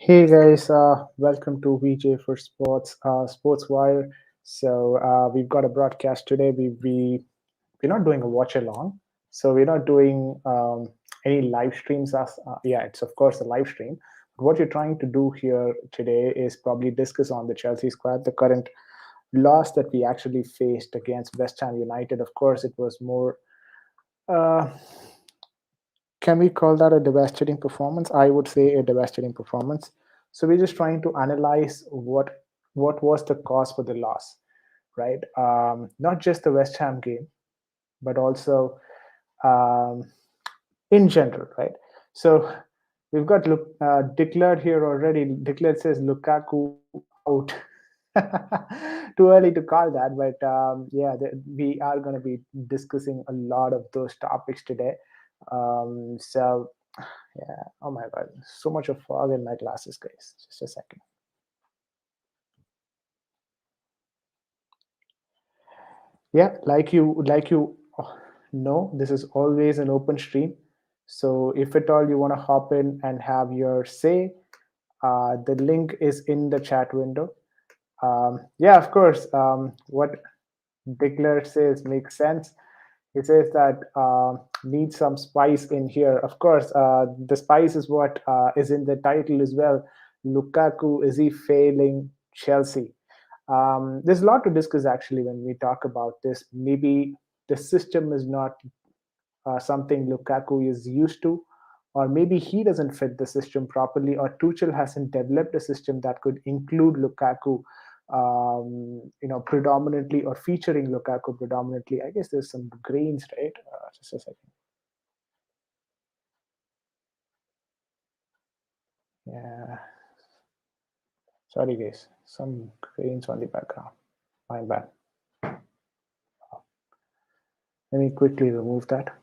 Hey guys, welcome to VJ for Sports, Sportswire. We've got a broadcast today. We're not doing a watch along, so we're not doing any live streams. Yeah, it's of course a live stream. What you're trying to do here today is probably discuss on the Chelsea squad, the current loss that we actually faced against West Ham United. Of course, it was more. Uh, can we call that a devastating performance? I would say a devastating performance. So we're just trying to analyze what was the cause for the loss, right? Not just the West Ham game, but also um, in general, right? So we've got declared here already. Declared says Lukaku out. Too early to call that, but yeah, we are going to be discussing a lot of those topics today. So yeah, oh my god, so much of fog in my glasses, guys. Just a second. Yeah, like you know, this is always an open stream. So if at all you want to hop in and have your say, the link is in the chat window. Yeah, of course. What Declare says makes sense. He says that need some spice in here. Of course, the spice is what is in the title as well. Lukaku, is he failing Chelsea? There's a lot to discuss actually when we talk about this. Maybe the system is not something Lukaku is used to, or maybe he doesn't fit the system properly, or Tuchel hasn't developed a system that could include Lukaku, predominantly or featuring Lukaku predominantly. I guess there's some grains, right? Just a second. Yeah, sorry guys, some grains on the background. My bad. Let me quickly remove that.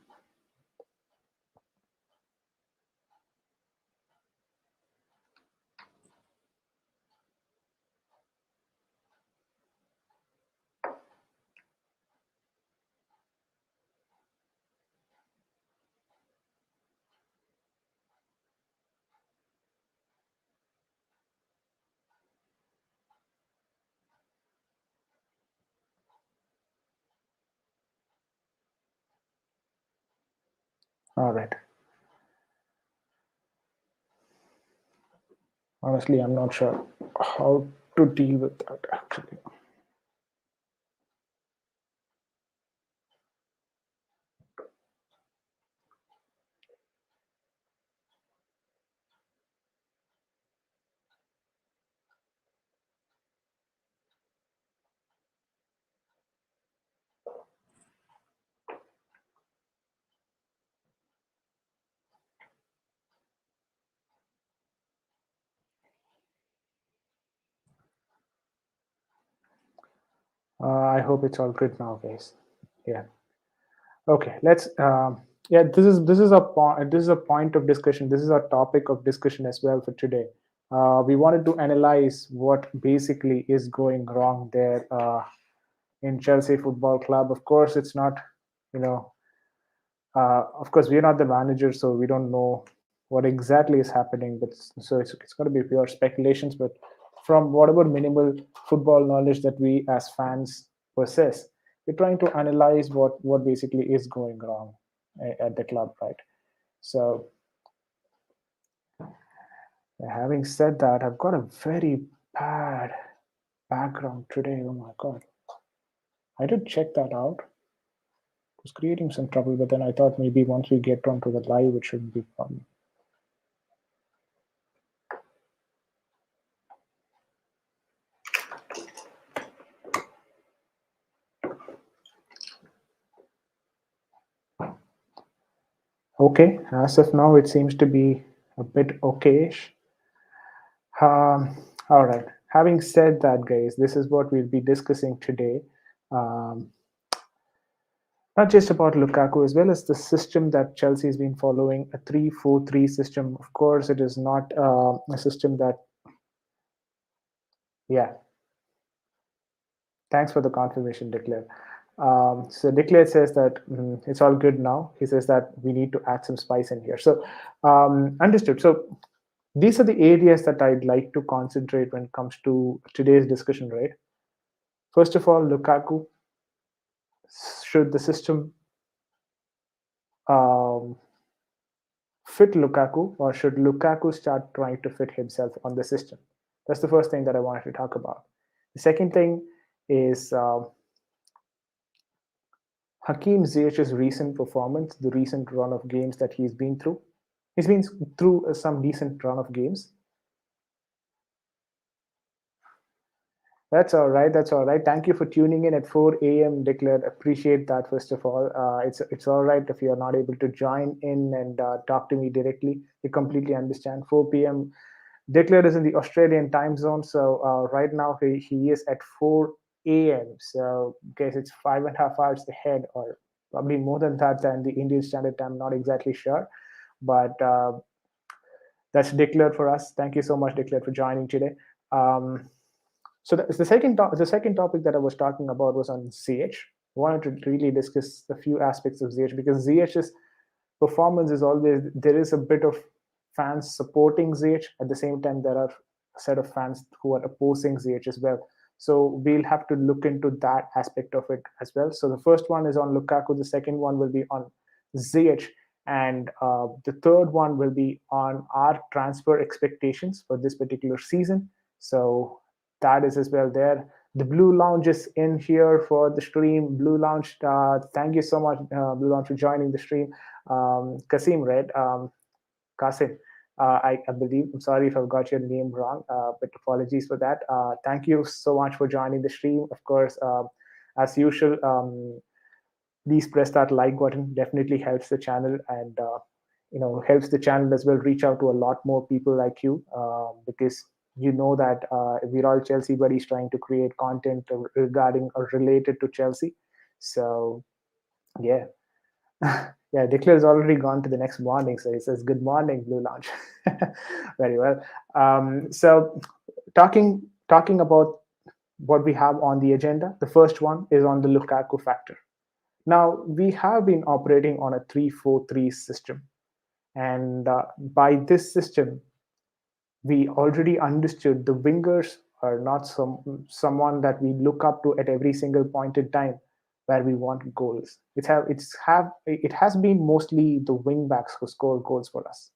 All right. Honestly, I'm not sure how to deal with that actually. I hope it's all good now, guys. Yeah. Okay. Let's. Yeah. This is a point of discussion. This is a topic of discussion as well for today. We wanted to analyze what basically is going wrong there in Chelsea Football Club. Of course, it's not. You know. Of course, we're not the manager, so we don't know what exactly is happening. But so it's going to be pure speculations. But from whatever minimal football knowledge that we as fans possess, we're trying to analyze what basically is going wrong at the club, right? So, having said that, I've got a very bad background today. Oh my god, I did check that out. It was creating some trouble, but then I thought maybe once we get onto the live, it shouldn't be a problem. Okay, as of now, it seems to be a bit okayish. All right. Having said that, guys, this is what we'll be discussing today. Um, not just about Lukaku, as well as the system that Chelsea has been following, a 3-4-3 system. Of course, it is not a system that, yeah, thanks for the confirmation, Declare. So Declare says that it's all good now. He says that we need to add some spice in here. So understood. So These are the areas that I'd like to concentrate when it comes to today's discussion, right? First of all, Lukaku. Should the system um, fit Lukaku, or should Lukaku start trying to fit himself on the system? That's the first thing that I wanted to talk about. The second thing is Hakim Ziyech's recent performance, the recent run of games that he's been through. He's been through some decent run of games. That's all right. That's all right. Thank you for tuning in at 4 a.m. Declared. Appreciate that. First of all, it's all right if you're not able to join in and talk to me directly. We completely understand. 4 p.m. Declared is in the Australian time zone, so right now he is at 4 a.m. So guess it's 5.5 hours ahead, or probably more than that than the Indian Standard Time. Not exactly sure, but that's Declared for us. Thank you so much, Declared, for joining today. Um, so the second topic that I was talking about was on Ziyech. I wanted to really discuss a few aspects of Ziyech because Ziyech's performance is always, there is a bit of fans supporting Ziyech. At the same time, there are a set of fans who are opposing Ziyech as well. So we'll have to look into that aspect of it as well. So the first one is on Lukaku. The second one will be on Ziyech. And the third one will be on our transfer expectations for this particular season. So that is as well there. The Blue Lounge is in here for the stream. Blue Lounge, thank you so much, Blue Lounge, for joining the stream. Kasim, right? Kasim, I believe. I'm sorry if I've got your name wrong, but apologies for that. Thank you so much for joining the stream. Of course, as usual, please press that like button. Definitely helps the channel, and helps the channel as well reach out to a lot more people like you, because you know that we're all Chelsea buddies trying to create content regarding or related to Chelsea. So yeah. Yeah, Declan has already gone to the next morning, so he says, "Good morning, Blue Lounge." Very well. So, talking about what we have on the agenda, the first one is on the Lukaku factor. Now, we have been operating on a 3-4-3 system, and by this system, we already understood the wingers are not someone that we look up to at every single point in time where we want goals. It has been mostly the wing backs who score goals for us.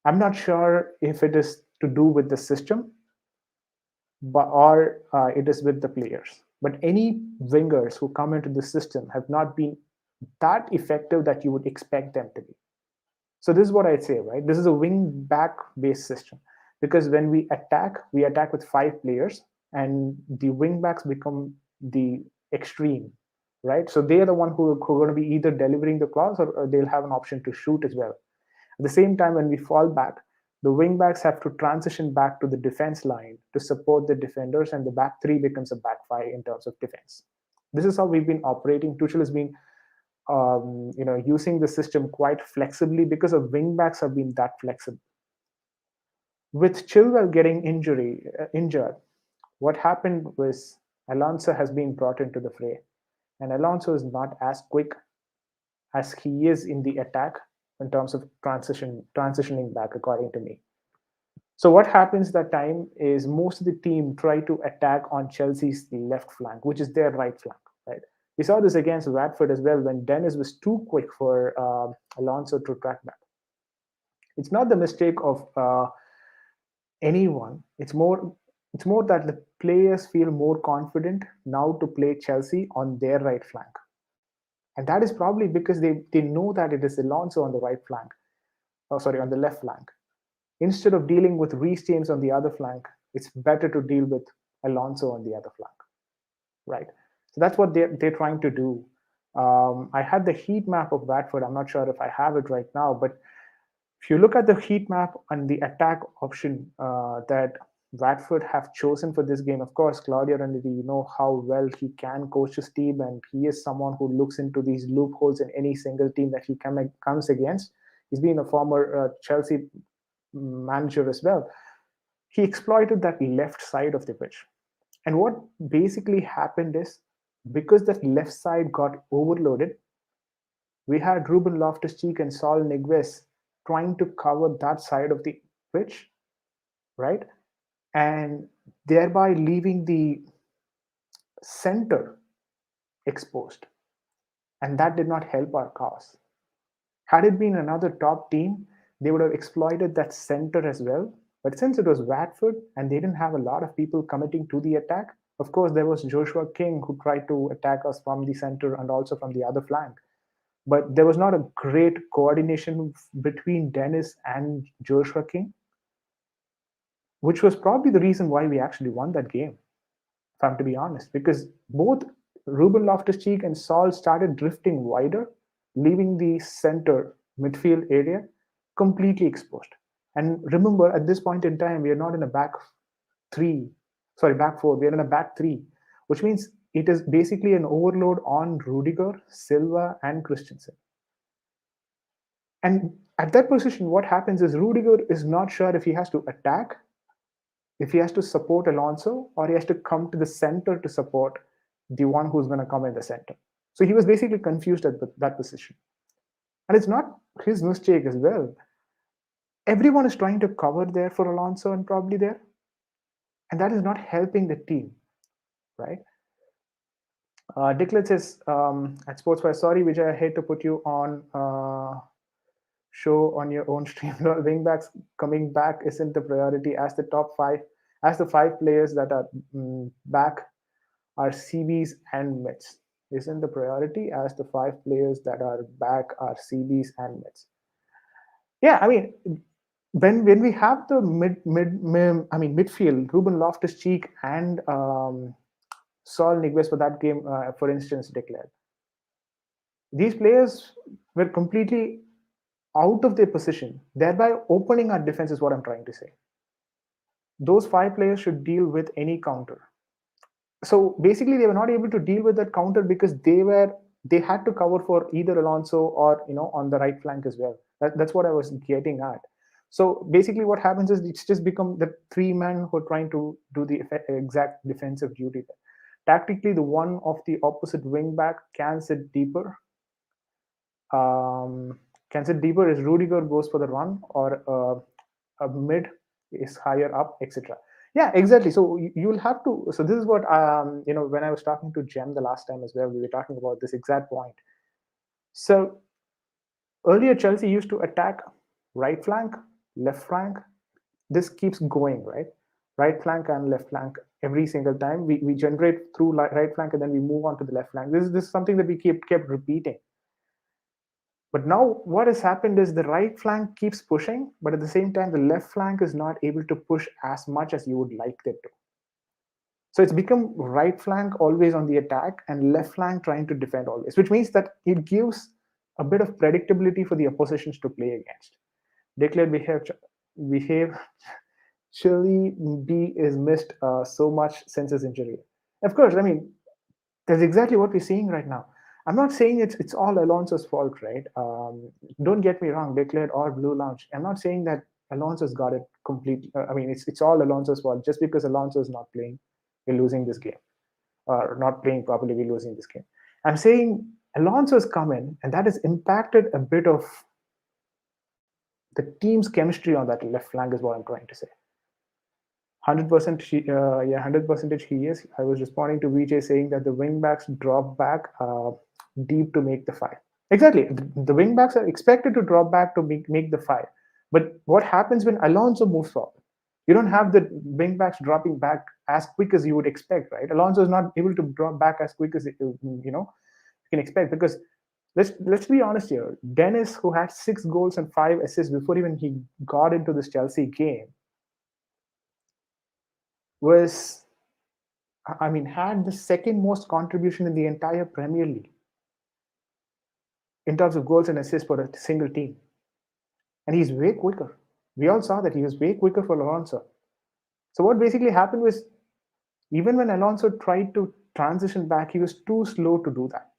I'm not sure if it is to do with the system, but or it is with the players. But any wingers who come into the system have not been that effective that you would expect them to be. So this is what I'd say, right? This is a wing back based system because when we attack with 5 players, and the wing backs become the extreme, right? So they are the one who are going to be either delivering the cross, or they'll have an option to shoot as well. At the same time, when we fall back, the wing backs have to transition back to the defense line to support the defenders, and the back three becomes a back five in terms of defense. This is how we've been operating. Tuchel has been using the system quite flexibly because of wingbacks have been that flexible. With Chilwell getting injured, what happened was Alonso has been brought into the fray, and Alonso is not as quick as he is in the attack in terms of transitioning back, according to me. So what happens that time is most of the team try to attack on Chelsea's left flank, which is their right flank, right? We saw this against Watford as well when Dennis was too quick for Alonso to track back. It's not the mistake of anyone. It's more that the players feel more confident now to play Chelsea on their right flank, and that is probably because they know that it is Alonso on the right flank. Oh, sorry, on the left flank. Instead of dealing with Reece James on the other flank, it's better to deal with Alonso on the other flank, right? So that's what they're trying to do. I had the heat map of Watford. I'm not sure if I have it right now, but if you look at the heat map and the attack option that Watford have chosen for this game, of course, Claudio Ranieri, you know how well he can coach his team, and he is someone who looks into these loopholes in any single team that he comes against. He's been a former Chelsea manager as well. He exploited that left side of the pitch. And what basically happened is because that left side got overloaded, we had Ruben Loftus-Cheek and Saul Niguez trying to cover that side of the pitch, right? And thereby leaving the center exposed. And that did not help our cause. Had it been another top team, they would have exploited that center as well. But since it was Watford and they didn't have a lot of people committing to the attack, of course, there was Joshua King who tried to attack us from the center and also from the other flank. But there was not a great coordination between Dennis and Joshua King, which was probably the reason why we actually won that game, if I'm to be honest, because both Ruben Loftus-Cheek and Saul started drifting wider, leaving the center midfield area completely exposed. And remember, at this point in time, we are not in a three, back four. We are in a back three, which means it is basically an overload on Rudiger, Silva, and Christensen. And at that position, what happens is Rudiger is not sure if he has to attack, if he has to support Alonso, or he has to come to the center to support the one who's going to come in the center. So he was basically confused at that position. And it's not his mistake as well. Everyone is trying to cover there for Alonso and probably there. And that is not helping the team, right? Declan says at Sportswire, sorry, Vijay, I hate to put you on show on your own stream. Wingbacks coming back isn't the priority as the top five, as the five players that are back are CBs and mids. Isn't the priority as the five players that are back are CBs and mids. Yeah, I mean, when we have the midfield, Ruben Loftus-Cheek and Saul Niguez for that game, for instance, declared. These players were completely out of their position, thereby opening our defense is what I'm trying to say. Those five players should deal with any counter. So basically, they were not able to deal with that counter because they had to cover for either Alonso or on the right flank as well. That's what I was getting at. So basically, what happens is it's just become the three men who are trying to do the exact defensive duty. Tactically, the one of the opposite wing back can sit deeper. Can sit deeper is Rudiger goes for the run, or a mid is higher up, etc. Yeah, exactly. So you'll have to. So this is what when I was talking to Jem the last time as well, we were talking about this exact point. So earlier, Chelsea used to attack right flank, left flank. This keeps going, right? Right flank and left flank every single time. We generate through right flank and then we move on to the left flank. This is something that we kept repeating. But now what has happened is the right flank keeps pushing, but at the same time, the left flank is not able to push as much as you would like it to. So it's become right flank always on the attack and left flank trying to defend always, which means that it gives a bit of predictability for the oppositions to play against. Declared behave Chile B is missed so much since his injury. Of course, I mean, that's exactly what we're seeing right now. I'm not saying it's all Alonso's fault, right? Don't get me wrong, Declared or Blue Lounge. I'm not saying that Alonso's got it completely. I mean, it's all Alonso's fault. Just because Alonso's not playing, we're losing this game. Or not playing properly, we're losing this game. I'm saying Alonso's come in, and that has impacted a bit of the team's chemistry on that left flank, is what I'm trying to say. 100% 100% he is. I was responding to VJ saying that the wing backs drop back deep to make the five. Exactly. The wing backs are expected to drop back to make the five. But what happens when Alonso moves forward? You don't have the wing backs dropping back as quick as you would expect, right? Alonso is not able to drop back as quick as you can expect, because let's be honest here. Dennis, who had 6 goals and 5 assists before even he got into this Chelsea game, had the second most contribution in the entire Premier League in terms of goals and assists for a single team. And he's way quicker. We all saw that he was way quicker for Alonso. So what basically happened was, even when Alonso tried to transition back, he was too slow to do that.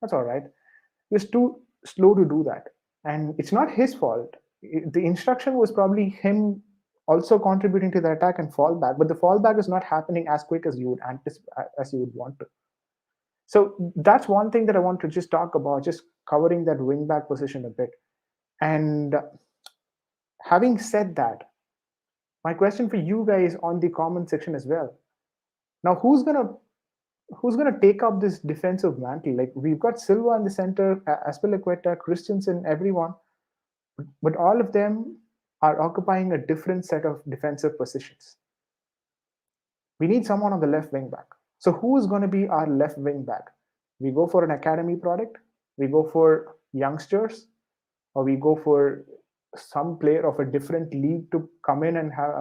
That's all right. He was too slow to do that. And it's not his fault. The instruction was probably him also contributing to the attack and fall back, but the fallback is not happening as quick as you would anticipate, as you would want to. So that's one thing that I want to just talk about, just covering that wing back position a bit. And Having said that, my question for you guys on the comment section as well. Now, who's gonna take up this defensive mantle? Like we've got Silva in the center, Aspilicueta, Christensen, everyone, but all of them are occupying a different set of defensive positions. We need someone on the left wing back. So who is going to be our left wing back? We go for an academy product, we go for youngsters, or we go for some player of a different league to come in and have,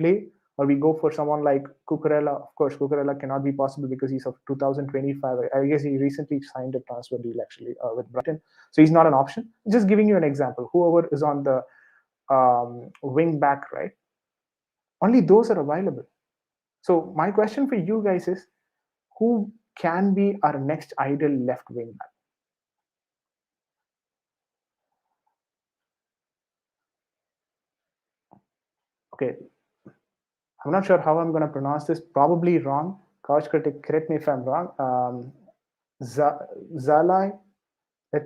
play, or we go for someone like Cucurella. Of course, Cucurella cannot be possible because he's of 2025. I guess he recently signed a transfer deal actually with Brighton, so he's not an option. Just giving you an example. Whoever is on the wing back, right? Only those are available. So my question for you guys is, who can be our next ideal left wing back? Okay, I'm not sure how I'm going to pronounce this. Probably wrong. Couch critic, correct me if I'm wrong. Zalai.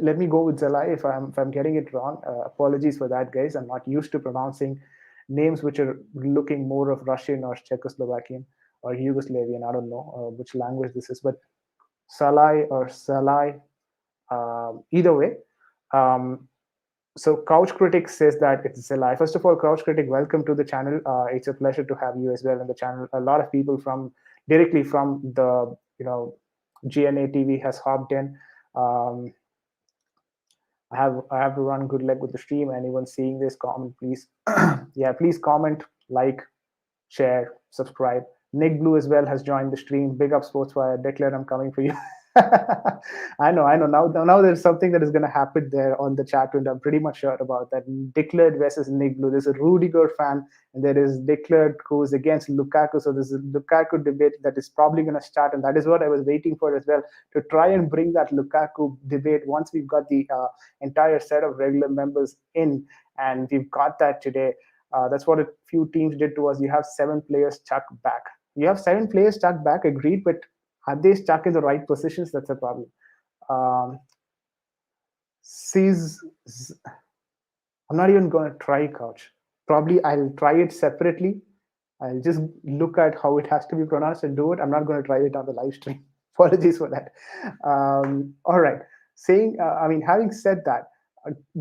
Let me go with Zalai if I'm getting it wrong. Apologies for that, guys. I'm not used to pronouncing names which are looking more of Russian or Czechoslovakian or Yugoslavian. I don't know which language this is, but Salai or Salai, either way. Um, so Couch Critic says that it's Salai. First of all, Couch Critic, welcome to the channel. It's a pleasure to have you as well in the channel. A lot of people from directly from the GNA TV has hopped in. Um, I have to run good luck with the stream. Anyone seeing this, comment please. Yeah, please comment, like, share, subscribe. Nick Blue as well has joined the stream. Big up Sportswire. Declan, I'm coming for you. I know, I know. Now there's something that is going to happen there on the chat window. I'm pretty much sure about that. Declared versus Nick Blue. There's a Rudiger fan, and there is Declared who's against Lukaku. So there's a Lukaku debate that is probably going to start, and that is what I was waiting for as well, to try and bring that Lukaku debate once we've got the entire set of regular members in, and we've got that today. That's what a few teams did to us. You have 7 players stuck back. You have 7 players stuck back, agreed, but are they stuck in the right positions? That's a problem. Um, sees, I'm not even going to try Couch. Probably I'll try it separately. I'll just look at how it has to be pronounced and do it. I'm not going to try it on the live stream. Apologies for that. All right. Having said that,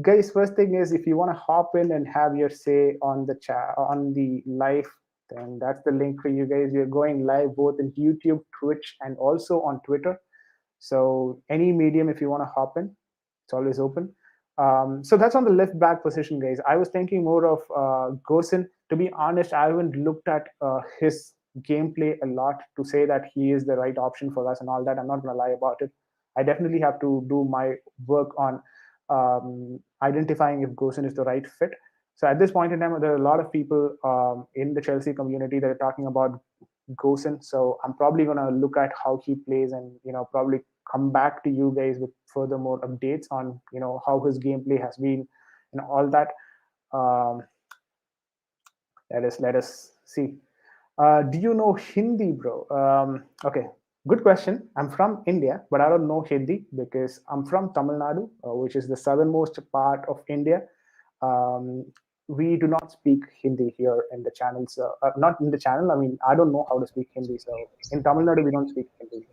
guys, first thing is, if you want to hop in and have your say on the chat, on the live, then that's the link for you guys. We're going live both in YouTube, Twitch, and also on Twitter. So any medium, if you want to hop in, it's always open. So that's on the left back position, guys. I was thinking more of Gosen. To be honest, I haven't looked at his gameplay a lot to say that he is the right option for us and all that. I'm not going to lie about it. I definitely have to do my work on identifying if Gosen is the right fit. So at this point in time, there are a lot of people in the Chelsea community that are talking about Gosen. So I'm probably going to look at how he plays and, probably come back to you guys with further more updates on, how his gameplay has been and all that. Um, let us see. Do you know Hindi, bro? Okay, good question. I'm from India, but I don't know Hindi because I'm from Tamil Nadu, which is the southernmost part of India. Um, we do not speak Hindi here in the channels. Not in the channel. I mean, I don't know how to speak Hindi. So in Tamil Nadu, we don't speak Hindi.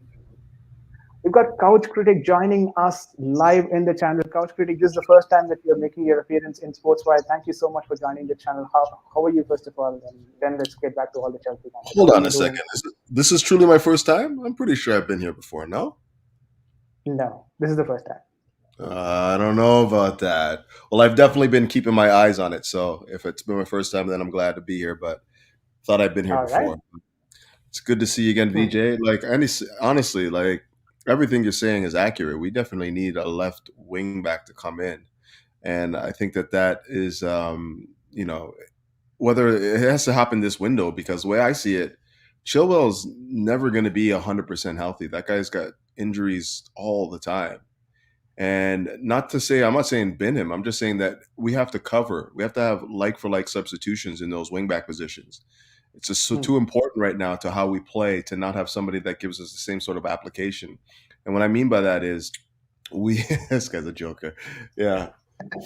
We've got Couch Critic joining us live in the channel. Couch Critic, this is the first time that you're making your appearance in Sportswire. Thank you so much for joining the channel. How are you, first of all? And then let's get back to all the Chelsea fans. How Hold are on you a doing? second. This is truly my first time? I'm pretty sure I've been here before, no? No, this is the first time. I don't know about that. Well, I've definitely been keeping my eyes on it. So if it's been my first time, then I'm glad to be here. But thought I've been here All right. before. It's good to see you again, Hmm. VJ. Honestly, everything you're saying is accurate. We definitely need a left wing back to come in, and I think that is, whether it has to happen this window, because the way I see it, Chilwell's never going to be 100% healthy. That guy's got injuries all the time. And not to say, I'm not saying bin him. I'm just saying that we have to cover. We have to have like for like substitutions in those wingback positions. It's just so Hmm. too important right now to how we play to not have somebody that gives us the same sort of application. And what I mean by that is we this guy's a joker. Yeah.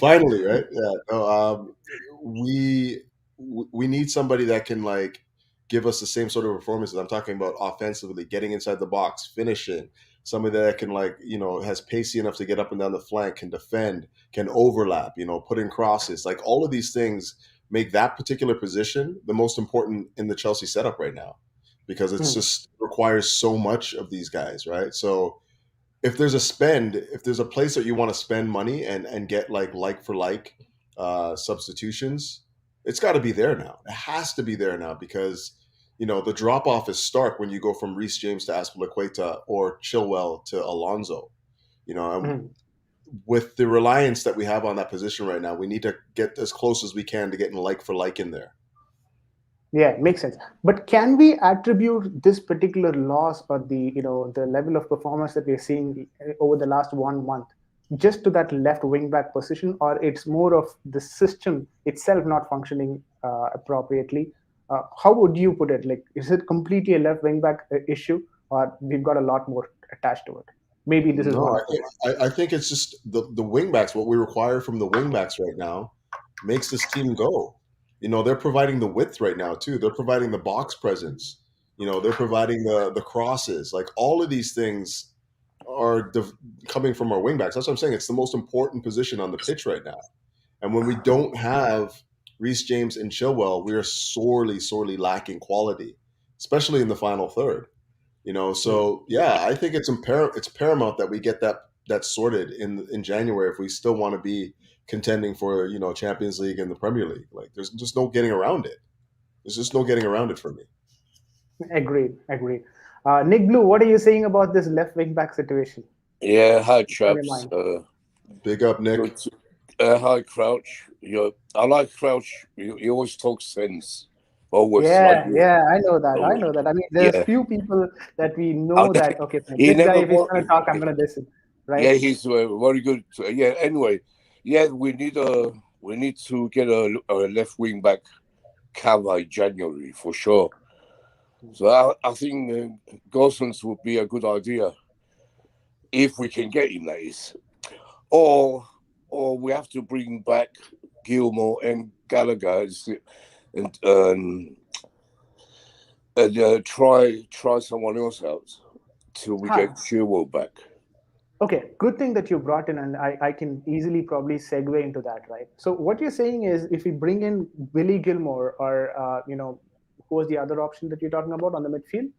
Finally, right? Yeah. No, we we need somebody that can like give us the same sort of performances. I'm talking about offensively, getting inside the box, finishing. Somebody that can like has pacey enough to get up and down the flank, can defend, can overlap. Put in crosses. Like all of these things make that particular position the most important in the Chelsea setup right now, because it's Hmm. just requires so much of these guys, right? So if there's a place that you want to spend money and get like for like substitutions, it's got to be there now. It has to be there now because the drop off is stark when you go from Reece James to Aspilicueta or Chilwell to Alonso. And Hmm. with the reliance that we have on that position right now, we need to get as close as we can to getting like for like in there. Yeah, makes sense. But can we attribute this particular loss or the level of performance that we're seeing over the last 1 month just to that left wing back position, or it's more of the system itself not functioning appropriately? How would you put it? Like, is it completely a left wing back issue, or we've got a lot more attached to it? Maybe this is No, one I of them. think I think it's just the wing backs. What we require from the wing backs right now makes this team go. They're providing the width right now too. They're providing the box presence. They're providing the crosses. Like all of these things are coming from our wing backs. That's what I'm saying. It's the most important position on the pitch right now. And when we don't have Reece James and Chilwell, we are sorely, sorely lacking quality, especially in the final third. Hmm. So yeah, I think it's paramount that we get that sorted in January if we still want to be contending for Champions League and the Premier League. Like there's just no getting around it. There's just no getting around it for me. Agreed, agreed. Nick Blue, what are you saying about this left wing back situation? Yeah, hi On your chaps. mind? Big up, Good. Nick. Hi Crouch. I like Crouch. He always talks sense. Always like Yeah, you. yeah, I know that. I Always. know that. I mean, there's Yeah. few people that we I, know that, okay, fine, he this guy, never if he's bought. going to talk, I'm going to listen, right? Yeah, he's very good. Yeah. Anyway, yeah, we need to get a left wing back cover in January for sure. So I think Gosens would be a good idea if we can get him. That is, or we have to bring back Gilmore and Gallagher and try someone else out till we get Huh. Chilwell back. Okay, good thing that you brought in, and I can easily probably segue into that, right? So what you're saying is if we bring in Billy Gilmore or, who was the other option that you're talking about on the midfield?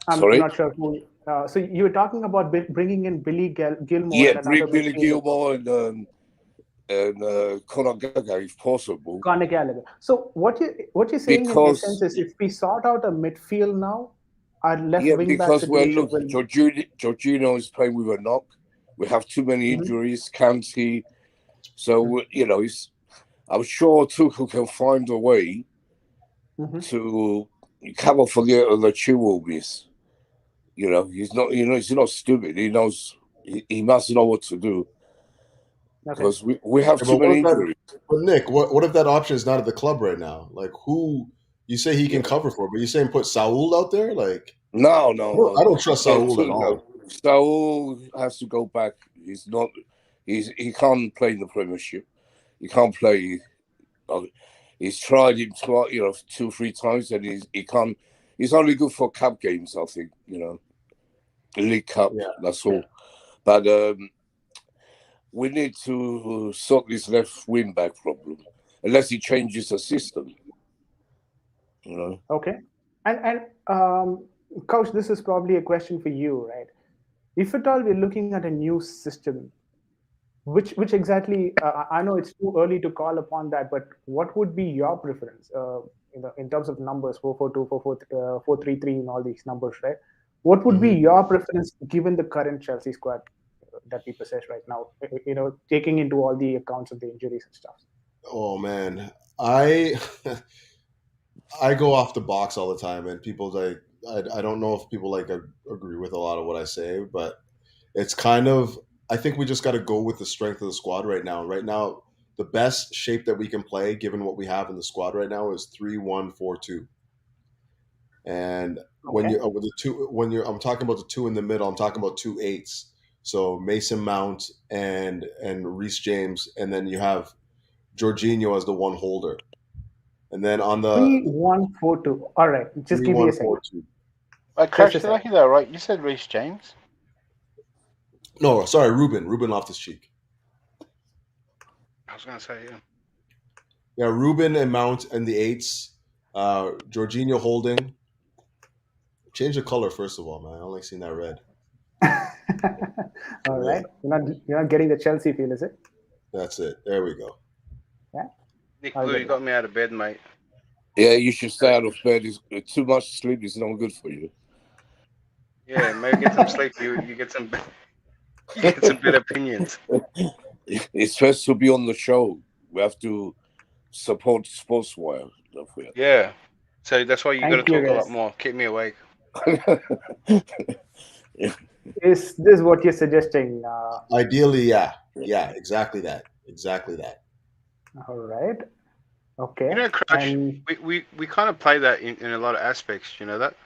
I'm Sorry. not sure who. So you were talking about bringing in Billy Gilmore Yeah, and another bring Billy midfielder, Gilmore and Conor Gallagher if possible, Conor Gallagher. So what you're saying in essence because is if we sort out a midfield now, our left yeah, wing back because well, situation look, will. Jorginho is playing with a knock. We have too many Mhm, injuries. Kanti, mhm, so I'm sure Tuchel can find a way mhm. to cover for the Chilwell miss. He's not stupid. He knows he must know what to do Okay. because we have Yeah, too but what many if that? injuries. But Nick, what if that option is not at the club right now? Like who you say he Yeah. can cover for, but you're saying put Saul out there? Like No, I don't trust Saul at no. all. Saul has to go back. He's not. He can't play in the Premiership. He can't play. uh, He's tried him twice, 2, 3 times, and he can't. He's only good for cup games, I think. The League Cup. Yeah. That's all. But we need to sort this left wing back problem, unless he changes the system. You know. Okay. And Coach, this is probably a question for you, right? If at all we're looking at a new system, which exactly I know it's too early to call upon that, but what would be your preference? In terms of numbers, 4-4-2, 4-3-3, and all these numbers, right? What would be hmm your preference given the current Chelsea squad that we possess right now? Taking into all the accounts of the injuries and stuff. Oh man, I I go off the box all the time, and people like I don't know if people like agree with a lot of what I say, but it's kind of I think we just got to go with the strength of the squad right now. Right now, the best shape that we can play, given what we have in the squad right now, is 3-1-4-2. And when Okay. you're with the two, I'm talking about the two in the middle. I'm talking about two eights. So Mason Mount and Reece James, and then you have Jorginho as the one holder. And then on the 3-1-4-2. All right, just give me a second. 3-1-4-2. Crash, Just a did I hear that right? You said Reece James? No, sorry, Ruben Loftus-Cheek. I was going to say, yeah. Yeah, Ruben and Mount and the 8s. Jorginho holding. Change the color first of all, man. I don't like seeing that red. All right, you're not getting the Chelsea feel, is it? That's it. There we go. Yeah. Nick I'll Blue, get you it. got me out of bed, mate. Yeah, you should stay out of bed. Too much sleep is not good for you. Yeah, maybe get some sleep. You get some better opinions. It's first to be on the show. We have to support Sportswire. Don't forget. Yeah. So that's why you got to Thank you, talk a lot guys. more. Keep me awake. Is this what you're suggesting? Ideally, yeah. Yeah, exactly that. Exactly that. All right. Okay. You know, Crash, And we kind of play that in a lot of aspects. You know that?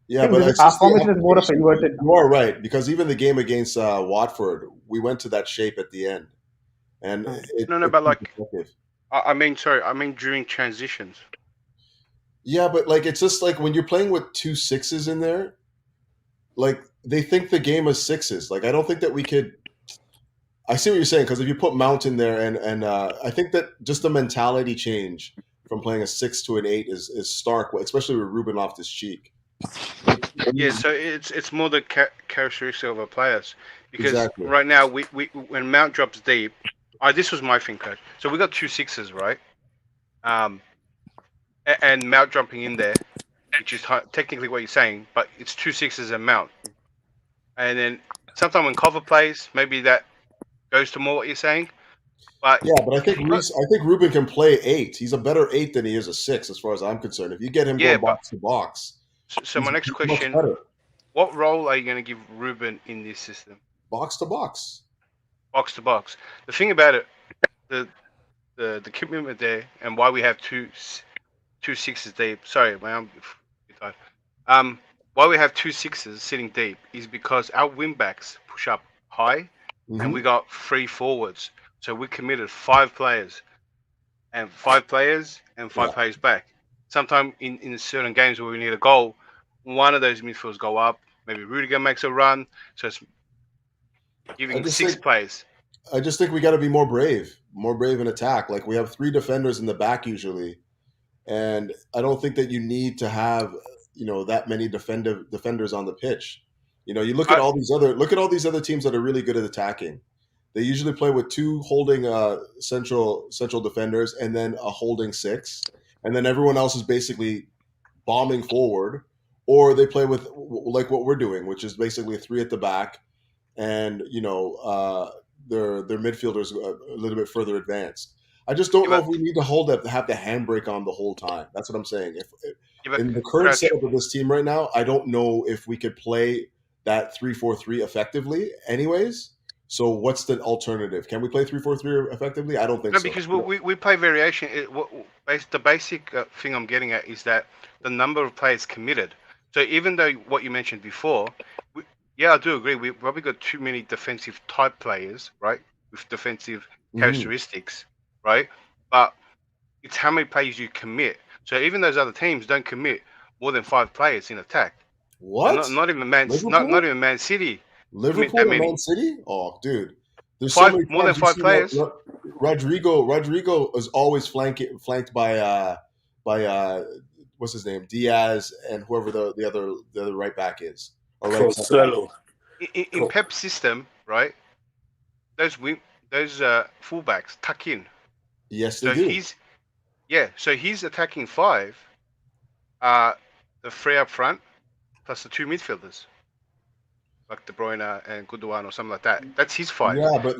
Yeah, I but think it's our just the formation is more of inverted. You are right, because even the game against Watford, we went to that shape at the end. And No, but like, effective. I mean during transitions. Yeah, but like it's just like when you're playing with 2 6s in there, like they think the game is 6s. Like I don't think that we could. I see what you're saying, because if you put Mount in there, and I think that just the mentality change from playing a 6 to an 8 is stark, especially with Ruben Loftus-Cheek. Yeah, so it's more the characteristic of our players, because Exactly. right now we when Mount drops deep, this was my thing, Coach. So we got 2 6s, right? And Mount jumping in there, which is technically what you're saying, but it's 2 6s and Mount. And then sometime when cover plays, maybe that goes to more what you're saying. But yeah, but I think Ruben can play 8. He's a better 8 than he is a 6, as far as I'm concerned. If you get him going box to box. So my next question: what role are you going to give Ruben in this system? Box to box. Box to box. The thing about it, the commitment there, and why we have two 6s deep. Sorry, man, I'm tired. Why we have 2 6s sitting deep is because our wing backs push up high, and we got 3 forwards. So we committed 5 players, and 5 players back. Sometimes in certain games where we need a goal, one of those midfielders go up. Maybe Rudiger makes a run. So it's giving 6 players. I just think we got to be more brave in attack. Like we have 3 defenders in the back usually, and I don't think that you need to have that many defenders on the pitch. You look at all these other teams that are really good at attacking. They usually play with 2 holding central defenders and then a holding 6, and then everyone else is basically bombing forward, or they play with like what we're doing, which is basically 3 at the back, and their midfielders a little bit further advanced. I just don't know if we need to have the handbrake on the whole time. That's what I'm saying. In the current setup of this team right now, I don't know if we could play that 3-4-3 effectively anyways. So what's the alternative? Can we play 3-4-3 effectively? I don't think so. No, because we play variation. The basic thing I'm getting at is that the number of players committed. So even though what you mentioned before, I do agree. We probably got too many defensive type players, right? With defensive characteristics, right? But it's how many players you commit. So even those other teams don't commit more than 5 players in attack. What? Not even Man City. Liverpool and Man City? Oh, dude. There's 5, so many more than 5 players. Rodrigo is always flanked by what's his name? Diaz and whoever the other right back is. In Pep's system, right? Those fullbacks tuck in. Yes, they do. So he's attacking 5. The 3 up front plus the 2 midfielders, like De Bruyne and Gundogan or something like that. That's his 5. Yeah, but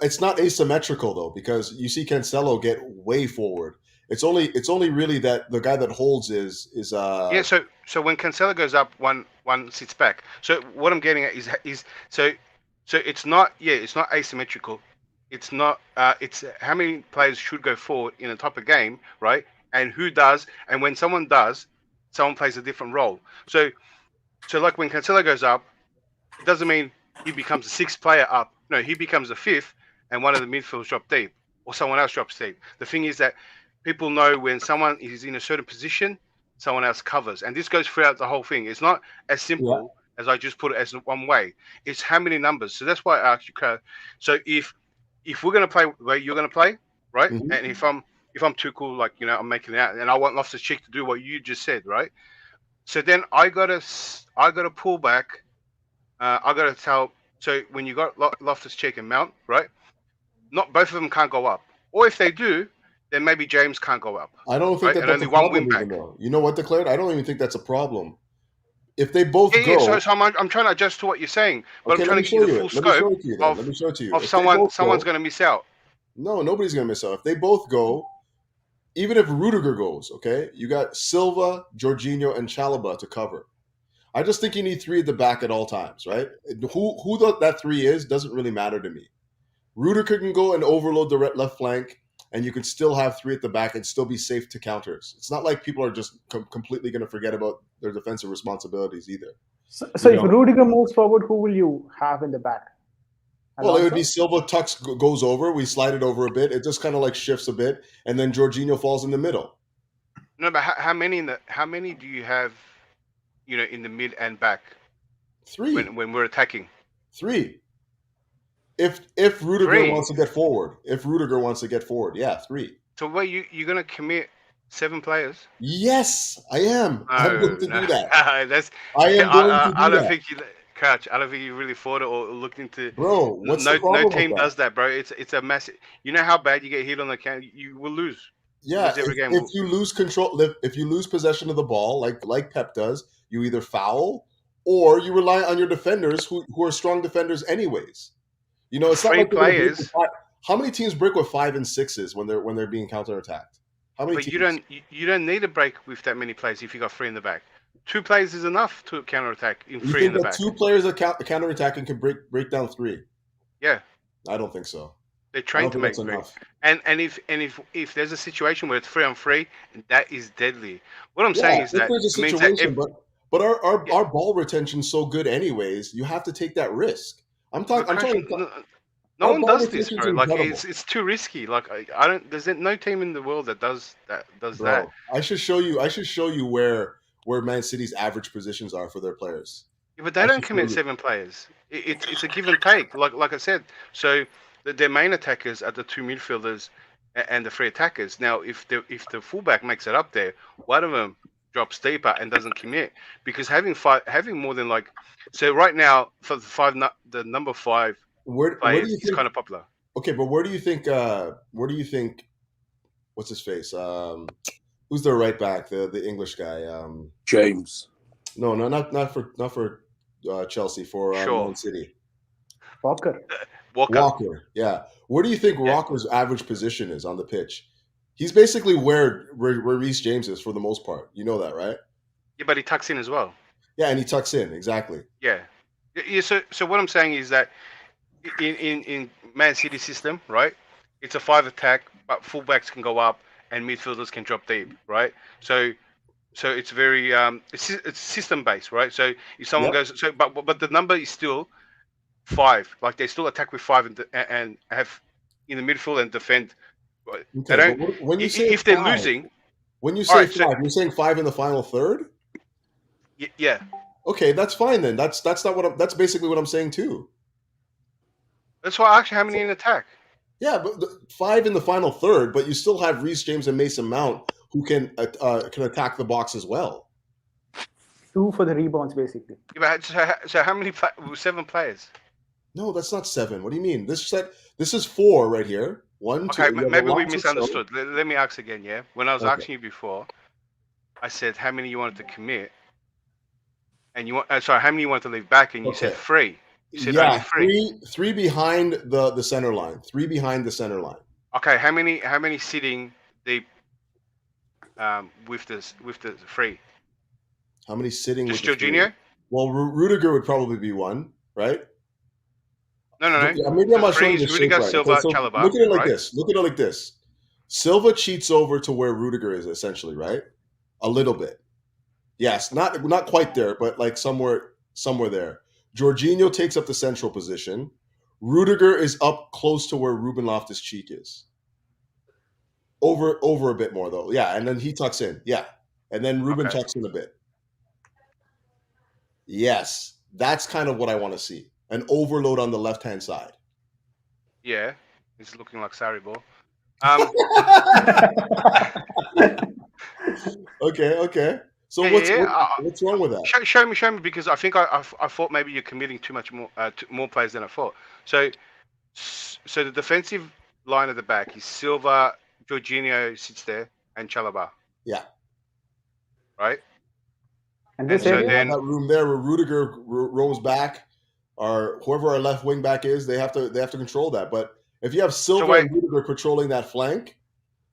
it's not asymmetrical though, because you see Cancelo get way forward. It's only really that the guy that holds is So when Cancelo goes up, one sits back. So what I'm getting at is so it's not asymmetrical. It's not. It's how many players should go forward in a type of game, right? And who does? And when someone does, someone plays a different role. So like when Cancelo goes up, it doesn't mean he becomes a 6th player up. No, he becomes a 5th, and one of the midfielders drop deep. or someone else drops deep. The thing is that people know when someone is in a certain position, someone else covers, and this goes throughout the whole thing. It's not as simple as I just put it as one way. It's how many numbers. So that's why I asked you. So if we're gonna play where you're gonna play, right? Mhm. And if I'm too cool, like I'm making it out, and I want Loftus-Cheek to do what you just said, right? So then I gotta pull back. I gotta tell. So when you got Loftus-Cheek and Mount, right? Not both of them can't go up, or if they do, then maybe James can't go up. I don't think Right? that And that's only a one problem win even back. though. You know what, Declared? I don't even think that's a problem. If they both Yeah, go, yeah. So I'm trying to adjust to what you're saying, but okay, I'm let trying me to get show you the you full it. Let me show scope it to you then. Let me show it to you. of If they both someone's go, going to miss out. no, nobody's going to miss out. If they both go, even if Rudiger goes, okay, you got Silva, Jorginho, and Chalobah to cover. I just think you need three at the back at all times, right? Who that three is doesn't really matter to me. Rudiger can go and overload the left flank, and you can still have three at the back and still be safe to counters. It's not like people are just completely going to forget about their defensive responsibilities either. So if Rudiger moves forward, who will you have in the back? Well, it would be Silva goes over. We slide it over a bit. It just kind of like shifts a bit, and then Jorginho falls in the middle. No, but how many do you have? In the mid and back. Three. When we're attacking. Three. If Rudiger wants to get forward, yeah, three. So what you're gonna commit 7 players? Yes, I am. No, I'm going to do that. I am going to do I don't think you, Coach. I don't think you really thought it or looked into. Bro, what's the problem No team with that? does that, bro. It's a massive. You know how bad you get hit on the count. You will lose. Yeah, if you lose control, if you lose possession of the ball, like Pep does, you either foul or you rely on your defenders who are strong defenders anyways. It's not like players. How many teams break with 5 and 6s when they're being counterattacked? How many? But teams? you don't need a break with that many players if you got 3 in the back. 2 players is enough to counterattack in 3 in the back. 2 players that counterattacking can break down 3? Yeah. I don't think so. They're trained to make 3. And if there's a situation where it's 3-on-3, that is deadly. What I'm saying is that there's a situation, but our ball retention's so good anyways. You have to take that risk. No one does this, bro. Like it's too risky. Like I don't. There's no team in the world that does that. That. I should show you where Man City's average positions are for their players. Yeah, but they don't commit 7 players. It's a give and take. Like I said. So their main attackers are the 2 midfielders and the 3 attackers. Now, if the fullback makes it up there, one of them drops deeper and doesn't commit, because having more than right now for the number 5 players is kind of popular. Okay, but where do you think what's his face? Who's their right back? The English guy. James. No, not for Chelsea, for Man City. Walker. Yeah. Where do you think Walker's average position is on the pitch? He's basically where Reece James is for the most part. You know that, right? Yeah, but he tucks in as well. Yeah, and he tucks in, exactly. Yeah. So what I'm saying is that in Man City system, right? It's a 5 attack, but fullbacks can go up and midfielders can drop deep, right? So it's very it's system based, right? So if someone goes, but the number is still 5. Like they still attack with 5 and have in the midfield and defend. Okay, they don't. When you say if they're losing, when you say 5, you're saying 5 in the final third. Yeah. Okay, that's fine then. That's that's basically what I'm saying too. That's why actually how many in attack? Yeah, but 5 in the final third, but you still have Reece James and Mason Mount who can attack the box as well. 2 for the rebounds, basically. Yeah, so how many 7 players? No, that's not 7. What do you mean? This is 4 right here. 1, 2. Okay, maybe we misunderstood. Let me ask again. Yeah, when I was asking you before, I said how many you wanted to commit, and you want how many you wanted to leave back, and you said 3. You said only 3. 3 behind the center line. 3 behind the center line. Okay, how many sitting deep with the 3? How many sitting? Just with Jorginho? Well, Rudiger would probably be 1, right? No. Yeah, maybe I'm not showing the shape right. Silva, Chalobah, look at it like this. Look at it like this. Silva cheats over to where Rudiger is, essentially, right? A little bit. Yes, not quite there, but like somewhere there. Jorginho takes up the central position. Rudiger is up close to where Ruben Loftus-Cheek is. Over a bit more though. Yeah, and then he tucks in. Yeah, and then Ruben Okay. tucks in a bit. Yes, that's kind of what I want to see. An overload on the left-hand side. Yeah, it's looking like Sarri ball. Okay. So Yeah. what's wrong with that? Show me, because I think I thought maybe you're committing too much more players than I thought. So the defensive line at the back is Silva, Jorginho sits there, and Chalobah. Yeah. Right. And this so area, then that room there where Rudiger roams back, or whoever our left wing back is, they have to control that. But if you have Silva and Rudiger patrolling that flank,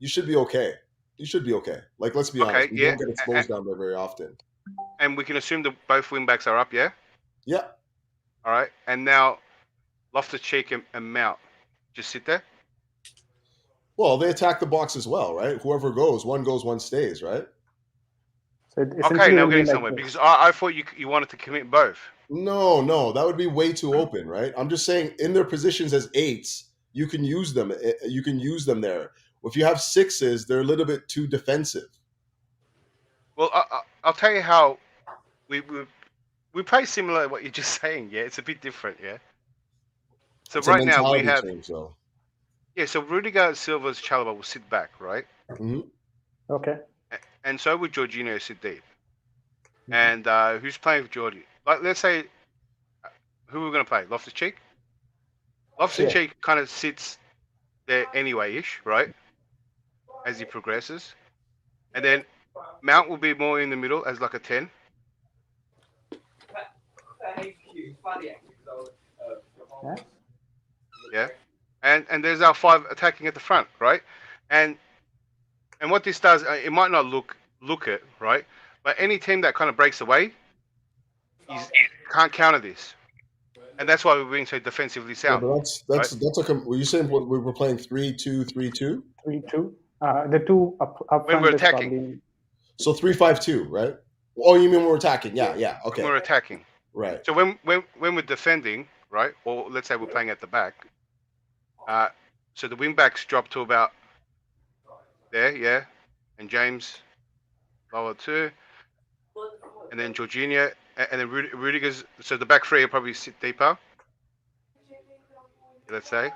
you should be okay. You should be okay. Like, let's be honest, we don't get exposed down there very often. And we can assume that both wing backs are up, yeah? Yeah. All right. And now Loftus-Cheek and Mount just sit there? Well, they attack the box as well, right? Whoever goes, one stays, right? So okay, now we're getting somewhere, because I thought you wanted to commit both. No, that would be way too open, right? I'm just saying, in their positions as 8s, you can use them. You can use them there. If you have 6s, they're a little bit too defensive. Well, I'll tell you how we play similar to what you're just saying. Yeah, it's a bit different. Yeah. So it's right now we have. Change, though. Yeah, so Rudiger, Silva's, Chalobah will sit back, right? Mm-hmm. Okay. And so would Jorginho sit deep. Mm-hmm. And who's playing for Jordi? Like, let's say, who we're going to play? Loftus-Cheek? Loftus-Cheek kind of sits there anyway-ish, right? As he progresses. And then Mount will be more in the middle as like a 10. Yeah. And there's our 5 attacking at the front, right? And what this does, it might not look it, right? But any team that kind of breaks away, can't counter this. And that's why we're being so defensively sound. Yeah, but that's like were you saying we were playing 3-2-3-2? 3-2. The 2 up when front we're attacking. So 3-5-2, right? Oh, you mean when we're attacking? Yeah. Okay. When we're attacking. Right. So when we're defending, right? Or let's say we're playing at the back. So the wing backs drop to about there, yeah. And James lower too. And then Jorginho, and then Rudiger's. So the back 3 will probably sit deeper. Let's say.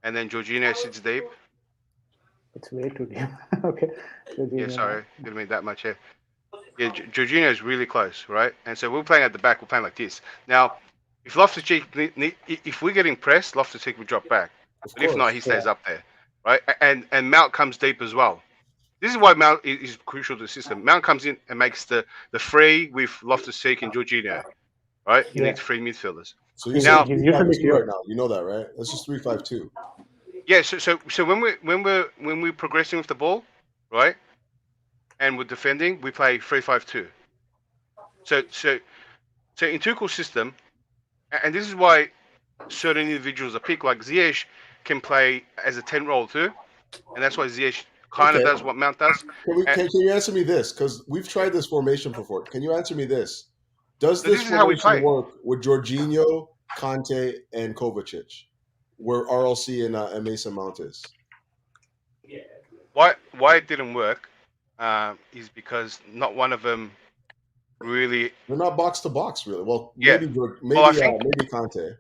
And then Jorginho sits deep. It's way too deep. Okay. Jorginho. Yeah, sorry. Didn't mean that much here. Yeah, Jorginho is really close, right? And so we're playing at the back. We're playing like this. Now, if Loftus-Cheek, if we're getting pressed, Loftus-Cheek will drop back. But if not, he stays up there, right? And Mount comes deep as well. This is why Mount is crucial to the system. Mount comes in and makes the free with Loftus-Cheek and Jorginho, right? You need 3 midfielders. So he's usually right now. You know that, right? That's just 3-5-2. Yeah. So when we're progressing with the ball, right, and we're defending, we play 3-5-2. So in Tuchel's system, and this is why certain individuals are picked, like Ziyech can play as a 10 role too, and that's why Ziyech kind of does what Mount does. Can you answer me this? Because we've tried this formation before. Can you answer me this? Does this formation work with Jorginho, Kante, and Kovacic, where RLC and Mason Mount is? Why it didn't work is because not one of them really. They're not box to box, really. Well, yeah. maybe Kante.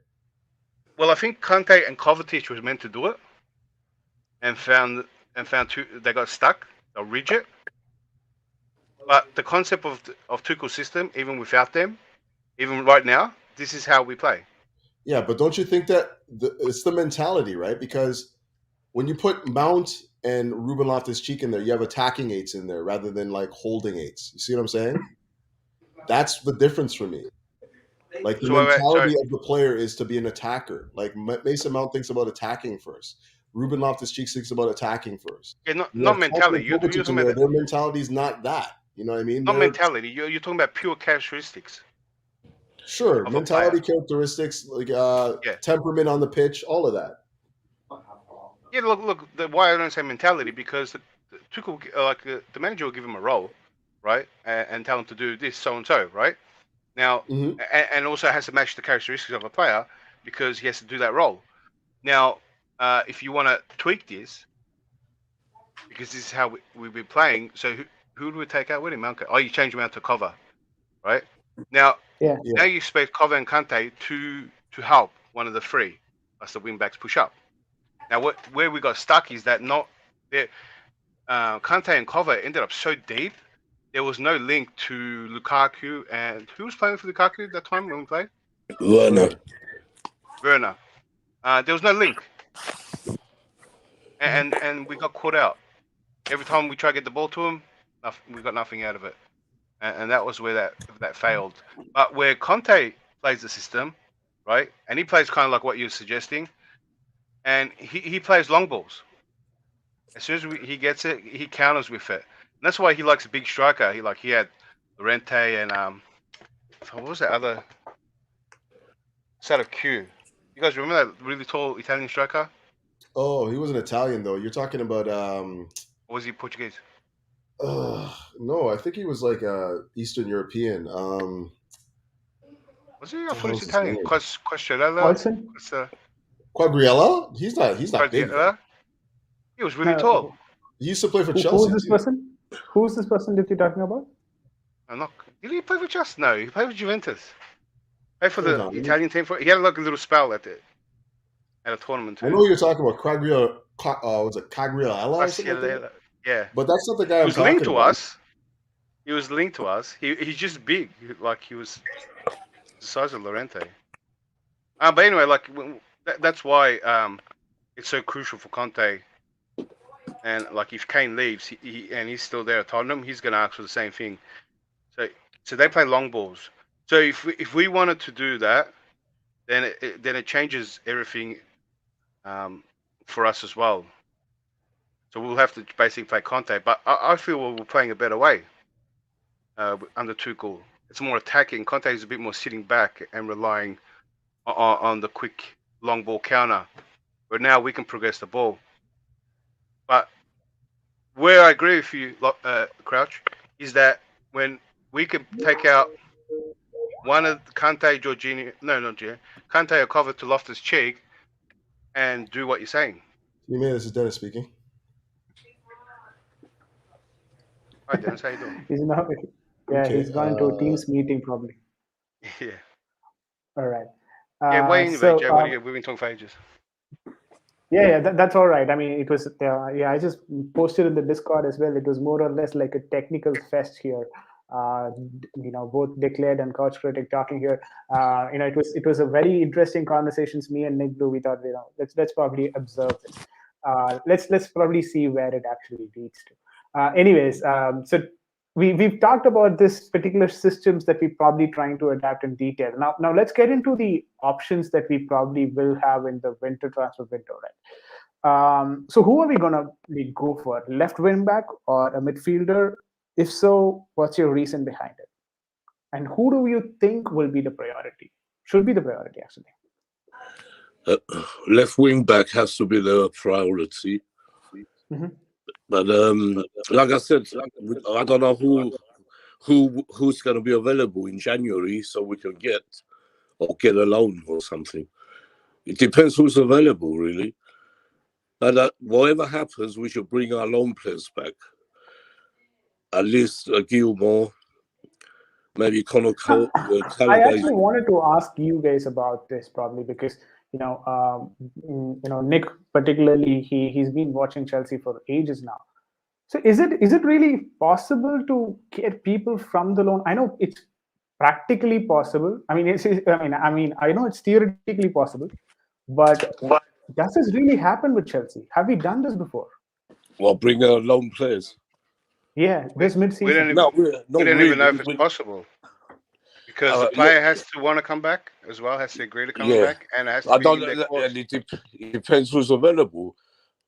Well, I think Kante and Kovacic was meant to do it, and found they got stuck. They'll rigid. But the concept of Tuchel's system, even without them, even right now, this is how we play. Yeah, but don't you think that it's the mentality, right? Because when you put Mount and Ruben Loftus-Cheek in there, you have attacking 8s in there rather than like holding 8s. You see what I'm saying? That's the difference for me. Like the mentality of the player is to be an attacker. Like Mason Mount thinks about attacking first. Ruben Loftus-Cheek thinks about attacking first. Yeah, not mentality. You're talking about their mentality is not that. You know what I mean? Not mentality. You're talking about pure characteristics. Sure, mentality, characteristics, like temperament on the pitch, all of that. Yeah, look. Why I don't say mentality, because Tuchel, the manager will give him a role, right, and tell him to do this, so and so, right. Now, and also has to match the characteristics of a player because he has to do that role. Now, if you want to tweak this, because this is how we've been playing. So who do we take out with him? Mount? Oh, you change him out to cover, right? Now Yeah. now you expect Cover and Kante to help one of the three as the wing backs push up. Now where we got stuck is that not there. Kante and Cover ended up so deep. There was no link to Lukaku, and who was playing for Lukaku at that time when we played? Werner. There was no link, and we got caught out. Every time we try to get the ball to him, we got nothing out of it, and that was where that failed. But where Conte plays the system, right, and he plays kind of like what you're suggesting, and he plays long balls. As soon as he gets it, he counters with it. And that's why he likes a big striker. He had Llorente and what was that other? Set of Q. You guys remember that really tall Italian striker? Oh, he wasn't Italian though. You're talking about Or was he Portuguese? no, I think he was like Eastern European. Was he? I thought he was Italian. Quagliarella. Olsen? Quagliarella? He's not big. He was really tall. He used to play for Chelsea. Who's this person? Who's this person that you're talking about? Did he play for Chelsea? No, he played for Juventus. Played for the Italian team. He had like a little spell at a tournament too. I know you're talking about Quagliarella. Was it Quagliarella? Like yeah. But that's not the guy I'm talking about. He was linked to us. He was linked to us. He's just big. He was the size of Llorente. But anyway, that's why it's so crucial for Conte. And if Kane leaves, and he's still there at Tottenham, he's going to ask for the same thing. So they play long balls. So if we wanted to do that, then it changes everything for us as well. So we'll have to basically play Conte. But I feel we're playing a better way under Tuchel. It's more attacking. Conte is a bit more sitting back and relying on the quick long ball counter. But now we can progress the ball. But where I agree with you, Crouch, is that when we could take out one of Kante, Jorginho, Kante or Cover to Loftus-Cheek and do what you're saying. You mean this is Dennis speaking? Hi, Dennis, how you doing? He's not. Yeah, okay, he's gone to a Teams meeting probably. Yeah. All right. Wayne, we've been talking for ages. Yeah, that's all right. I mean, it was, I just posted in the Discord as well. It was more or less like a technical fest here. Both Declan and Couch Critic talking here. It was a very interesting conversations. Me and Nick do. We thought, let's probably observe this. Let's probably see where it actually leads to. So we've talked about this particular systems that we're probably trying to adapt in detail. Now let's get into the options that we probably will have in the winter transfer window, right? So who are we gonna go for? Left wing back or a midfielder? If so, what's your reason behind it? And who do you think will be the priority? Should be the priority, actually. Left wing back has to be the priority. Mm-hmm. But like I said, I don't know who's going to be available in January, so we can get a loan or something. It depends who's available, really. And whatever happens, we should bring our loan players back. At least Gilmore, maybe Connor Cole. I actually wanted to ask you guys about this probably because Nick particularly he's been watching Chelsea for ages now. So is it really possible to get people from the loan? I know it's practically possible. I know it's theoretically possible, but does this really happen with Chelsea? Have we done this before? Well, bring loan players. Yeah, this mid-season. We don't even know if it's possible. Because the player has to want to come back as well, has to agree to come back, and it has to be in their clause. It depends who's available.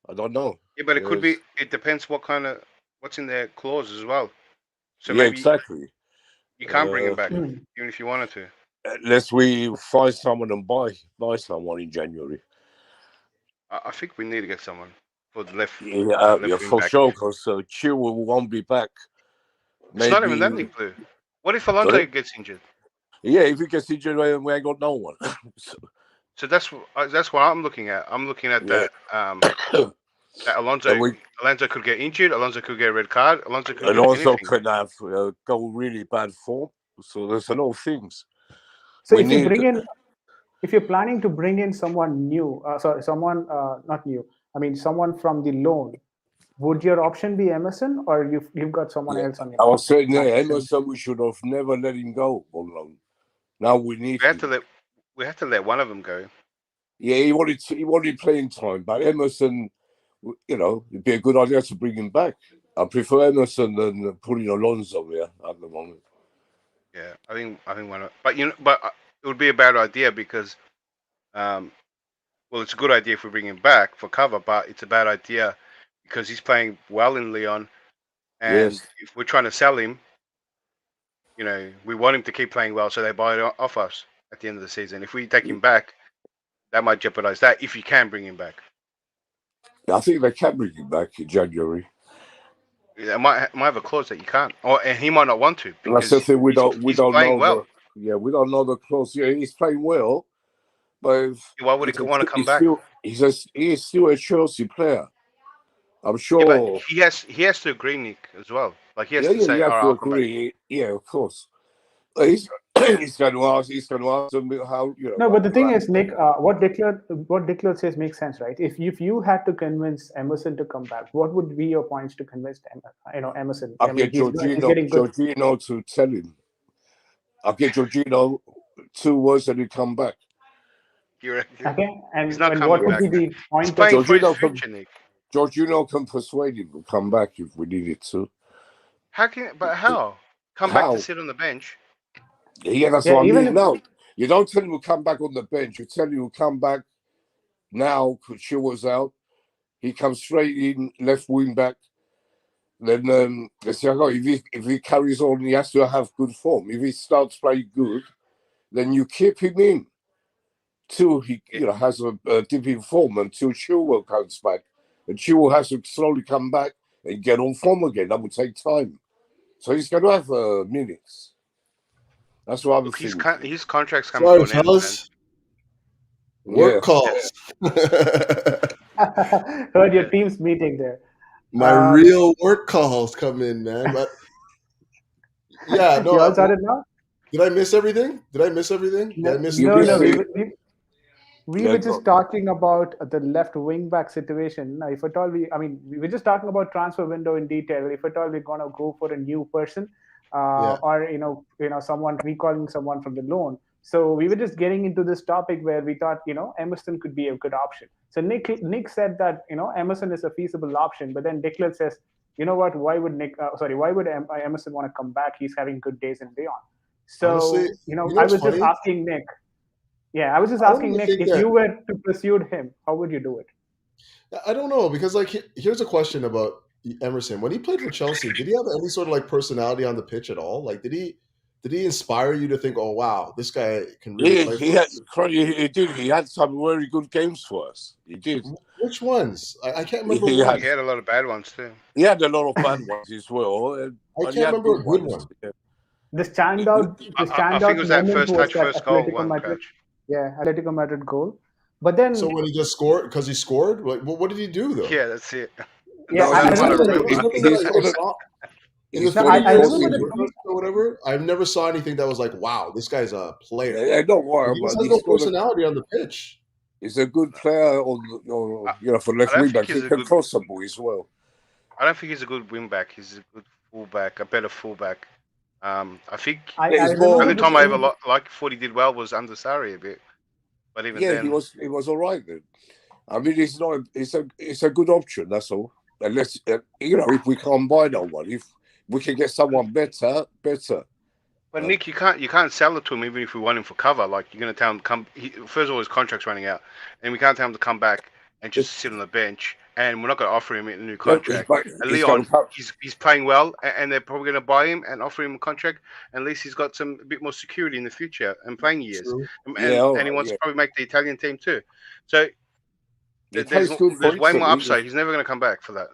I don't know. Yeah, but it could be. It depends what's in their clause as well. So yeah, maybe exactly. You can't bring him back, even if you wanted to. Unless we find someone and buy someone in January. I think we need to get someone for the left. Yeah, for sure. Because Chilwell won't be back. It's not even that Nick Blue. What if Alonso gets injured? Yeah, if he gets injured, we ain't got no one. So that's what I'm looking at. I'm looking at that. That And Alonso could get injured. Alonso could get a red card. Alonso could and do also anything. can have go really bad form. So there's a lot of things. So We if you need- bring in, if you're planning to bring in someone new, someone not new, I mean someone from the loan, would your option be Emerson, or you've got someone else on your? I was saying, Emerson, we should have never let him go on loan. Now we need. We have to let one of them go. Yeah, he wanted playing time, but Emerson, it'd be a good idea to bring him back. I prefer Emerson than putting Alonso there at the moment. Yeah, I think one of, but it would be a bad idea because, well, it's a good idea if we bring him back for cover, but it's a bad idea because he's playing well in Lyon, and if we're trying to sell him, we want him to keep playing well, so they buy it off us at the end of the season. If we take him back, that might jeopardize that. If you can bring him back, I think they can bring him back in January. It might have a clause that you can't, and he might not want to. That's the thing. We don't know. Well. We don't know the clause. Yeah, he's playing well, but why would he want to come back? He is still a Chelsea player. I'm sure. Yeah, but he has to agree, Nick, as well. Like he has to say, you have "All to right, agree." Yeah, of course. He's going to ask. He's going to ask them how. No, but the thing is, Nick, what Declan says makes sense, right? If you had to convince Emerson to come back, what would be your points to convince Emerson? I'll get Jorginho to tell him. I'll get Jorginho 2 words and he'll come back. Okay, and he's not and coming what would back, be the point? He's playing for his future, Nick. Jorginho can persuade him to come back if we needed to. How? Come back to sit on the bench? Yeah, that's what I mean. No, you don't tell him to come back on the bench. You tell him to come back now because Chilwell's out. He comes straight in, left wing back. Then they say, if he carries on, he has to have good form. If he starts playing good, then you keep him in till he has a dip in form until Chilwell comes back. And Chilwell has to slowly come back and get on form again. That will take time. So he's going to have minutes. That's what I'm thinking. His contract's coming to an end. Work calls. Heard your team's meeting there. My real work calls come in, man. But yeah, no. You all started now? Did I miss everything? No. We were just talking about the left wing back situation. If at all we were just talking about transfer window in detail. If at all we're gonna go for a new person, or someone recalling someone from the loan. So we were just getting into this topic where we thought Emerson could be a good option. So Nick said that Emerson is a feasible option, but then Declan says, you know what? Why would Emerson want to come back? He's having good days in Lyon. So honestly, I was just asking Nick. Yeah, I was just asking Nick, if you were to pursue him, how would you do it? I don't know, because here's a question about Emerson. When he played for Chelsea, did he have any sort of personality on the pitch at all? Like, did he inspire you to think, oh wow, this guy can really play? He did. He had some very good games for us. He did. Which ones? I can't remember. He had a lot of bad ones too. He had a lot of bad ones as well. I can't remember a good one. The standout. I think it was that first goal one, Coach. Yeah, Atletico Madrid goal. But then, so when he just scored, because he scored, what did he do though? Yeah, that's it. Yeah, I whatever. I never saw anything that was like, wow, this guy's a player. Yeah, don't worry. He has no personality on the pitch. He's a good player for left wing back. He can cross the ball as well. I don't think he's a good wing back. He's a good fullback, a better fullback. I think the only time I ever thought he did well was under Sarri a bit, but even then, he was all right then. I mean, it's a good option. That's all. Unless if we can't buy no one, if we can get someone better. But Nick, you can't sell it to him even if we want him for cover. Like, you're going to tell him first of all, his contract's running out, and we can't tell him to come back and just sit on the bench. And we're not going to offer him a new contract. And Lyon, he's playing well, and they're probably going to buy him and offer him a contract. At least he's got a bit more security in the future and playing years. And he wants to probably make the Italian team too. So there's way more upside. He's never going to come back for that.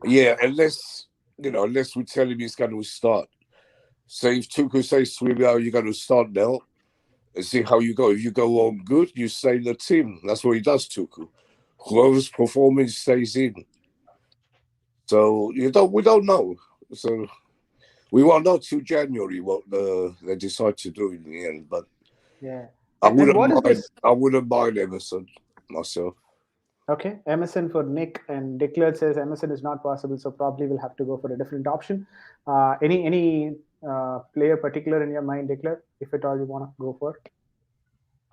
Yeah, unless we tell him he's going to start. So if Tuchel says to him, you're going to start now, and see how you go. If you go on good, you stay in the team. That's what he does, Tuchel. whoever's performance stays in. So we don't know. So we won't know till January what they decide to do in the end. But Yeah. I And wouldn't what is mind. this? I wouldn't mind Emerson myself. Okay, Emerson for Nick, and Declan says Emerson is not possible, so probably we'll have to go for a different option. Any player particular in your mind, Declan, if at all you want to go for?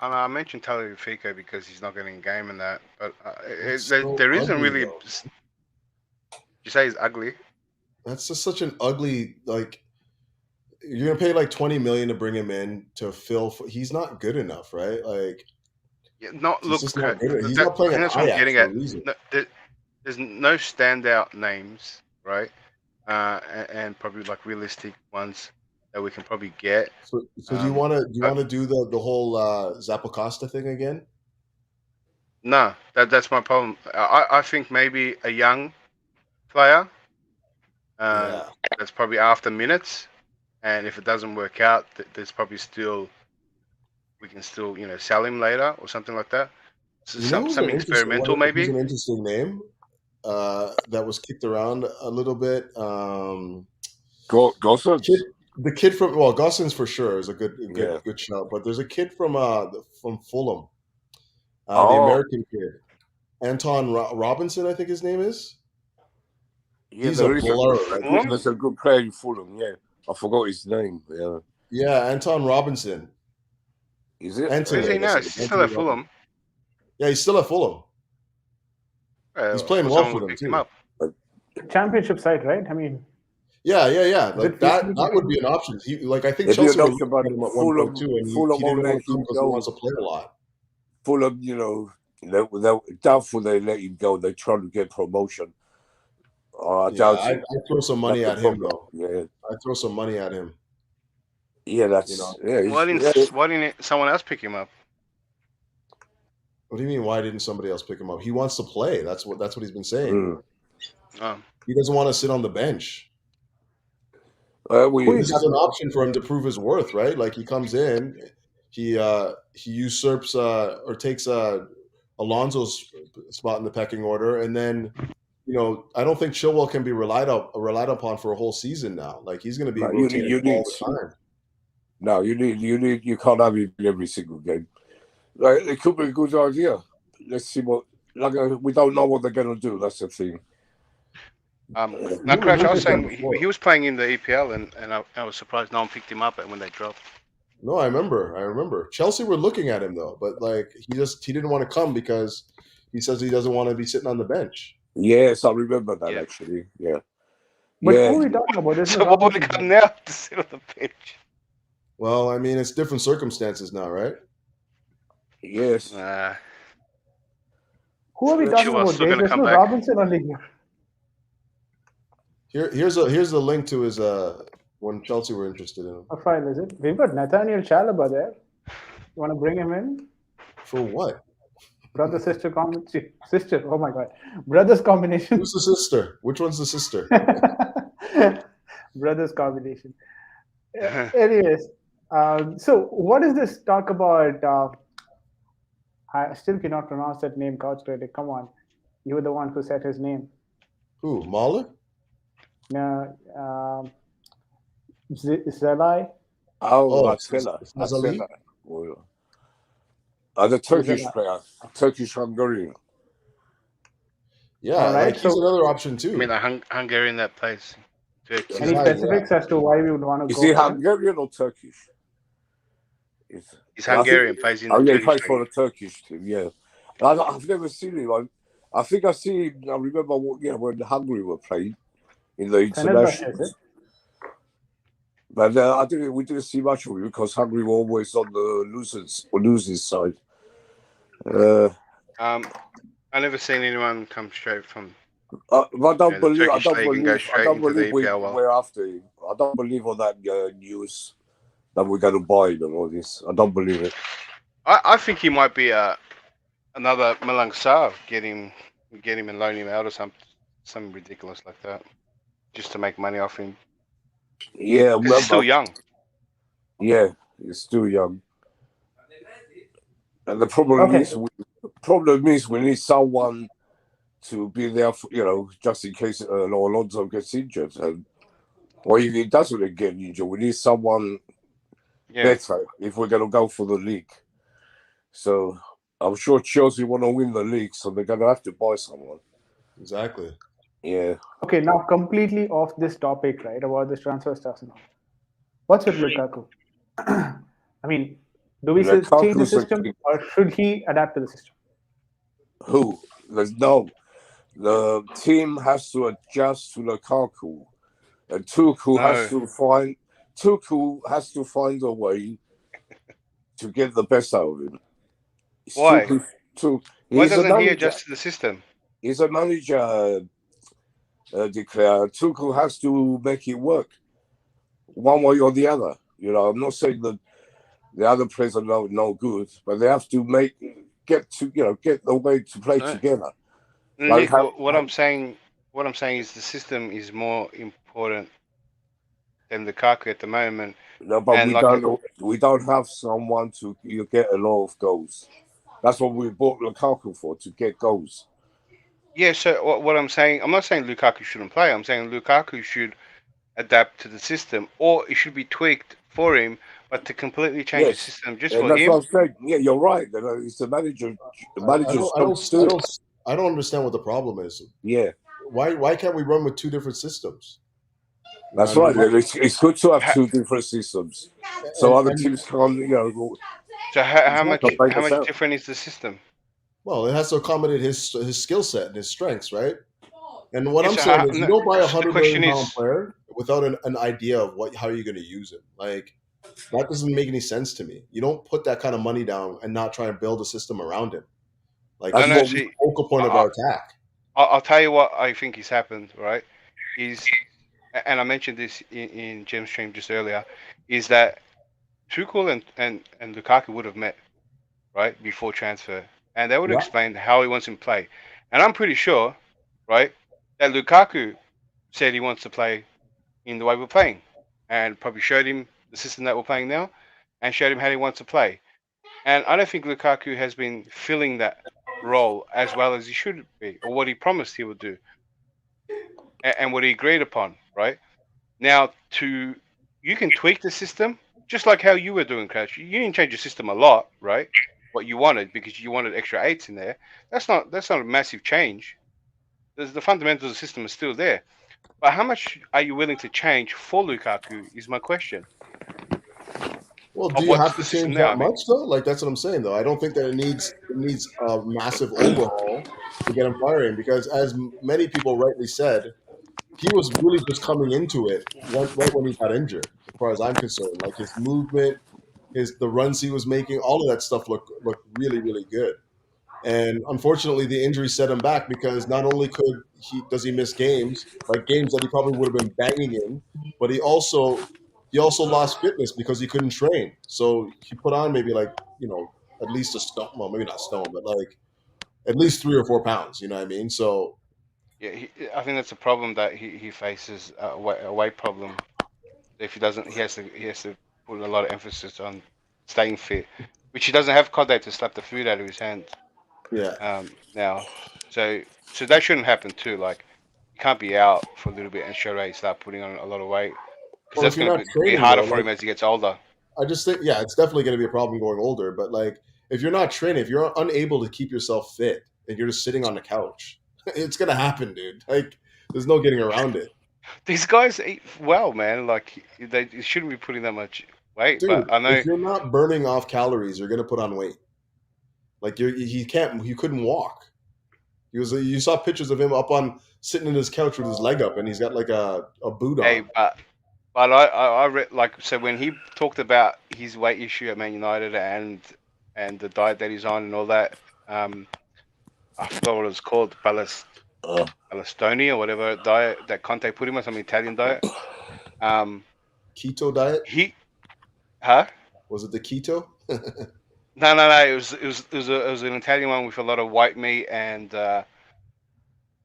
I mentioned Tagliafico because he's not getting a game in that, but So there isn't ugly, really. though. You say he's ugly. That's just such an ugly, like, you're gonna pay like 20 million to bring him in to fill. He's not good enough, right? Like, Yeah, he's just not good. He's not I playing think at that's what I'm Ajax getting for at. a reason. No, there's no standout names, right? And probably like realistic ones that we can probably get. So do you want to do the whole Zappacosta thing again? No, that's my problem. I think maybe a young player. Yeah. That's probably after minutes, and if it doesn't work out, there's probably still we can still sell him later or something like that. So You know who's something experimental who's maybe. an interesting name that was kicked around a little bit. Gossens? The kid from Gossens for sure is a good Yeah. shout, but there's a kid from Fulham, the Oh. American kid, Anton Robinson, I think his name is. Yeah, He's a blur. There's a good player in Fulham. Yeah, I forgot his name. Yeah. Yeah, Anton Robinson. Is it? Anthony, Where's he I guess now? it is. He's still at Anthony Robinson. Fulham. Yeah, he's still at Fulham. He's playing well for them Pick him too. up. Championship side, right? I mean, Yeah. Is Like it that feasible? would be an option. I think It'd be Chelsea an were option, looking at him at one Fulham- point too, and he Fulham didn't won't want let to come him because he go. wants to play a lot. Fulham, they doubtful they let him go. They're trying to get promotion. I doubt I it. throw some money That's at the him though. Yeah, I throw some money at him. yeah, that's Why didn't someone else pick him up? What do you mean? Why didn't somebody else pick him up? He wants to play. That's what he's been saying. Mm. He doesn't want to sit on the bench. We This is an option for him to prove his worth, right? Like he comes in, he usurps or takes Alonso's spot in the pecking order, and then I don't think Chilwell can be relied upon for a whole season now. Like he's going to be No, rotating you all need- the time. No, you can't have him in every single game. Like, it could be a good idea. Let's see what. We don't know what they're going to do. That's the thing. Now, Crash, I was saying he was playing in the EPL, and I was surprised no one picked him up when they dropped. No, I remember. Chelsea were looking at him though, but like he didn't want to come because he says he doesn't want to be sitting on the bench. Yes, I remember that Yeah. actually. Yeah. but Yeah. who are we talking about? This is So what would he Robinson. come now to sit on the bench? Well, I mean, it's different circumstances now, right? Yes. Who are we talking Chilwell's about? still gonna There's come no back. Robinson on the here. Here's a link to his when Chelsea were interested in him. What file is it? We've got Nathaniel Chalobah there. You want to bring him in? For what? Brother sister combination. Sister. Oh my God. Brothers combination. Who's the sister? Which one's the sister? Brothers combination. Anyways, so what is this talk about? I still cannot pronounce that name, Couch Critic. Come on, you were the one who said his name. Who? Mahler? No, Zelai. Zali? The Turkish Ziyech. player, Turkish Hungarian. Yeah, All right, like he's so- another option too. I mean, a Hungarian that plays. Turkey. Any specifics as to why we would want to Is go? he for him? Hungarian or Turkish? He's Hungarian, plays in the he Turkish plays for league. the Turkish team. Yeah, I've never seen him. I think I see him. I remember when Hungary were playing in the Fenerbahce, international. is it? But we didn't see much of him because Hungary were always on the losing side. I never seen anyone come straight from. But I don't the believe. I Turkish don't league and go believe. I straight don't into the believe EPL. we're after him. I don't believe on that news that we're going to buy him and all this. I don't believe it. I think he might be another Malang Sarr. Get him and loan him out or something ridiculous like that, just to make money off him. Yeah, 'Cause he's still young. Yeah, he's still young. And the problem problem is we need someone to be there, for, just in case Alonso gets injured, or if he doesn't get injured, we need someone better if we're going to go for the league. So I'm sure Chelsea want to win the league, so they're going to have to buy someone. Exactly. Yeah. Okay, now completely off this topic, right, about this transfer stuff and all. What's with Lukaku? I mean, do we change the system or should he adapt to the system? Who? No. The team has to adjust to Lukaku. And Tuchel has to find a way to get the best out of him. Why? Why doesn't he adjust to the system? He's a manager, Declare. Tuchel has to make it work one way or the other. I'm not saying that the other players are no good, but they have to get the way to play together. Nick, what I'm saying is the system is more important than Lukaku at the moment. No, but we don't have someone to get a lot of goals. That's what we bought Lukaku for, to get goals. Yeah, so what I'm saying, I'm not saying Lukaku shouldn't play. I'm saying Lukaku should adapt to the system, or it should be tweaked for him, but to completely change the system just for that's him. What I'm saying. Yeah, you're right. It's the manager. I don't understand what the problem is. Yeah. Why can't we run with two different systems? That's right. It's good to have two different systems, so other teams can't. So how much different is the system? Well, it has to accommodate his skill set and his strengths, right? And what I'm saying is, you don't buy £100 million player without an idea of how you're going to use him. Like, that doesn't make any sense to me. You don't put that kind of money down and not try and build a system around him. Like, that's the focal point of our attack. I'll tell you what I think has happened, right? And I mentioned this in Jim's stream just earlier, is that Tuchel and Lukaku would have met, right, before transfer. And they would have explained how he wants him to play. And I'm pretty sure, right, that Lukaku said he wants to play in the way we're playing. And probably showed him the system that we're playing now and showed him how he wants to play. And I don't think Lukaku has been filling that role as well as he should be, or what he promised he would do, and what he agreed upon, right? Now, you can tweak the system, just like how you were doing, Crouch. You didn't change your system a lot, right? What you wanted, because you wanted extra 8s in there. That's not a massive change. The fundamentals of the system are still there. But how much are you willing to change for Lukaku is my question. Well, do you have to change that much though? Like, that's what I'm saying though. I don't think that it needs a massive overhaul to get him firing, because as many people rightly said, he was really just coming into it right when he got injured, as far as I'm concerned. Like, his movement, the runs he was making, all of that stuff looked really, really good. And unfortunately, the injury set him back, because not only does he miss games, like games that he probably would have been banging in, but he also lost fitness because he couldn't train. So he put on maybe at least a stone, well, maybe not stone, but like at least 3 or 4 pounds. You know what I mean? So yeah, I think that's a problem that he faces, a weight problem. If he doesn't, he has to put a lot of emphasis on staying fit, which he doesn't have Kodak to slap the food out of his hand. Yeah. Now, so that shouldn't happen too. Like, you can't be out for a little bit and straight away start putting on a lot of weight, because that's going to be harder for him as he gets older. I just think, yeah, it's definitely going to be a problem going older. But like, if you're not training, if you're unable to keep yourself fit, and you're just sitting on the couch, it's going to happen, dude. Like, there's no getting around it. These guys eat well, man. Like, they shouldn't be putting that much weight. Dude, but I know if you're not burning off calories, you're going to put on weight. Like, he couldn't walk. You saw pictures of him sitting in his couch with his leg up, and he's got like a boot on. Hey, but I read, like, so when he talked about his weight issue at Man United and the diet that he's on and all that, I forgot what it was called, Ballastoni or whatever diet that Conte put him on, some Italian diet. Keto diet. Was it the keto? No. It was an Italian one with a lot of white meat, and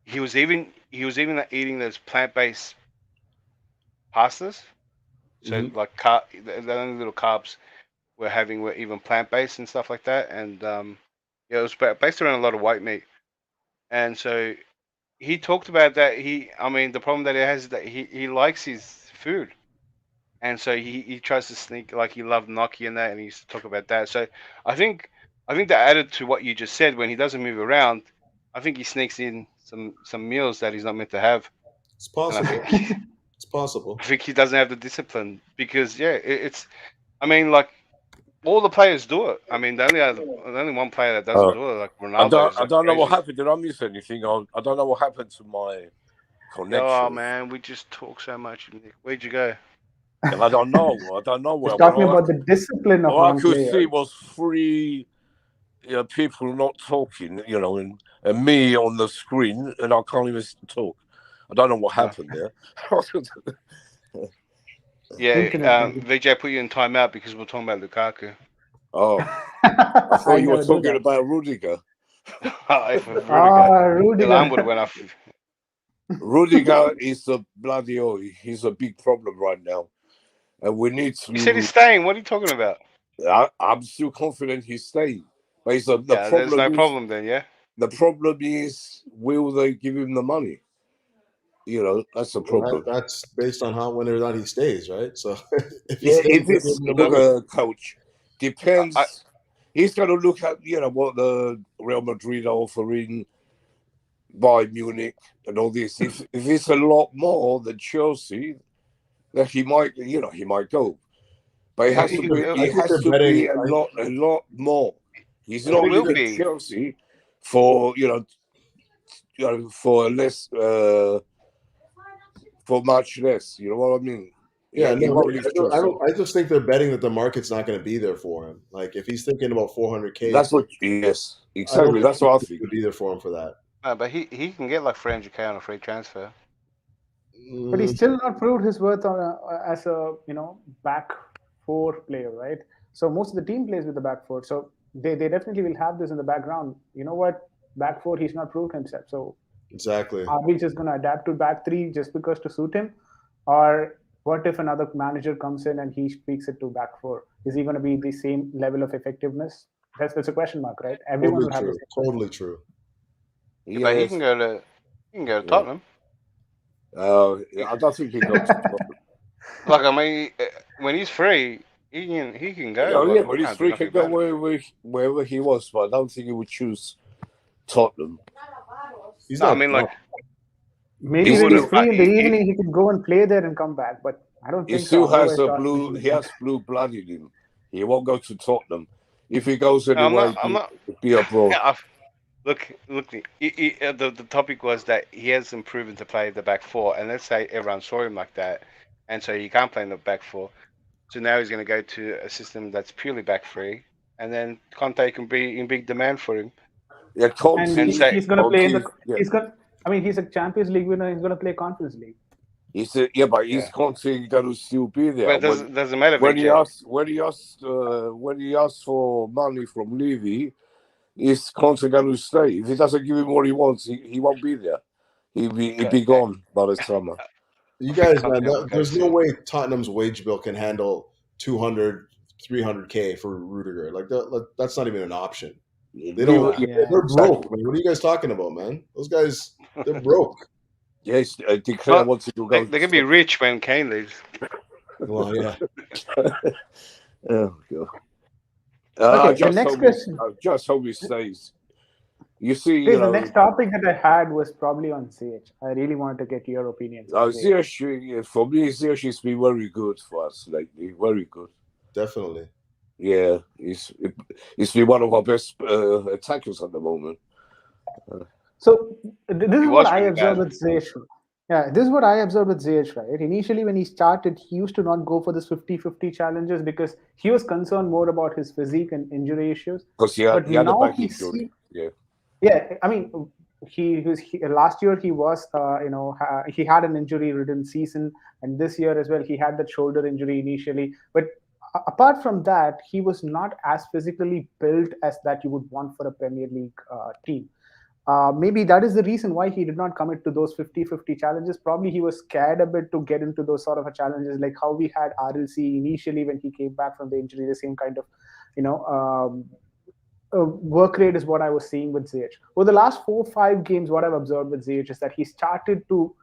he was even eating those plant-based pastas. So like the only little carbs were even plant-based and stuff like that. And Yeah, it was based around a lot of white meat, and so he talked about that. I mean, the problem that he has is that he likes his food, and so he tries to sneak, like he loved gnocchi and that, and he used to talk about that. So I think that added to what you just said. When he doesn't move around, I think he sneaks in some meals that he's not meant to have, It's and I possible. think It's possible. I think he doesn't have the discipline because it's. I mean, like all the players do it. I mean, the only one player that doesn't do it, like Ronaldo, is I like don't know what crazy. happened. Did I miss anything? I don't know what happened to my connection. Oh man, we just talk so much. Where'd you go? And I don't know. I don't know He's where. talking about the discipline of All I one could player. see was three people not talking, and me on the screen, and I can't even talk. I don't know what happened there. Yeah, Internet. VJ put you in timeout because we're talking about Lukaku. Oh, I thought you were never knew talking that. about Rudiger. If Rudiger, the alarm would Rudiger. have went off. Rudiger is a bloody he's a big problem right now, and we need to. You said he's staying. What are you talking about? I'm still confident he's staying, but the Yeah, there's no problem then. Yeah. The problem is, will they give him the money? That's the problem. That's based on whether or not he stays, right? So if he Yeah, stays, it is. Look, coach, depends. He's got to look at what the Real Madrid are offering, Bayern Munich, and all this. If it's a lot more than Chelsea, then he might go. But it has to be. It has to be a lot more. He's not leaving Chelsea for for less, for much less. You know what I mean? Yeah, I just think they're betting that the market's not going to be there for him. Like if he's thinking about 400K, that's what. Yes, exactly. That's what I think. Would be there for him for that. But he can get like 300K on a free transfer. But he's still not proved his worth as a back four player, right? So most of the team plays with the back four, so they definitely will have this in the background. You know what? Back four, he's not proved himself. So exactly, are we just going to adapt to back three just because to suit him, or what if another manager comes in and he speaks it to back four? Is he going to be the same level of effectiveness? That's a question mark, right? Everyone will have the same. Totally true. Yeah, but he can go to Tottenham. I don't think he goes to Tottenham. Like I mean, when he's free, he can go. Yeah, when he's free, he can go wherever he wants. But I don't think he would choose Tottenham. I mean, like maybe when he's free in the evening, he could go and play there and come back. But I don't think he still has he has blue blood in him. He won't go to Tottenham. If he goes anywhere, he'll be abroad. Yeah, look. The topic was that he hasn't proven to play the back four, and let's say everyone saw him like that, and so he can't play in the back four. So now he's going to go to a system that's purely back three, and then Conte can be in big demand for him. Yeah, and he's going to play in the. He's got. I mean, he's a Champions League winner. He's going to play Conference League. He's Conte going to still be there. But it doesn't matter. When he asks for money from Levy, is Conte going to stay? If he doesn't give him what he wants, he won't be there. He'll be gone by the summer. You guys, man, there's no way Tottenham's wage bill can handle 200, 300K for Rudiger. Like that's not even an option. They don't. They're broke, man. What are you guys talking about, man? Those guys, they're broke. Yes, Declan wants to go. They can be rich when Kane leaves. Well, yeah. Oh God. I just hope he stays. You see, the next topic that I had was probably on Ziyech. I really wanted to get your opinions. Ziyech, for me, Ziyech has been very good for us lately. Very good. Definitely. Yeah, he's been one of our best attackers at the moment. So this is what I observed with Ziyech. Yeah, this is what I observed with Ziyech, right? Initially, when he started, he used to not go for this 50-50 challenges because he was concerned more about his physique and injury issues. Because he had a back injury. Yeah. I mean, last year he was, he had an injury-ridden season, and this year as well he had that shoulder injury initially. But apart from that, he was not as physically built as that you would want for a Premier League team. Maybe that is the reason why he did not commit to those 50-50 challenges. Probably he was scared a bit to get into those sort of challenges, like how we had RLC initially when he came back from the injury, the same kind of, work rate is what I was seeing with Ziyech. Over the last 4-5 games, what I've observed with Ziyech is that he started to,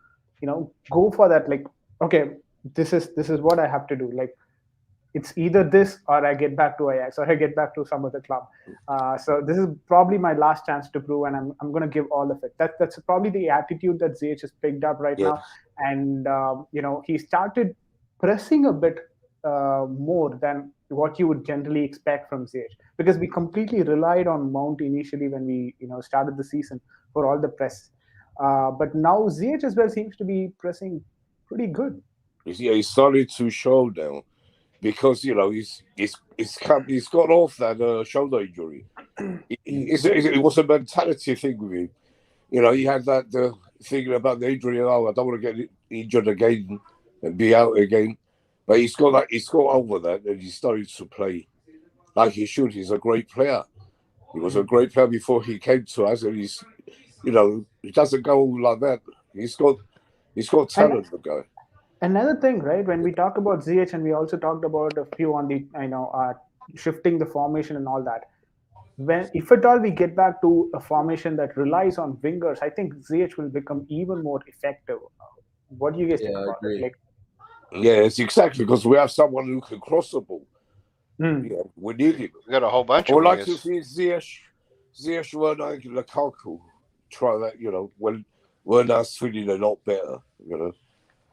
go for that. Like, okay, this is what I have to do. Like, it's either this or I get back to Ajax or I get back to some other club. So this is probably my last chance to prove, and I'm going to give all of it. That's probably the attitude that Ziyech has picked up right Yeah. now, and he started pressing a bit more than what you would generally expect from Ziyech, because we completely relied on Mount initially when we started the season for all the press. But now Ziyech as well seems to be pressing pretty good. Yeah, he's started to show now because he's got off that shoulder injury. It was a mentality thing with him. He had that thinking about the injury. Oh, I don't want to get injured again and be out again. But he's got over that, and he started to play like he should. He's a great player. He was a great player before he came to us, and he doesn't go like that. He's got And talent, the guy. another thing, right? When we talk about Ziyech, and we also talked about a few on the shifting the formation and all that. When, if at all we get back to a formation that relies on wingers, I think Ziyech will become even more effective. What do you guys think Yeah, I about it? agree. Like, Yes, exactly, because we have someone who can cross the ball. hmm, Yeah, we need him. We got a whole bunch I of would like to wingers. see Ziyech Werner and Lukaku try that, when Werner's feeling a lot better.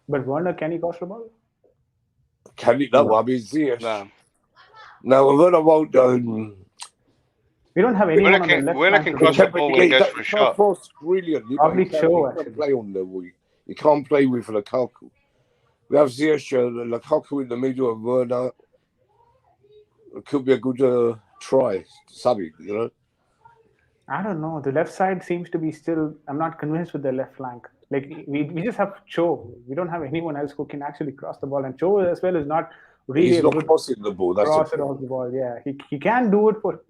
but Werner, can he cross the ball? Can it? No, I mean Ziyech. No. Now, Werner won't. We don't have anyone on the left Werner flank can to cross do the that. ball when he goes for a he can't shot. cross brilliantly, but Probably he Cho, can actually. play on the wing. He can't play with Lukaku. We have Ziyech, Lukaku in the middle of Werner. It could be a good try, something. I don't know. The left side seems to be still. I'm not convinced with the left flank. Like, we just have Cho. We don't have anyone else who can actually cross the ball. And Cho as well is not really He's a not good crossing the ball. That's the crosser problem. of the ball. Yeah, he can do it for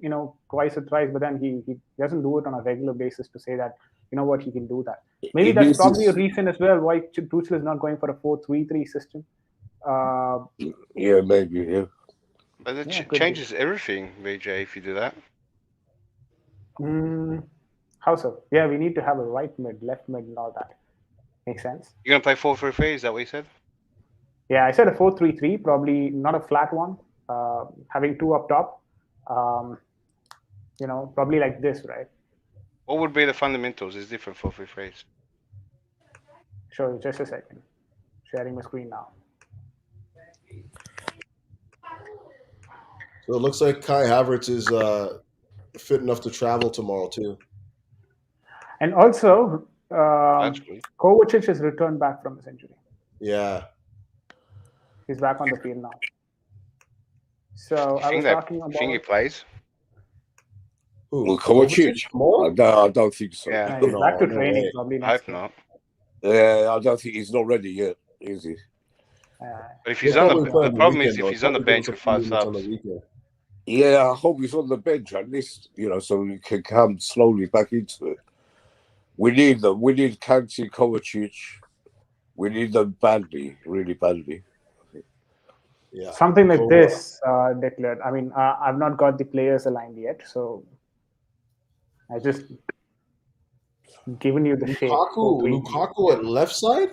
twice or thrice, but then he doesn't do it on a regular basis to say that what he can do that. Maybe He that's needs probably a his, reason as well why Tuchel is not going for a 4-3-3 system. yeah, maybe, yeah. But it Yeah, could be. changes everything, VJ, if you do that. How so? Yeah, we need to have a right mid, left mid, and all that. Makes sense. You're going to play 4-3-3, is that what you said? Yeah, I said a 4-3-3, probably not a flat one. Having two up top. Probably like this, right? What would be the fundamentals? Is different 4-3-3s. Sure, just a second. Sharing my screen now. So it looks like Kai Havertz is fit enough to travel tomorrow too. And also, That's good. Kovacic has returned back from his injury. Yeah. He's back on the field now. So I was talking about. You think he plays? Who? Well, Kovacic? I don't think so. Yeah. He's back to No training way. probably I next hope week. not. I don't think he's not ready yet, is he? But if he's on the problem is if he's on the bench with 5 subs. Yeah, I hope he's on the bench at least, so he can come slowly back into it. We need them. We need Kanti, Kovacic. We need them badly, really badly. Yeah. Something like this, Declan. I mean, I've not got the players aligned yet, so I just given you the shape. Lukaku at left side?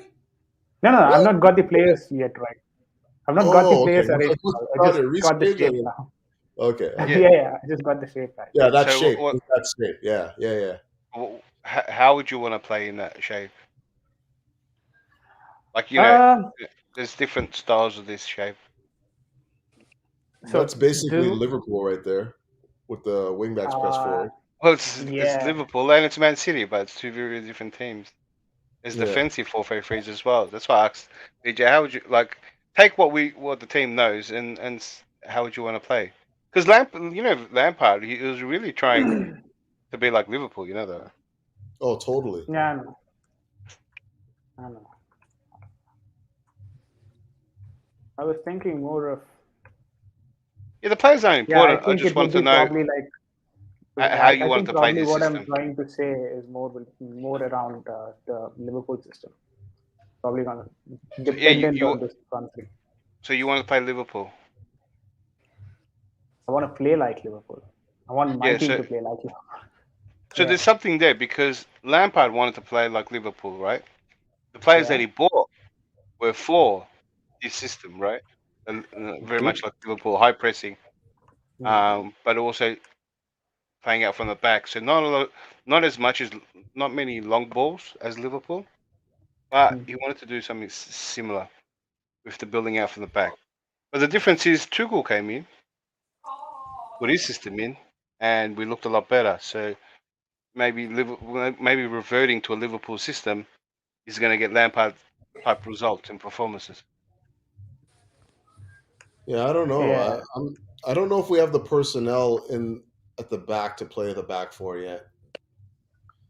No, I've not got the players yet, right? I've not got the players okay. arranged. I just got the shape now. Okay. Yeah, I just got the shape right. Yeah, that So shape. what- That shape. Yeah. How would you want to play in that shape? Like, there's different styles of this shape. So that's basically Liverpool right there with the wingbacks press forward. Well, it's Liverpool and it's Man City, but it's two very different teams. There's defensive 4-3-3s as well. That's why I asked DJ, how would you take what the team knows and how would you want to play? Because Lampard, he was really trying to be like Liverpool, though. Oh, totally. Yeah, I know. I was thinking more of. Yeah, the players aren't important. I think I just it want would to be know probably like how you want to play this what system. I'm trying to say is more around the Liverpool system. Probably gonna dependent on this country. So you want to play Liverpool? I want to play like Liverpool. I want my team to play like you. So there's something there because Lampard wanted to play like Liverpool, right? The players that he bought were for his system, right? And very much like Liverpool, high pressing, but also playing out from the back. So not as much as not many long balls as Liverpool, but he wanted to do something similar with the building out from the back. But the difference is Tuchel came in, put his system in, and we looked a lot better. So maybe reverting to a Liverpool system is going to get Lampard type results and performances. Yeah, I don't know. Yeah. I don't know if we have the personnel at the back to play the back four yet.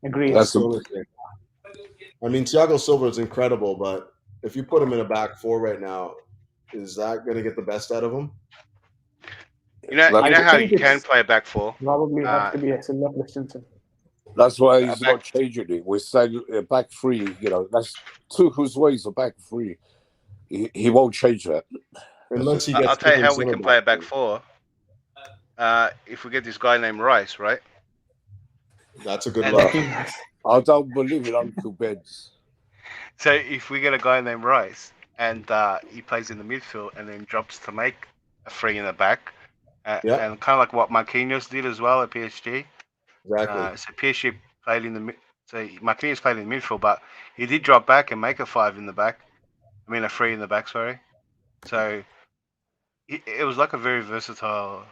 Agreed. That's the only thing. I mean, Thiago Silva is incredible, but if you put him in a back four right now, is that going to get the best out of him? You know how you can play a back four. Probably have to be a Silva Christensen. That's why he's not changing it. We're saying back three. You know, that's Tuchel's ways of back three. He won't change that. Unless he gets I'll tell you how we can play a back four. If we get this guy named Rice, right? That's a good luck. I don't believe it, Uncle Ben's. So if we get a guy named Rice and he plays in the midfield and then drops to make a three in the back, and kind of like what Marquinhos did as well at PSG. Exactly. So PSG played in the Marquinhos played in the midfield, but he did drop back and make a five in the back. I mean a three in the back. Sorry. So it was like a very versatile,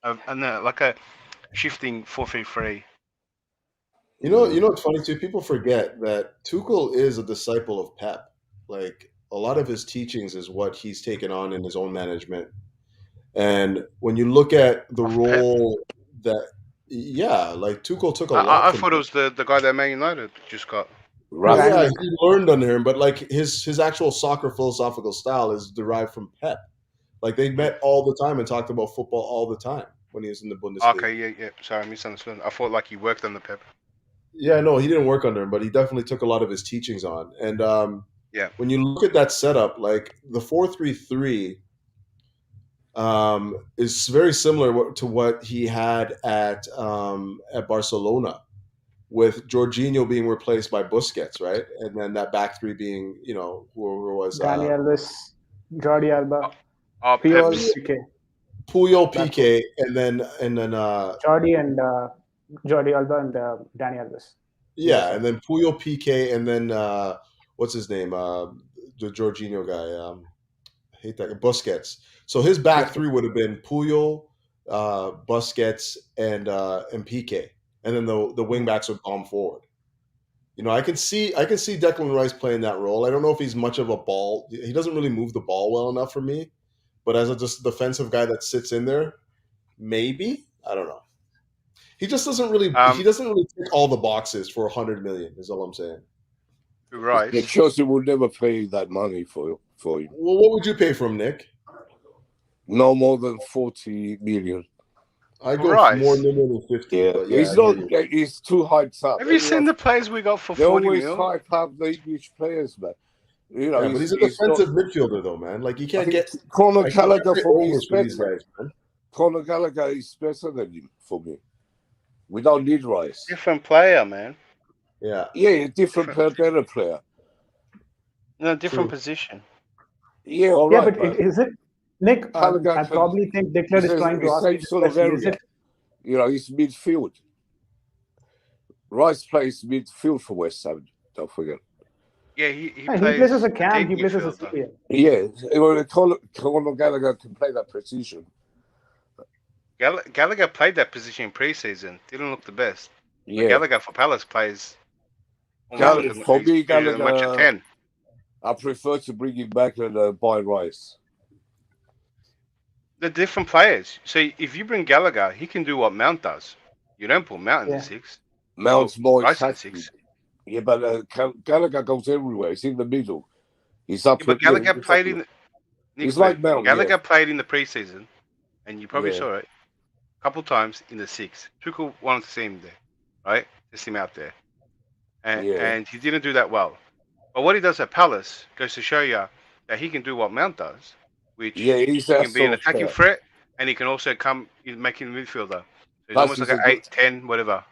and like a shifting 4-3-3. You know what's funny too? People forget that Tuchel is a disciple of Pep. Like a lot of his teachings is what he's taken on in his own management. And when you look at the role that, like Tuchel took a lot. I thought it was the guy that Man United just got. Right. Yeah, he learned under him, but like his actual soccer philosophical style is derived from Pep. Like they met all the time and talked about football all the time when he was in the Bundesliga. Okay, yeah. Sorry, I misunderstood. I thought like he worked under Pep. Yeah, no, he didn't work under him, but he definitely took a lot of his teachings on. And when you look at that setup, like the 4-3-3 is very similar to what he had at Barcelona, with Jorginho being replaced by Busquets, right? And then that back three being, whoever was Dani Alves, Jordi Alba, Puyol, Piqué, and then Jordi and Jordi Alba and Dani Alves. Yeah, and then Puyol, Piqué, and then what's his name? The Jorginho guy. I hate that. Busquets. So his back three would have been Puyol, Busquets, and Piqué. And then the wing backs would bomb forward. I can see Declan Rice playing that role. I don't know if he's much of a ball. He doesn't really move the ball well enough for me. But as a just defensive guy that sits in there, maybe, I don't know. He just doesn't really. He doesn't really tick all the boxes for 100 million. Is all I'm saying. Right. The Chelsea will never pay that money for him. Well, what would you pay for him, Nick? No more than 40 million. I go more than 50. Yeah, but he's too hyped up. Have you seen the players we got for 40 million? They always hype up the English players, man. But he's a defensive midfielder, though, man. Like you can't get Conor Gallagher for me is these guys, man. Conor Gallagher is better than him for me. We don't need Rice. Different player, man. Yeah, different player, better player. No, different position. Yeah, all right. Yeah, but is it Nick? I probably think Declan is trying to ask same sort of area. He's midfield. Rice plays midfield for West Ham. Don't forget. Yeah, he plays as a cam. He plays as a CPM. Yeah, Conor Gallagher can play that position. Gallagher played that position in pre-season. Didn't look the best. Yeah, but Gallagher for Palace plays. For me, Gallagher. Much a 10. I prefer to bring him back and buy Rice. They're different players. So if you bring Gallagher, he can do what Mount does. You don't put Mount in the 6. Mount's more attacking. 6. Yeah, but Gallagher goes everywhere. He's in the middle. He's up. But Gallagher played in. He's like Mount. Gallagher played in the preseason, and you probably saw it a couple times in the 6. Tuchel wanted to see him there, right? To see him out there, and he didn't do that well. But what he does at Palace goes to show you that he can do what Mount does, which he can be an attacking threat, and he can also come in making the midfielder. So he's Plus almost he's like a an good. 8, 10, whatever.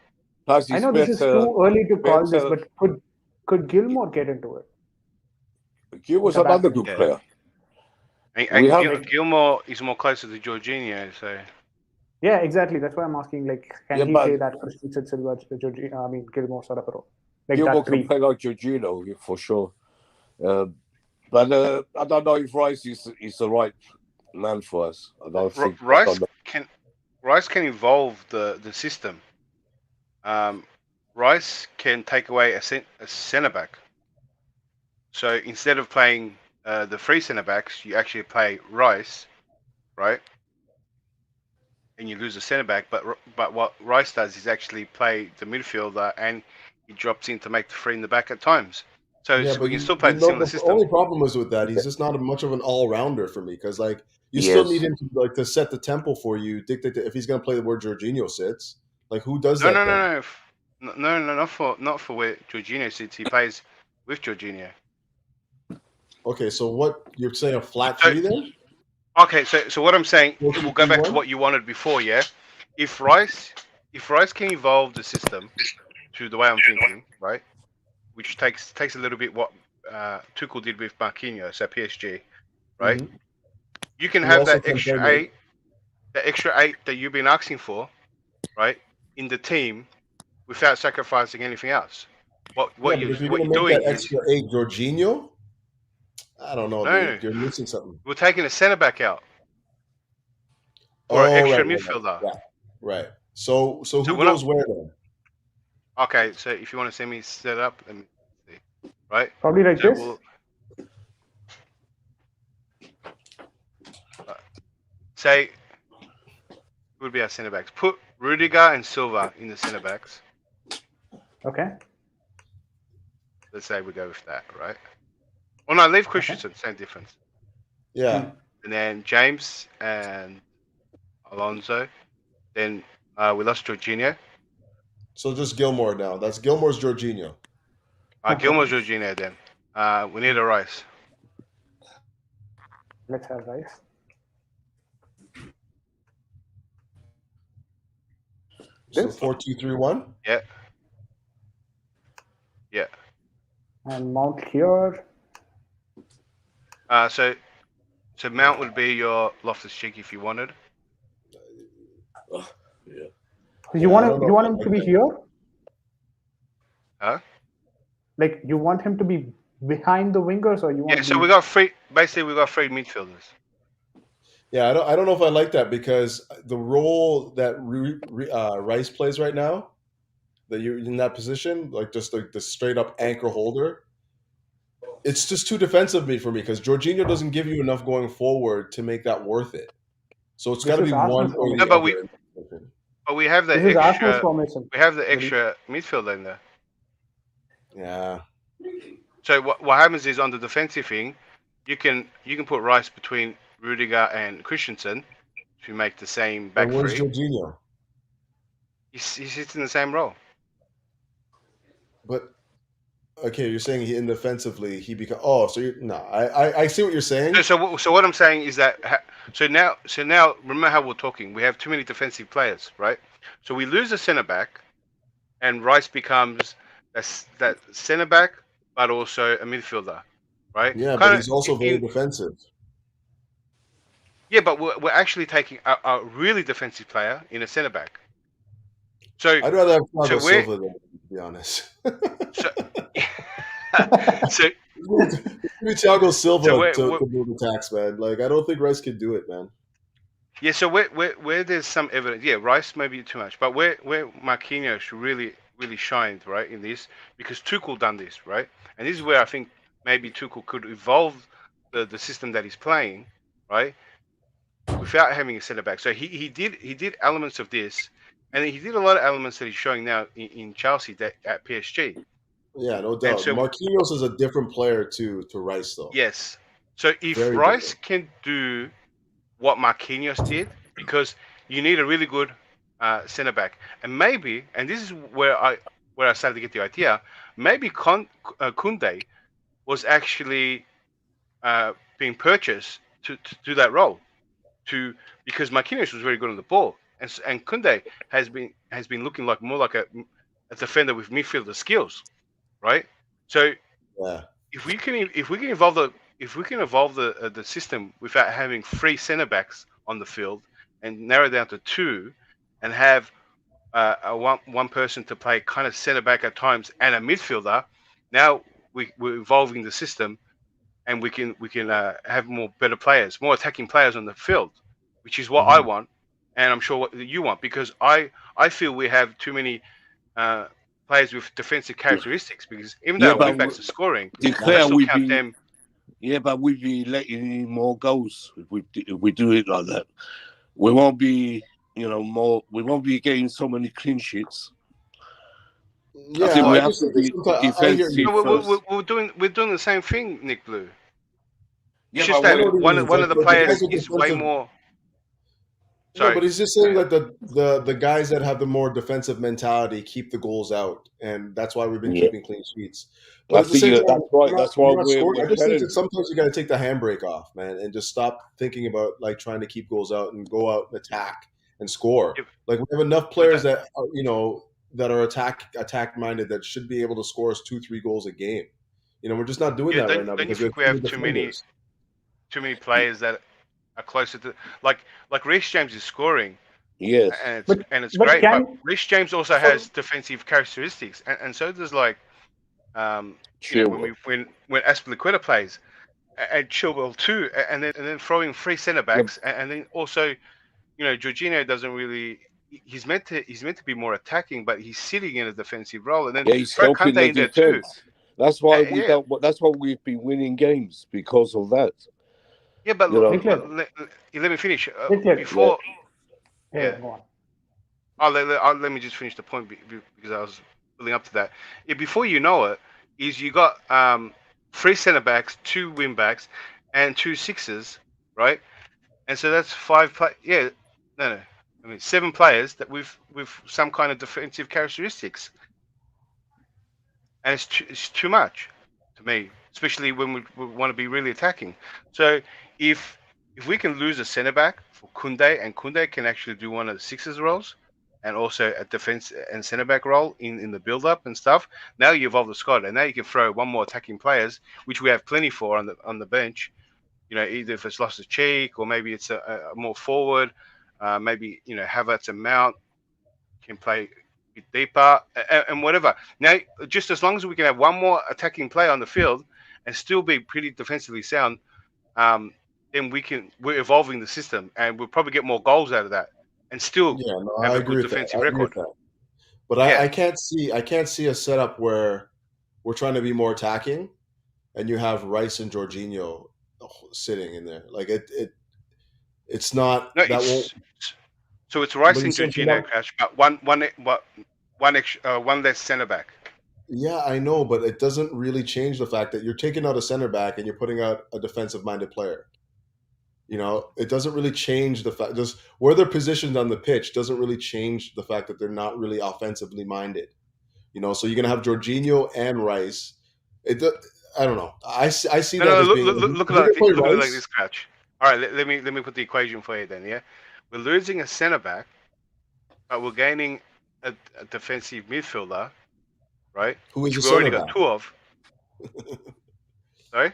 Plus I he's know this is better. too early to call this, better. but could Gilmore get into it? He was The back another three. good Yeah. player. And We have Gilmore is more closer to Jorginho, so Yeah, exactly. That's why I'm asking. Like, can Yeah, he but play that Christensen, Silva, Gilmore sort of a role, like Gilmore that can three? play like Jorginho for sure. But I don't know if Rice is the right man for us. I don't think. I don't know. Rice can evolve the system. Rice can take away a centre back. So instead of playing the three centre backs, you actually play Rice, right? And you lose a centre back. But what Rice does is actually play the midfielder, and he drops in to make the three in the back at times. So Yeah, we but can still play you the know similar the system. only problem is with that he's just not much of an all rounder for me because like you still need Yes. him to like to set the tempo for you, dictate if he's going to play where Jorginho sits. Like who does No, that no, then? no, no, no, not for where Jorginho sits. He plays with Jorginho. Okay, so what you're saying a flat So three then? okay, so what I'm saying, it will go back to 4-2-3-1? what you wanted before, yeah. If Rice can evolve the system to the way I'm thinking, right, which takes a little bit what Tuchel did with Marquinhos at PSG, right? Mhm. You can Who have also that can extra play eight, that you've been asking for, right, in the team without sacrificing anything else. Yeah, What but you if you're what going you're to make doing that is extra 8 Jorginho, I don't know, no, dude. You're missing something. we're taking a centre back out for an Oh, right, extra right, right. midfielder. Yeah, right. So So who we're not goes where then? okay. So if you want to send me set up, let me see. Right. Probably like So this. we'll say who would be our centre backs. Put Rudiger and Silva in the centre backs. Okay. Let's say we go with that, right? Oh no, leave Christensen. Same difference. Yeah. And then James and Alonso. Then we lost Jorginho. So just Gilmore now. That's Gilmore's Jorginho. Okay. Gilmore's Jorginho. Then we need a Rice. Let's have Rice. So This 4-2-3-1. Yeah. Yeah. and Mount here. So Mount would be your Loftus-Cheek if you wanted. Yeah. You I don't know if I him to like be that. here? Huh? Like you want him to be behind the wingers, or you want? Yeah. So we got three. Basically, we got three midfielders. Yeah, I don't know if I like that because the role that Rice plays right now, that you're in that position, like just like the straight up anchor holder, it's just too defensive for me because Jorginho doesn't give you enough going forward to make that worth it. So it's got This to is be Arsenal's one or No, the formation. other. but we have the This is Arsenal's extra. formation. We have the Really? extra midfielder in there. Yeah. So what happens is on the defensive thing, you can put Rice between Rudiger and Christensen to make the same back And where's three. Jorginho? He sits in the same role. But okay, you're saying he inoffensively he become. Oh, so you no, I see what you're saying. So what I'm saying is that so now remember how we're talking. We have too many defensive players, right? So we lose a centre back, and Rice becomes that centre back, but also a midfielder, right? Yeah, but Kind he's also of very defensive. yeah, but we're actually taking a really defensive player in a centre back. So I'd rather have Thiago so we're Silva than to be honest. so so Give me Thiago Silva so we're, to move the tax, man. Like I don't think Rice can do it, man. yeah. So where there's some evidence, yeah, Rice maybe too much, but where Marquinhos really shined right in this because Tuchel done this right, and this is where I think maybe Tuchel could evolve the system that he's playing right without having a centre back. So he did elements of this, and he did a lot of elements that he's showing now in Chelsea that at PSG. Yeah, no And doubt. so Marquinhos is a different player to Rice, though. yes, so if Very Rice different. can do what Marquinhos did, because you need a really good centre back, and maybe, and this is where I started to get the idea, maybe Kunde was actually being purchased to do that role, because Marquinhos was very good on the ball. and Kunde has been looking like more like a defender with midfielder skills, right? So Yeah. if we can evolve the system without having 3 centre backs on the field and narrow down to 2, and have a one person to play kind of centre back at times and a midfielder, now we're evolving the system, and we can have more better players, more attacking players on the field, which is what I want, and I'm sure what you want, because I feel we have too many players with defensive characteristics, because even though Yeah, our but wing backs are scoring, I Declare still we count be them. yeah, but we be letting in more goals if we do it like that. We won't be, more. We won't be getting so many clean sheets. I Yeah, think we I have just to think that be sometimes I hear defensive you. No, first. we're doing the same thing, Nick Blue. Yeah, It's but just I that know what he means. one Like of the the guys players with is way defensive. more. No, Sorry. but he's just saying that the guys that have the more defensive mentality keep the goals out, and that's why we've been Yeah, keeping clean sheets. But I at the think same time, that's right. That's why you're not scoring. we're I just think that challenging. sometimes you got to take the handbrake off, man, and just stop thinking about like trying to keep goals out and go out and attack and score. If, Like we have enough but players that that are attack minded that should be able to score us 2-3 goals a game. We're just not doing yeah, that right now don't you because we have think we too many have too many defenders. players that are closer to, like Reece James is scoring, Yes. and it's but great, but can Reece James also has defensive characteristics, and so does when Chilwell. when Aspilicueta plays, and Chilwell too, and then throwing 3 centre Yeah, backs, and then also Jorginho doesn't really. He's meant to be more attacking, but he's sitting in a defensive role, and then yeah, he's throw helping Kante the in there too. defense. That's why we Yeah, don't. That's why we've been winning games because of that. yeah, but You know. Declan, let me finish Declan, Yeah. before. yeah, Yeah, go on. let me just finish the point because I was building up to that. Yeah, before you know it, is you got 3 centre backs, 2 wing backs, and 2 sixes, right? And so that's 5 play. Yeah, no, I mean 7 players that with some kind of defensive characteristics, and it's too much to me, especially when we want to be really attacking. So if we can lose a centre back for Kunde, and Kunde can actually do one of the sixes roles, and also a defense and centre back role in the build up and stuff, now you evolve the squad, and now you can throw one more attacking players, which we have plenty for on the bench. Either if it's lost a cheek, or maybe it's a more forward. Maybe Havertz and Mount can play a bit deeper, and whatever. Now, just as long as we can have one more attacking player on the field and still be pretty defensively sound, then we're evolving the system, and we'll probably get more goals out of that, and still Yeah, no, have I a good agree with that. defensive I agree record. with that. But Yeah. I can't see a setup where we're trying to be more attacking, and you have Rice and Jorginho sitting in there. Like it's not No, that won't. so it's But Rice you and said Jorginho, Crash, but one less centre back. yeah, I know, but it doesn't really change the fact that you're taking out a center back and you're putting out a defensive minded player. It doesn't really change the fact just where they're positioned on the pitch doesn't really change the fact that they're not really offensively minded. So you're gonna have Jorginho and Rice. I don't know. I see No, that no, as being. look If you're at gonna play it like Rice, this, Crouch. All right, let me put the equation for you then. Yeah, we're losing a centre back, but we're gaining a defensive midfielder, right? who is Which a we already center got back? 2 of. Sorry.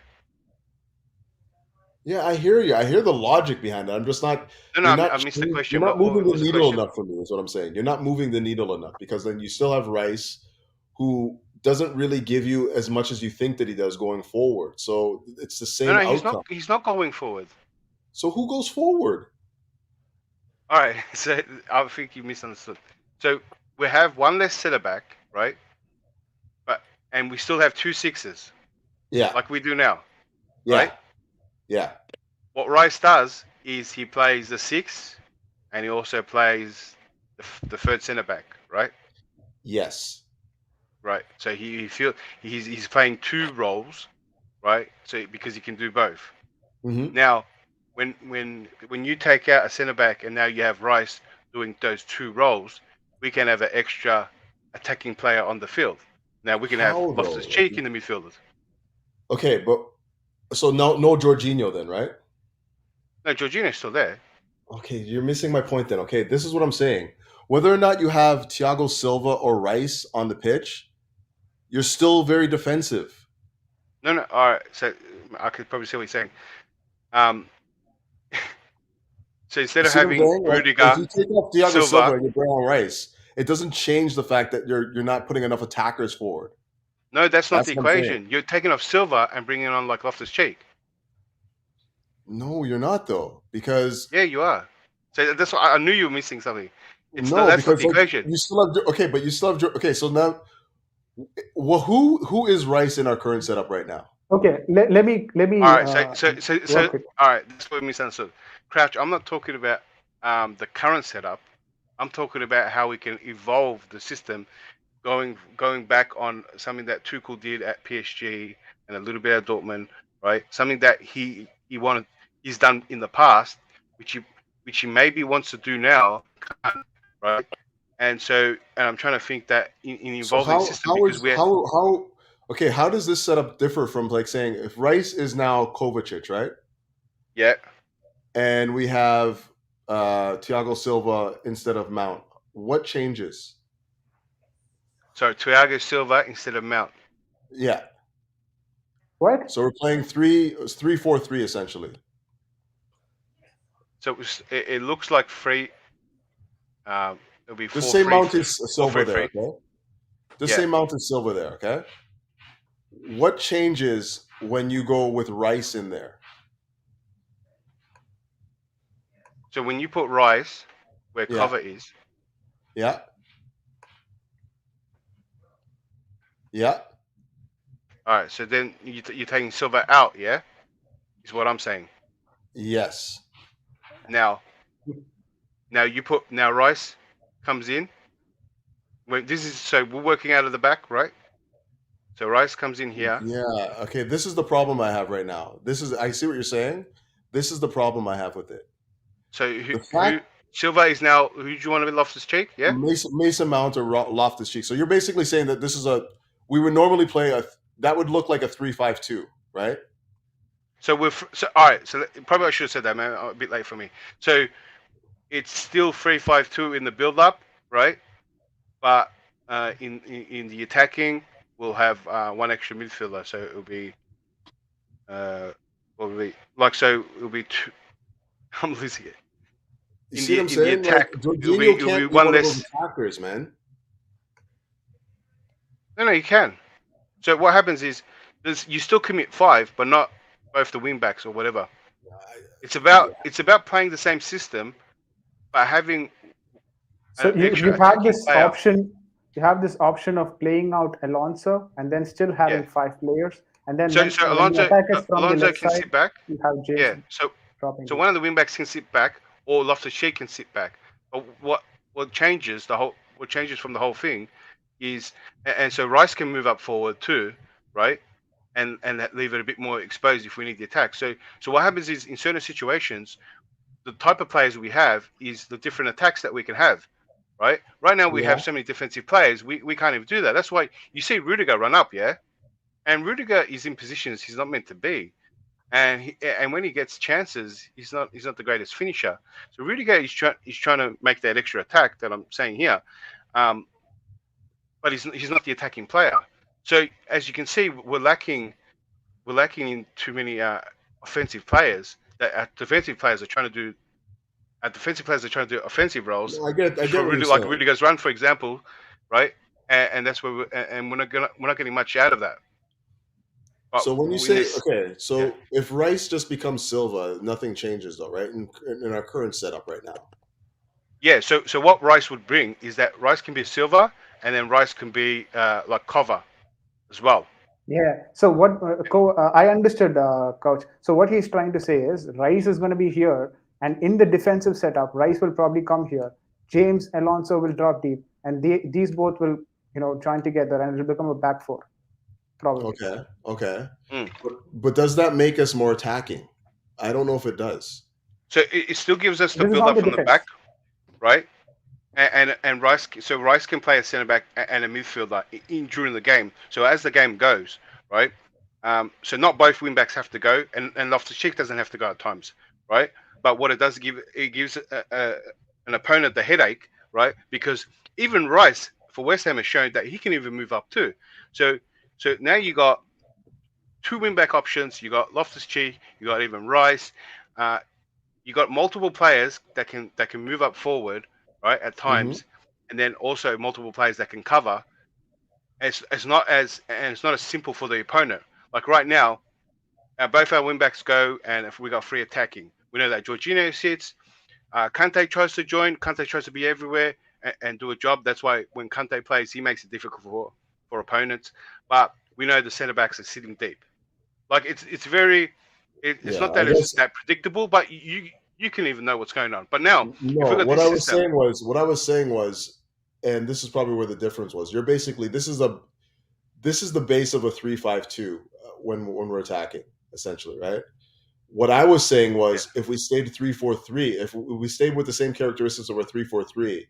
Yeah, I hear you. I hear the logic behind it. I'm just not. No, You're I not. missed the You're question. not What moving the was the needle question? enough for me. Is what I'm saying. You're not moving the needle enough because then you still have Rice, who doesn't really give you as much as you think that he does going forward. So it's the No, same no, outcome. he's not going forward. So who goes forward? All right, so I think you misunderstood. So we have one less centre back, right? And we still have 2 sixes, Yeah, like we do now, yeah, right? yeah. What Rice does is he plays the 6, and he also plays the third centre back, right? Yes. Right. So he's playing 2 roles, right? So because he can do both. Mm-hmm. Now, when you take out a centre back and now you have Rice doing those 2 roles, we can have an extra attacking player on the field. Now we can have How Loftus though? Cheek in the midfielders. Okay, but so no Jorginho then, right? No, Jorginho's still there. Okay, you're missing my point then. Okay, this is what I'm saying. Whether or not you have Thiago Silva or Rice on the pitch, you're still very defensive. No. All right. So I could probably see what you're saying. Um, so instead You of see what I'm having saying? Like Rudiger, you take off Thiago Silva Silva, and you bring on Rice, it doesn't change the fact that you're not putting enough attackers forward. no, that's not That's the what I'm saying. equation. You're taking off Silva and bringing on like Loftus-Cheek. No, you're not though, because Yeah, you are. So that's what I knew you were missing something. That's not because the like, equation. you still have but you still have okay. So now, well, who is Rice in our current setup right now? Okay, let me All right. So work with. all right. That's what we misunderstood. Crouch. I'm not talking about the current setup. I'm talking about how we can evolve the system, going back on something that Tuchel did at PSG and a little bit at Dortmund, right? Something that he's done in the past, which he maybe wants to do now, right? And I'm trying to think that in So evolving the system, because we're okay? How does this setup differ from like saying if Rice is now Kovacic, right? yeah. And we have Thiago Silva instead of Mount. What changes? So Thiago Silva instead of Mount. Yeah. What? So we're playing 3-4-3 essentially. So it looks like free. It'll be The 4 same 3 Mount is Silva 4 there, 3. okay? The Yeah. same Mount is Silva there, okay? What changes when you go with Rice in there? So when you put Rice where Yeah. cover is, Yeah. Yeah. all right. So then you're taking Silva out, yeah, is what I'm saying. Yes. Now Rice comes in. When so we're working out of the back, right? So Rice comes in here. Yeah. Okay. This is the problem I have right now. I see what you're saying. This is the problem I have with it. So who Silva is now? Who do you want to be Loftus-Cheek? Yeah. Mason Mount or Loftus-Cheek. So you're basically saying that this is we would normally play that would look like a 3-5-2, right? So all right. So probably I should have said that, man. A bit late for me. So it's still 3-5-2 in the build-up, right? But in the attacking, we'll have one extra midfielder. So it'll be probably like so. It'll be two. I'm losing it. You see what I'm saying? In the attack, like, Jorginho can't be one of those attackers, man. No, you can. So what happens is you still commit 5, but not both the wing backs or whatever. It's about playing the same system, but having so you have this player. Option. You have this option of playing out Alonso and then still having 5 players, and then so Alonso can side, sit back. You have James. Yeah. So one of the wing backs can sit back, or Loftus-Cheek can sit back. But what changes from the whole thing is, and so Rice can move up forward too, right? And leave it a bit more exposed if we need the attack. So what happens is in certain situations, the type of players we have is the different attacks that we can have, right? Right now we have so many defensive players, we can't even do that. That's why you see Rudiger run up, yeah? And Rudiger is in positions he's not meant to be. And when he gets chances, he's not the greatest finisher. So Rudiger is trying to make that extra attack that I'm saying here, but he's not the attacking player. So as you can see, we're lacking in too many offensive players. That defensive players are trying to do. Defensive players are trying to do offensive roles. No, I get like Rudiger's run, for example, right? And that's where we're not getting much out of that. But so when you say if Rice just becomes Silva, nothing changes though, right? In our current setup right now. Yeah. So what Rice would bring is that Rice can be Silva, and then Rice can be like cover as well. Yeah. So what I understood, Coach. So what he's trying to say is Rice is going to be here, and in the defensive setup, Rice will probably come here. James, Alonso will drop deep, and these both will join together, and it will become a back four. Probably. Okay. But does that make us more attacking? I don't know if it does. So it still gives us the build up from the back, right? And Rice can play a centre back and a midfielder during the game. So as the game goes, right? So not both wing backs have to go, and Loftus-Cheek doesn't have to go at times, right? but what it does gives an opponent the headache, right? Because even Rice for West Ham has shown that he can even move up too. So now you got two wing back options. You got Loftus-Cheek, you got even Rice. You got multiple players that can move up forward, right, at times, and then also multiple players that can cover. It's not as simple for the opponent. Like right now, both our wing backs go, and if we got free attacking, we know that Jorginho sits. Kante tries to join. Kante tries to be everywhere and do a job. That's why when Kante plays, he makes it difficult for opponents. But we know the centre backs are sitting deep. Like it's very, it's not that it's that predictable, but you can even know what's going on. But now, no, if we got what this I was system, saying was, and this is probably where the difference was. You're basically this is the base of a 3-5-2 when we're attacking, essentially, right? What I was saying was, if we stayed 3-4-3, if we stayed with the same characteristics of a 3-4-3,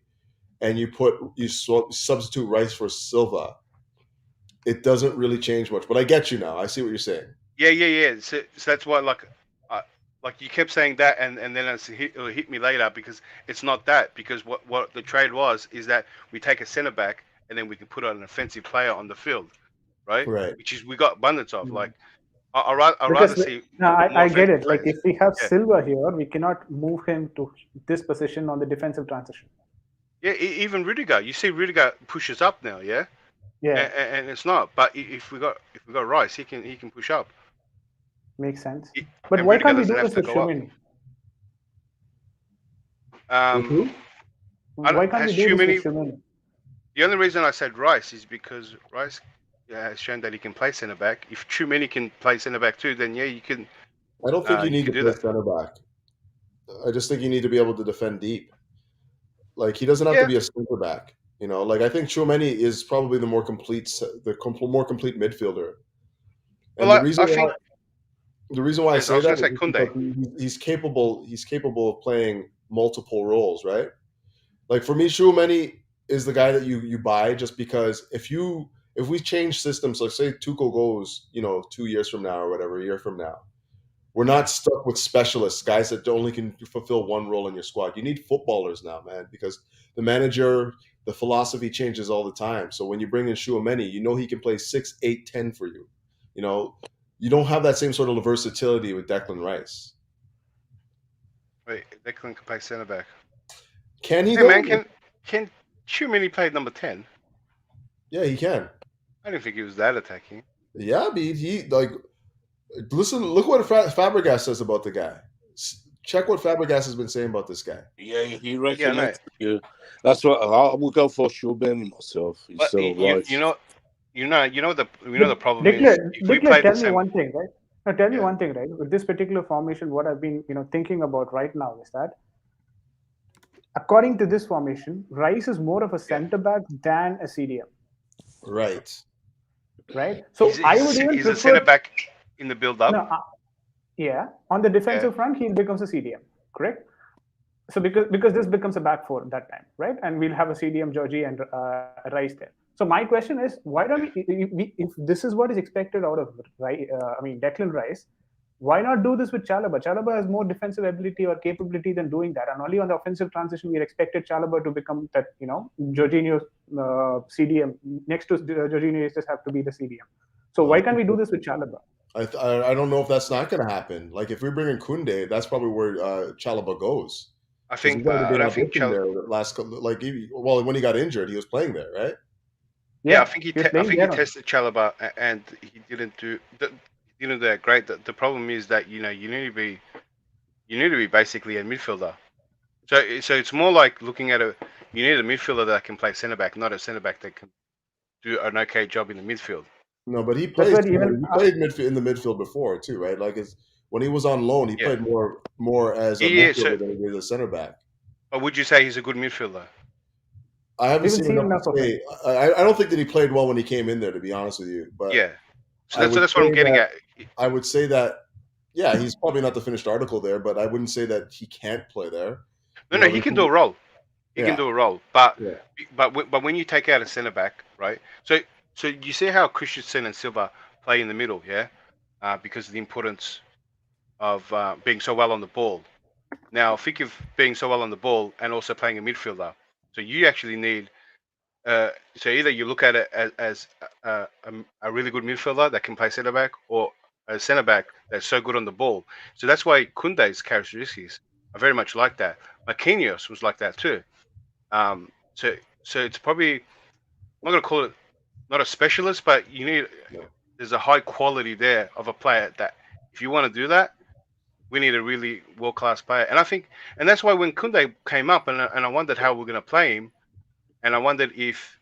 and you substitute Rice for Silva, it doesn't really change much. But I get you now. I see what you're saying. Yeah. So that's why, like you kept saying that, and then it'll hit me later because it's not that. Because what the trade was is that we take a centre back and then we can put an offensive player on the field, right? Right. Which is we got abundance of. Like I'd rather Because see no, more I get offensive it. Like players. if we have Silva here, we cannot move him to this position on the defensive transition. Yeah, even Rudiger. You see, Rudiger pushes up now. Yeah. Yeah, And it's not. But if we got Rice, he can push up. makes sense. But And why Rudiger can't we doesn't do have this to with go up. Tchouaméni? Why Why can't we do this with Tchouaméni? The only reason I said Rice is because Rice has shown that he can play centre back. If Tchouaméni can play centre back too, then yeah, you can. I don't think you need to do play that. centre back. I just think you need to be able to defend deep. Like he doesn't have to be a centre back. You know, like I think Tchouaméni is probably the more complete midfielder. And Well, the reason why I say that is because he's capable of playing multiple roles, right? Like for me, Tchouaméni is the guy that you buy just because if we change systems, like say Tuchel goes, 2 years from now or whatever, a year from now, we're not stuck with specialists, guys that only can fulfill one role in your squad. You need footballers now, man, because the manager, the philosophy changes all the time. So when you bring in Tchouaméni, he can play 6, 8, 10 for you. You don't have that same sort of versatility with Declan Rice. Wait, Declan can play centre back. Can he? Hey man, can Tchouaméni play number 10? Yeah, he can. I didn't think he was that attacking. Yeah, but he listen. Look what Fabregas says about the guy. Check what Fabregas has been saying about this guy. Yeah, he recognizes you. That's what I would go for Tchouaméni myself. But you know the problem is if we play the same. same. Me one thing, right? Now tell me one thing, right? With this particular formation, what I've been thinking about right now is that according to this formation, Rice is more of a centre back than a CDM. Right. Right. So I would even prefer a centre back in the build up. No, yeah. On the defensive front, he becomes a CDM. Correct. So because this becomes a back four that time, right? And we'll have a CDM, Georgie, and Rice there. So my question is, why don't we if this is what is expected out of Declan Rice, why not do this with Chalobah? Chalobah has more defensive ability or capability than doing that, and only on the offensive transition we expected Chalobah to become that Jorginho's CDM. Next to Jorginho, just have to be the CDM. So why can't we do this with Chalobah? I don't know if that's not going to happen. Like if we bring in Koundé, that's probably where Chalobah goes. I think I don't think when he got injured, he was playing there, right? Yeah, I think he tested Chalobah and he didn't do that great. The problem is that you need to be basically a midfielder. So it's more like looking at you need a midfielder that can play centre back, not a centre back that can do an okay job in the midfield. No, but he played in the midfield before too, right? Like when he was on loan, he played more as a midfielder than he did as a centre back. But would you say he's a good midfielder? I haven't seen enough to say. I don't think that he played well when he came in there, to be honest with you. But yeah, so that's what I'm getting at. I would say that, yeah, he's probably not the finished article there, but I wouldn't say that he can't play there. No, he can do a role. He can do a role, but when you take out a centre back, right? So you see how Christensen and Silva play in the middle, yeah, because of the importance of being so well on the ball. Now, think of being so well on the ball and also playing a midfielder. So you actually need. So either you look at it as a really good midfielder that can play centre back, or a centre back that's so good on the ball. So that's why Kunde's characteristics are very much like that. Marquinhos was like that too. So it's probably, I'm not going to call it not a specialist, but you need, there's a high quality there of a player that if you want to do that, we need a really world class player. And I think, and that's why when Kunde came up, and I wondered how we're going to play him, and I wondered if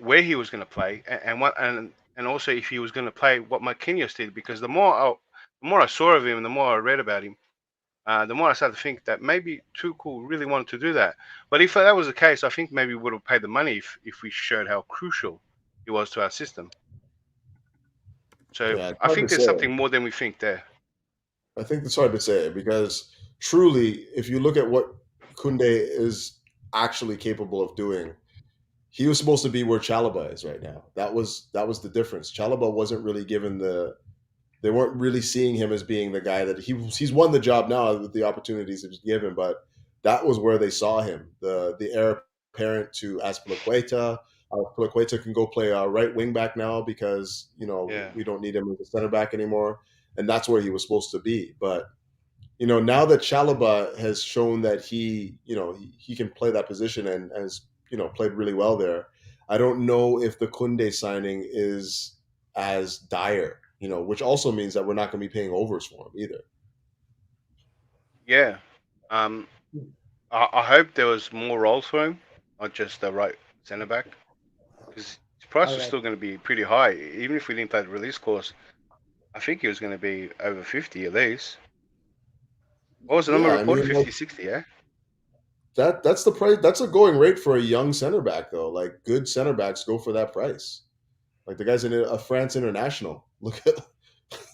where he was going to play, and what, and also if he was going to play what Marquinhos did, because the more I saw of him, and the more I read about him, the more I started to think that maybe Tuchel really wanted to do that. But if that was the case, I think maybe we would have paid the money if we showed how crucial he was to our system. So Yeah, it's I hard think to there's say. something more than we think there. I think it's hard to say because truly, if you look at what Kunde is actually capable of doing, he was supposed to be where Chalobah is right now. That was the difference. Chalobah wasn't really given they weren't really seeing him as being the guy that he's won the job now with the opportunities he was given, but that was where they saw him, the heir apparent to Azpilicueta. Azpilicueta can go play right wing back now because Yeah. we don't need him as a center back anymore, and that's where he was supposed to be. But now that Chalobah has shown that he can play that position and has played really well there, I don't know if the Kunde signing is as dire, which also means that we're not going to be paying overs for him either. Yeah. Um, I hope there was more roles for him, not just the right centre back, because his price All was right. still going to be pretty high. Even if we didn't play the release clause, I think he was going to be over 50 at least. What was the number Yeah, I reported? mean, 50, like 60, yeah? that's the price. That's a going rate for a young center back, though. Like good center backs go for that price. Like the guy's in a France international. Look at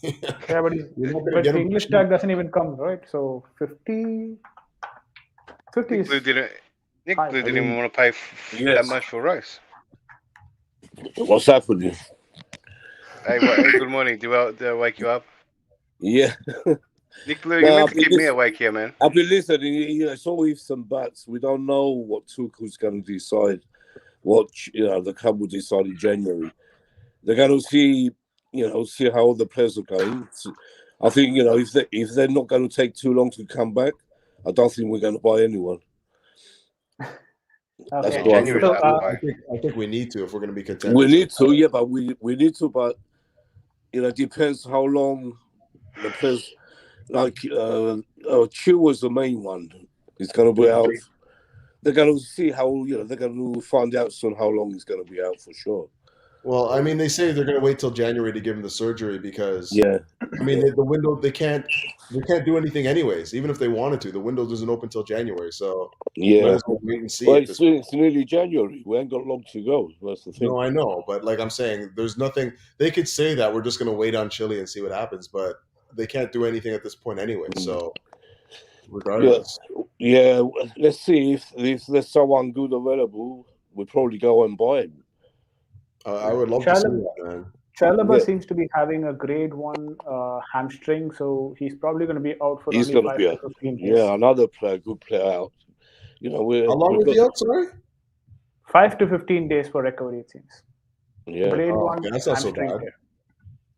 Yeah, you're not going to but get him for English cheap. tag doesn't even come, right? So 50, 50 Nick Blue is didn't. Nick high. Blue I didn't even mean, want to pay that Yes. much for Rice. What's happening? Hey, good morning. Do I wake you up? Yeah. Nick Blue, you No, meant to keep me awake here, man. I've been listening. It's always some bats. We don't know what Tuchel's going to decide. What the club will decide in January. They're going to see how all the players are going. I think if they're not going to take too long to come back, I don't think we're going to buy anyone. That's Okay. Yeah, what I January's think. So out to buy. I think we need to if we're going to be We contenders. need to, yeah, but we need to, but it depends how long the players. Like Chew was the main one. He's going to be out. They're going to see how they're going to find out soon how long he's going to be out for sure. Well, I mean, they say they're going to wait till January to give him the surgery because, Yeah, I mean, the window they can't do anything anyways. Even if they wanted to, the window doesn't open till January, so might yeah. as well wait and see. Well, At it's, this point. it's nearly January. We ain't got long to go. That's the thing. No, I know, but like I'm saying, there's nothing they could say that we're just going to wait on Chile and see what happens, but they can't do anything at this point anyway. So, regardless, Yeah. Let's see if there's someone good available. We'll probably go and buy him. I would love to see that, man. Chalobah Yeah. seems to be having a grade 1 hamstring, so he's probably going to be out for He's only going to 5 be to 15 days. another player, good player out. How long was he out? Sorry. 5 to 15 days for recovery, it seems. Yeah. Grade Oh, 1 okay, that's not so hamstring bad. tear.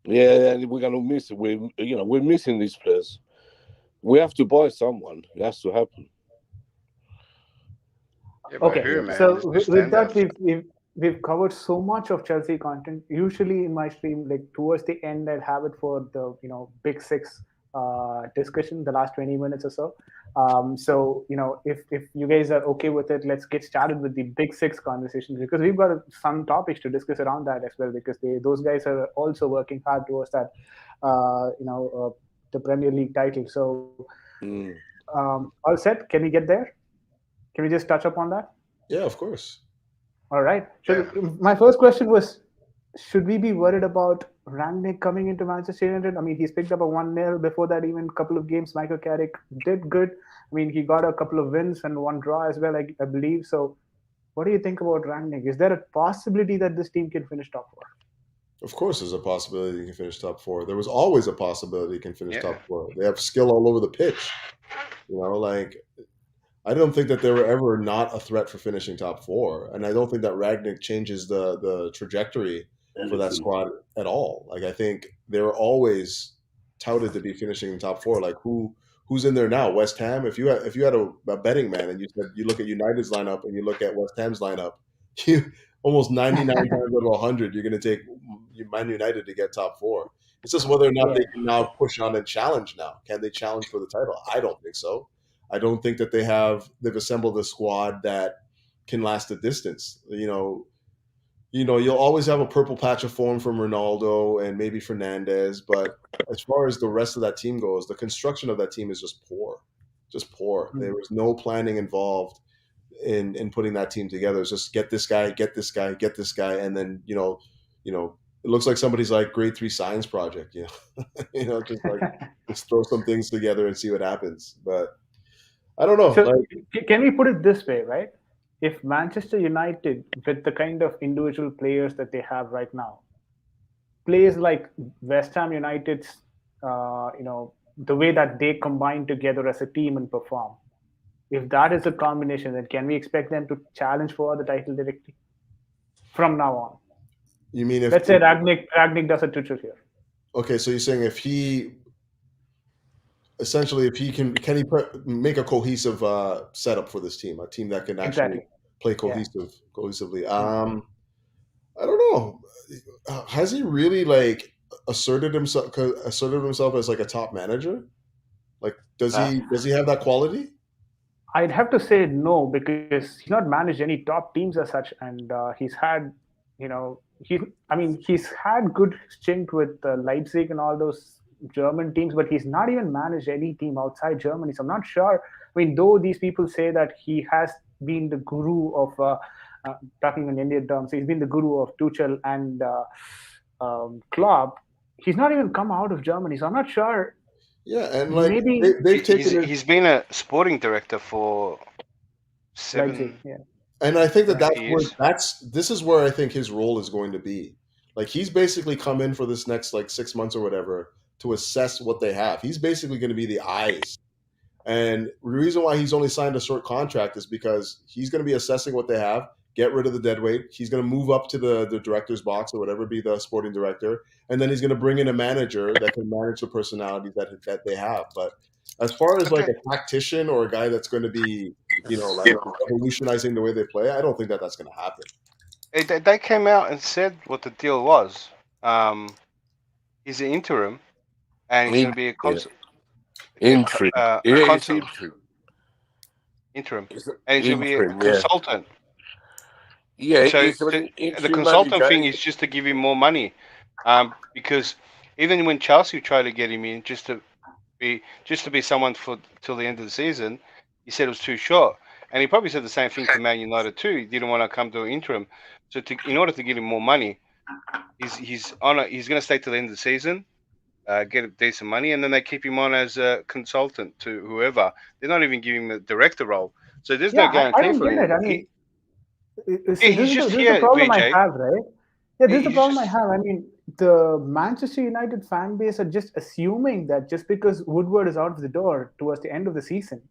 Yeah, and we're going to miss it. We're missing these players. We have to buy someone. It has to happen. Yeah, but Okay, who, man? so There's no with that, standouts. we've covered so much of Chelsea content. Usually in my stream, like towards the end, I'll have it for the big six discussion, the last 20 minutes or so. So if you guys are okay with it, let's get started with the big six conversations because we've got some topics to discuss around that as well because those guys are also working hard towards that, the Premier League title. So all set? Can we get there? Can we just touch upon that? Yeah, of course. All right. So my first question was, should we be worried about Ragnick coming into Manchester United? I mean, he's picked up a 1-0. Before that, even a couple of games, Michael Carrick did good. I mean, he got a couple of wins and one draw as well, I believe. So what do you think about Ragnick? Is there a possibility that this team can finish top 4? Of course, there's a possibility you can finish top four. There was always a possibility you can finish Yeah. top four. They have skill all over the pitch. Like I don't think that they were ever not a threat for finishing top four, and I don't think that Ragnick changes the trajectory for that squad at all. Like I think they were always touted to be finishing in top four. Like who's in there now? West Ham. If you had a betting man and you said you look at United's lineup and you look at West Ham's lineup, you almost 99 times out of 100 you're going to take Man United to get top four. It's just whether or not they can now push on and challenge now. Can they challenge for the title? I don't think so. I don't think that they've assembled a squad that can last a distance. You'll always have a purple patch of form from Ronaldo and maybe Fernandez, but as far as the rest of that team goes, the construction of that team is just poor. Just poor. There was no planning involved in putting that team together. It's just get this guy, get this guy, get this guy, and then it looks like somebody's like grade 3 science project. Just throw some things together and see what happens. But I don't know. So can we put it this way, right? If Manchester United, with the kind of individual players that they have right now, plays like West Ham United's, the way that they combine together as a team and perform, if that is a combination, then can we expect them to challenge for the title directly from now on? You mean let's say Ragnick does a tutor here? Okay, so you're saying if he can he make a cohesive setup for this team, a team that can actually play cohesively. I don't know. Has he really like asserted himself as like a top manager? Like does he have that quality? I'd have to say no, because he's not managed any top teams as such, and he's had he's had good stint with Leipzig and all those German teams, but he's not even managed any team outside Germany. So I'm not sure. I mean, though these people say that he has been the guru of, talking in Indian terms, he's been the guru of Tuchel and Klopp, he's not even come out of Germany. So I'm not sure. Yeah, and like maybe he's been a sporting director for 7 Leipzig, yeah. And I think this is where I think his role is going to be. Like he's basically come in for this next like 6 months or whatever to assess what they have. He's basically going to be the eyes. And the reason why he's only signed a short contract is because he's going to be assessing what they have, get rid of the deadweight. He's going to move up to the director's box or whatever, be the sporting director. And then he's going to bring in a manager that can manage the personalities that they have. But as far as like a tactician or a guy that's going to be, like revolutionizing the way they play, I don't think that's going to happen. They came out and said what the deal was. He's an interim, and he's going to be a interim. Interim, and he's going to be a consultant. Yeah. So the consultant thing is just to give him more money, because even when Chelsea tried to get him in just to be someone for till the end of the season, he said it was too short. And he probably said the same thing to Man United too. He didn't want to come to an interim. So in order to get him more money, he's going to stay till the end of the season, get decent money, and then they keep him on as a consultant to whoever. They're not even giving him a director role. So there's no guarantee for him. I mean, he's just here, the problem VJ. I have, right? Yeah, this is the problem I have. I mean, the Manchester United fan base are just assuming that just because Woodward is out of the door towards the end of the season,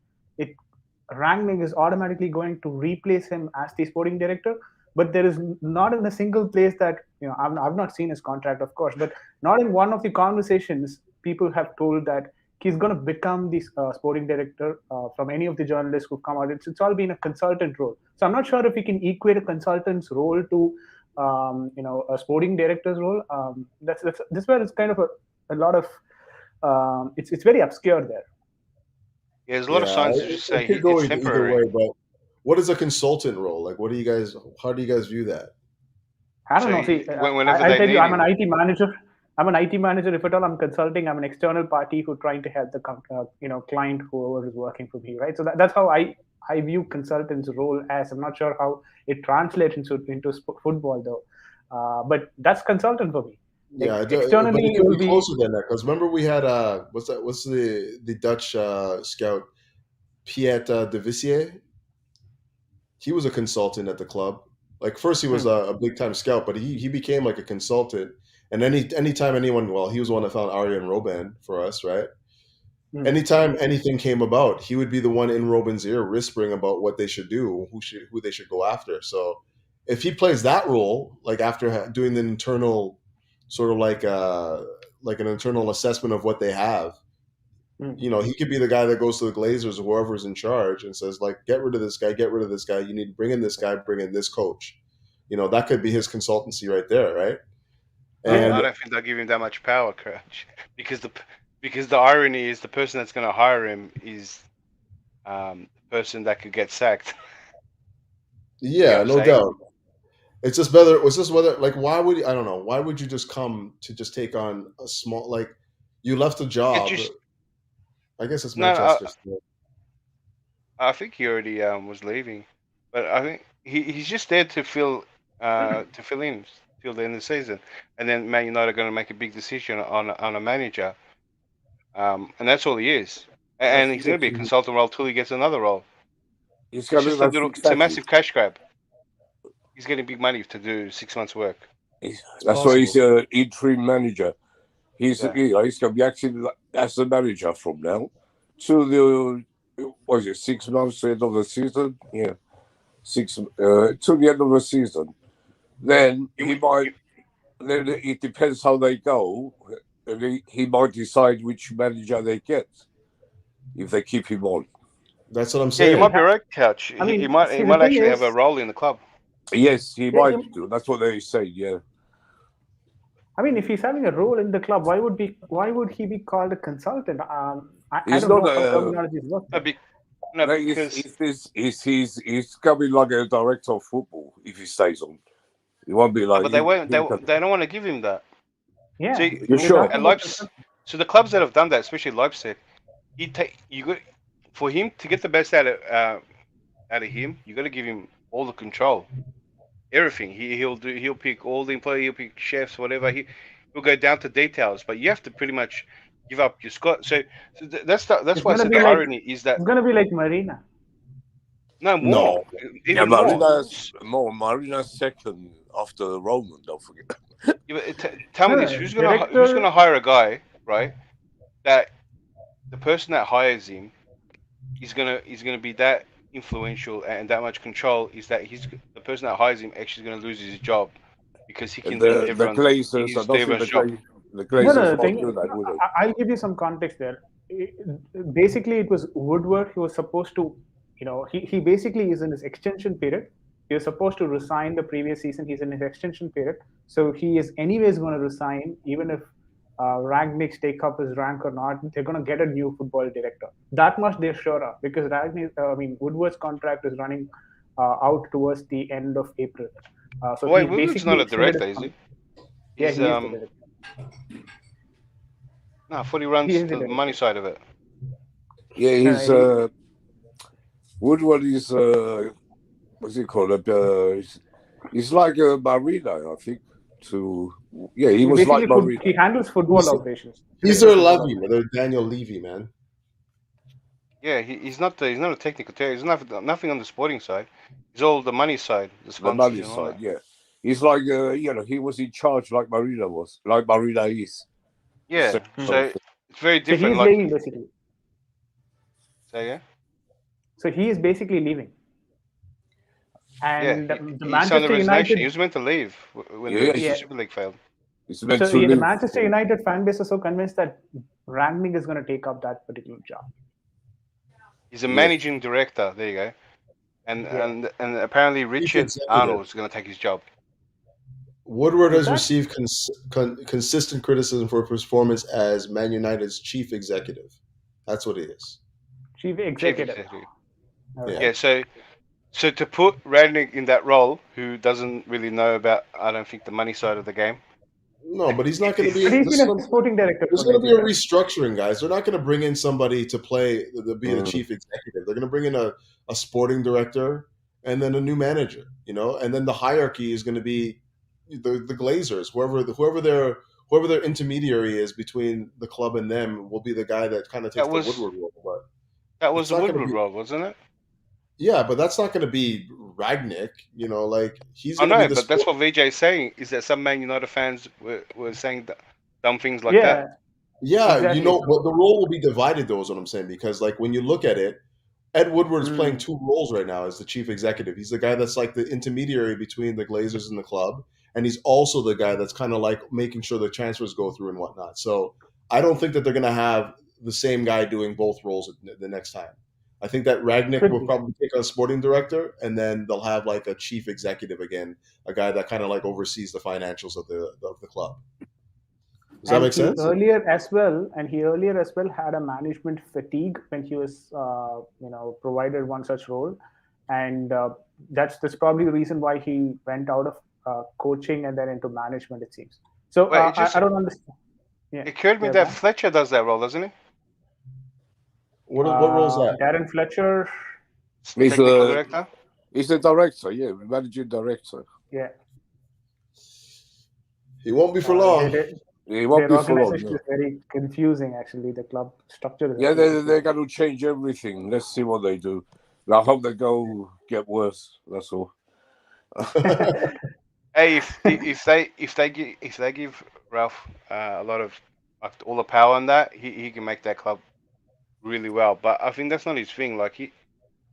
Ragnick is automatically going to replace him as the sporting director. But there is not in a single place that, I've not seen his contract, of course, but not in one of the conversations people have told that he's going to become the sporting director from any of the journalists who've come out. It's all been a consultant role. So I'm not sure if we can equate a consultant's role to, a sporting director's role. That's where it's kind of a lot of, it's very obscure there. Yeah, there's a lot of signs to just say it could it's temporary. Either way, but what is a consultant role? Like, how do you guys view that? I don't know. See, I tell you, I'm an IT manager. I'm an IT manager. If at all I'm consulting, I'm an external party who's trying to help the client, whoever is working for me, right? So that's how I view consultant's role as. I'm not sure how it translates into football though, but that's consultant for me. Yeah, externally but it could be closer than that, because remember we had what's the Dutch scout Piet de Vissier? He was a consultant at the club. Like first he was a big time scout, but he became like a consultant, And anytime anyone, well, he was the one that found Arjen Robben for us, right? Mm. Anytime anything came about, he would be the one in Robben's ear whispering about what they should do, who they should go after. So if he plays that role, like after doing the internal sort of like an internal assessment of what they have, Mm. you know, he could be the guy that goes to the Glazers or whoever's in charge and says, like, get rid of this guy, get rid of this guy. You need to bring in this guy, bring in this coach. You know, that could be his consultancy right there, right? Yeah. I don't think they'll give him that much power, Crouch, because the irony is the person that's going to hire him is the person that could get sacked. Yeah, no saying? doubt. It's just whether like why would I don't know, why would you just come to just take on a small, like, you left a job. I guess it's Manchester still. I think he already was leaving, but I think he's just there to fill in till the end of the season, and then Man United are going to make a big decision on a manager, and that's all he is. And he's going to be a consultant role till he gets another role. It's a massive cash grab. He's getting big money to do 6 months' work. That's why he's an interim manager. He's going to be acting as the manager from now to the 6 months to the end of the season. Yeah, to the end of the season. Then he might. Then it depends how they go. He might decide which manager they get if they keep him on. That's what I'm saying. Yeah, you might be right, Couch. He might actually have a role in the club. Yes, he might do. That's what they say. Yeah. I mean, if he's having a role in the club, why would he be called a consultant? I He's don't not know how terminology is working. He's coming like a director of football if he stays on. He won't be like. But they won't. They don't want to give him that. Yeah, See, you're sure. And Leipzig, so the clubs that have done that, especially Leipzig, for him to get the best out of him, you got to give him all the control, everything. He'll pick all the employees, he'll pick chefs, whatever. He'll go down to details, but you have to pretty much give up your squad. So that's why I said the irony is that it's going to be like Marina. No more. Yeah, Marina's second after Roman. Don't forget. Tell me this: who's gonna hire a guy, right? That the person that hires him is gonna be that influential and that much control. Is that the person that hires him actually gonna lose his job because he can do everyone's job. The Glazers won't do that, would they? I'll give you some context there. Basically, it was Woodward. He was supposed to, he basically is in his extension period. He was supposed to resign the previous season. He's in his extension period. So he is anyways going to resign, even if Ragnick take up his rank or not. They're going to get a new football director. That much they're sure of, because Woodward's contract is running out towards the end of April. So wait, Woodward's not a director, is he? Yeah, he is the director. No, I thought he runs the money side of it. Yeah, he's Woodward is what's he called? He's like Marina, I think. He was like Marina. He handles football operations. He's their Levy, their Daniel Levy, man. Yeah, he's not a technical player. He's nothing on the sporting side. He's all the money side, the money side. Yeah, he's like he was in charge like Marina is. Yeah, so it's very different. So he's leaving, basically. Say again? So he is basically leaving. And the Manchester United, he was meant to leave when the Super League failed. The Manchester United fan base is so convinced that Ragnick is going to take up that particular job. He's a managing director. There you go. And apparently Richard Arnold is going to take his job. Woodward has received consistent criticism for his performance as Man United's chief executive. That's what he is. Chief executive. Yeah. Yeah. So to put Ragnick in that role, who doesn't really know about, I don't think, the money side of the game. No, but he's not going to be. But he's been a sporting director. There's going to be a restructuring, guys. They're not going to bring in somebody to be the chief executive. They're going to bring in a sporting director and then a new manager. And then the hierarchy is going to be the Glazers, whoever their intermediary is between the club and them will be the guy that kind of takes the Woodward role. But that was the Woodward role, wasn't it? Yeah, but that's not going to be Ragnick. You know, like he's I going to be know, the. but that's what VJ is saying. Is that some Man United fans were saying dumb things like Yeah, that? Yeah, you exactly. know, So, but the role will be divided, though, is what I'm saying. Because, like, when you look at it, Ed Woodward's playing mm, two roles right now as the chief executive. He's the guy that's like the intermediary between the Glazers and the club, and he's also the guy that's kind of like making sure the transfers go through and whatnot. So I don't think that they're going to have the same guy doing both roles the next time. I think that Ragnick could will be. probably take on sporting director, and then they'll have like a chief executive again, a guy that kind of like oversees the financials of the club. Does that And make he sense? earlier as well, had a management fatigue when he was, provided one such role, and that's probably the reason why he went out of coaching and then into management. It seems. So Well, it just I don't understand. Yeah, it occurred to me yeah, that man. Fletcher does that role, doesn't he? What role is that? Darren Fletcher. He's Technical director. He's the director, yeah, managing director. Yeah, He won't be for long. He won't their be for long. organization No. is very confusing. Actually, the club structure is. Yeah, very they're going to change everything. Let's see what they do. I hope they go get worse. That's all. Hey, if they give Ralph a lot of like all the power on that, he can make that club really well. But I think that's not his thing. Like he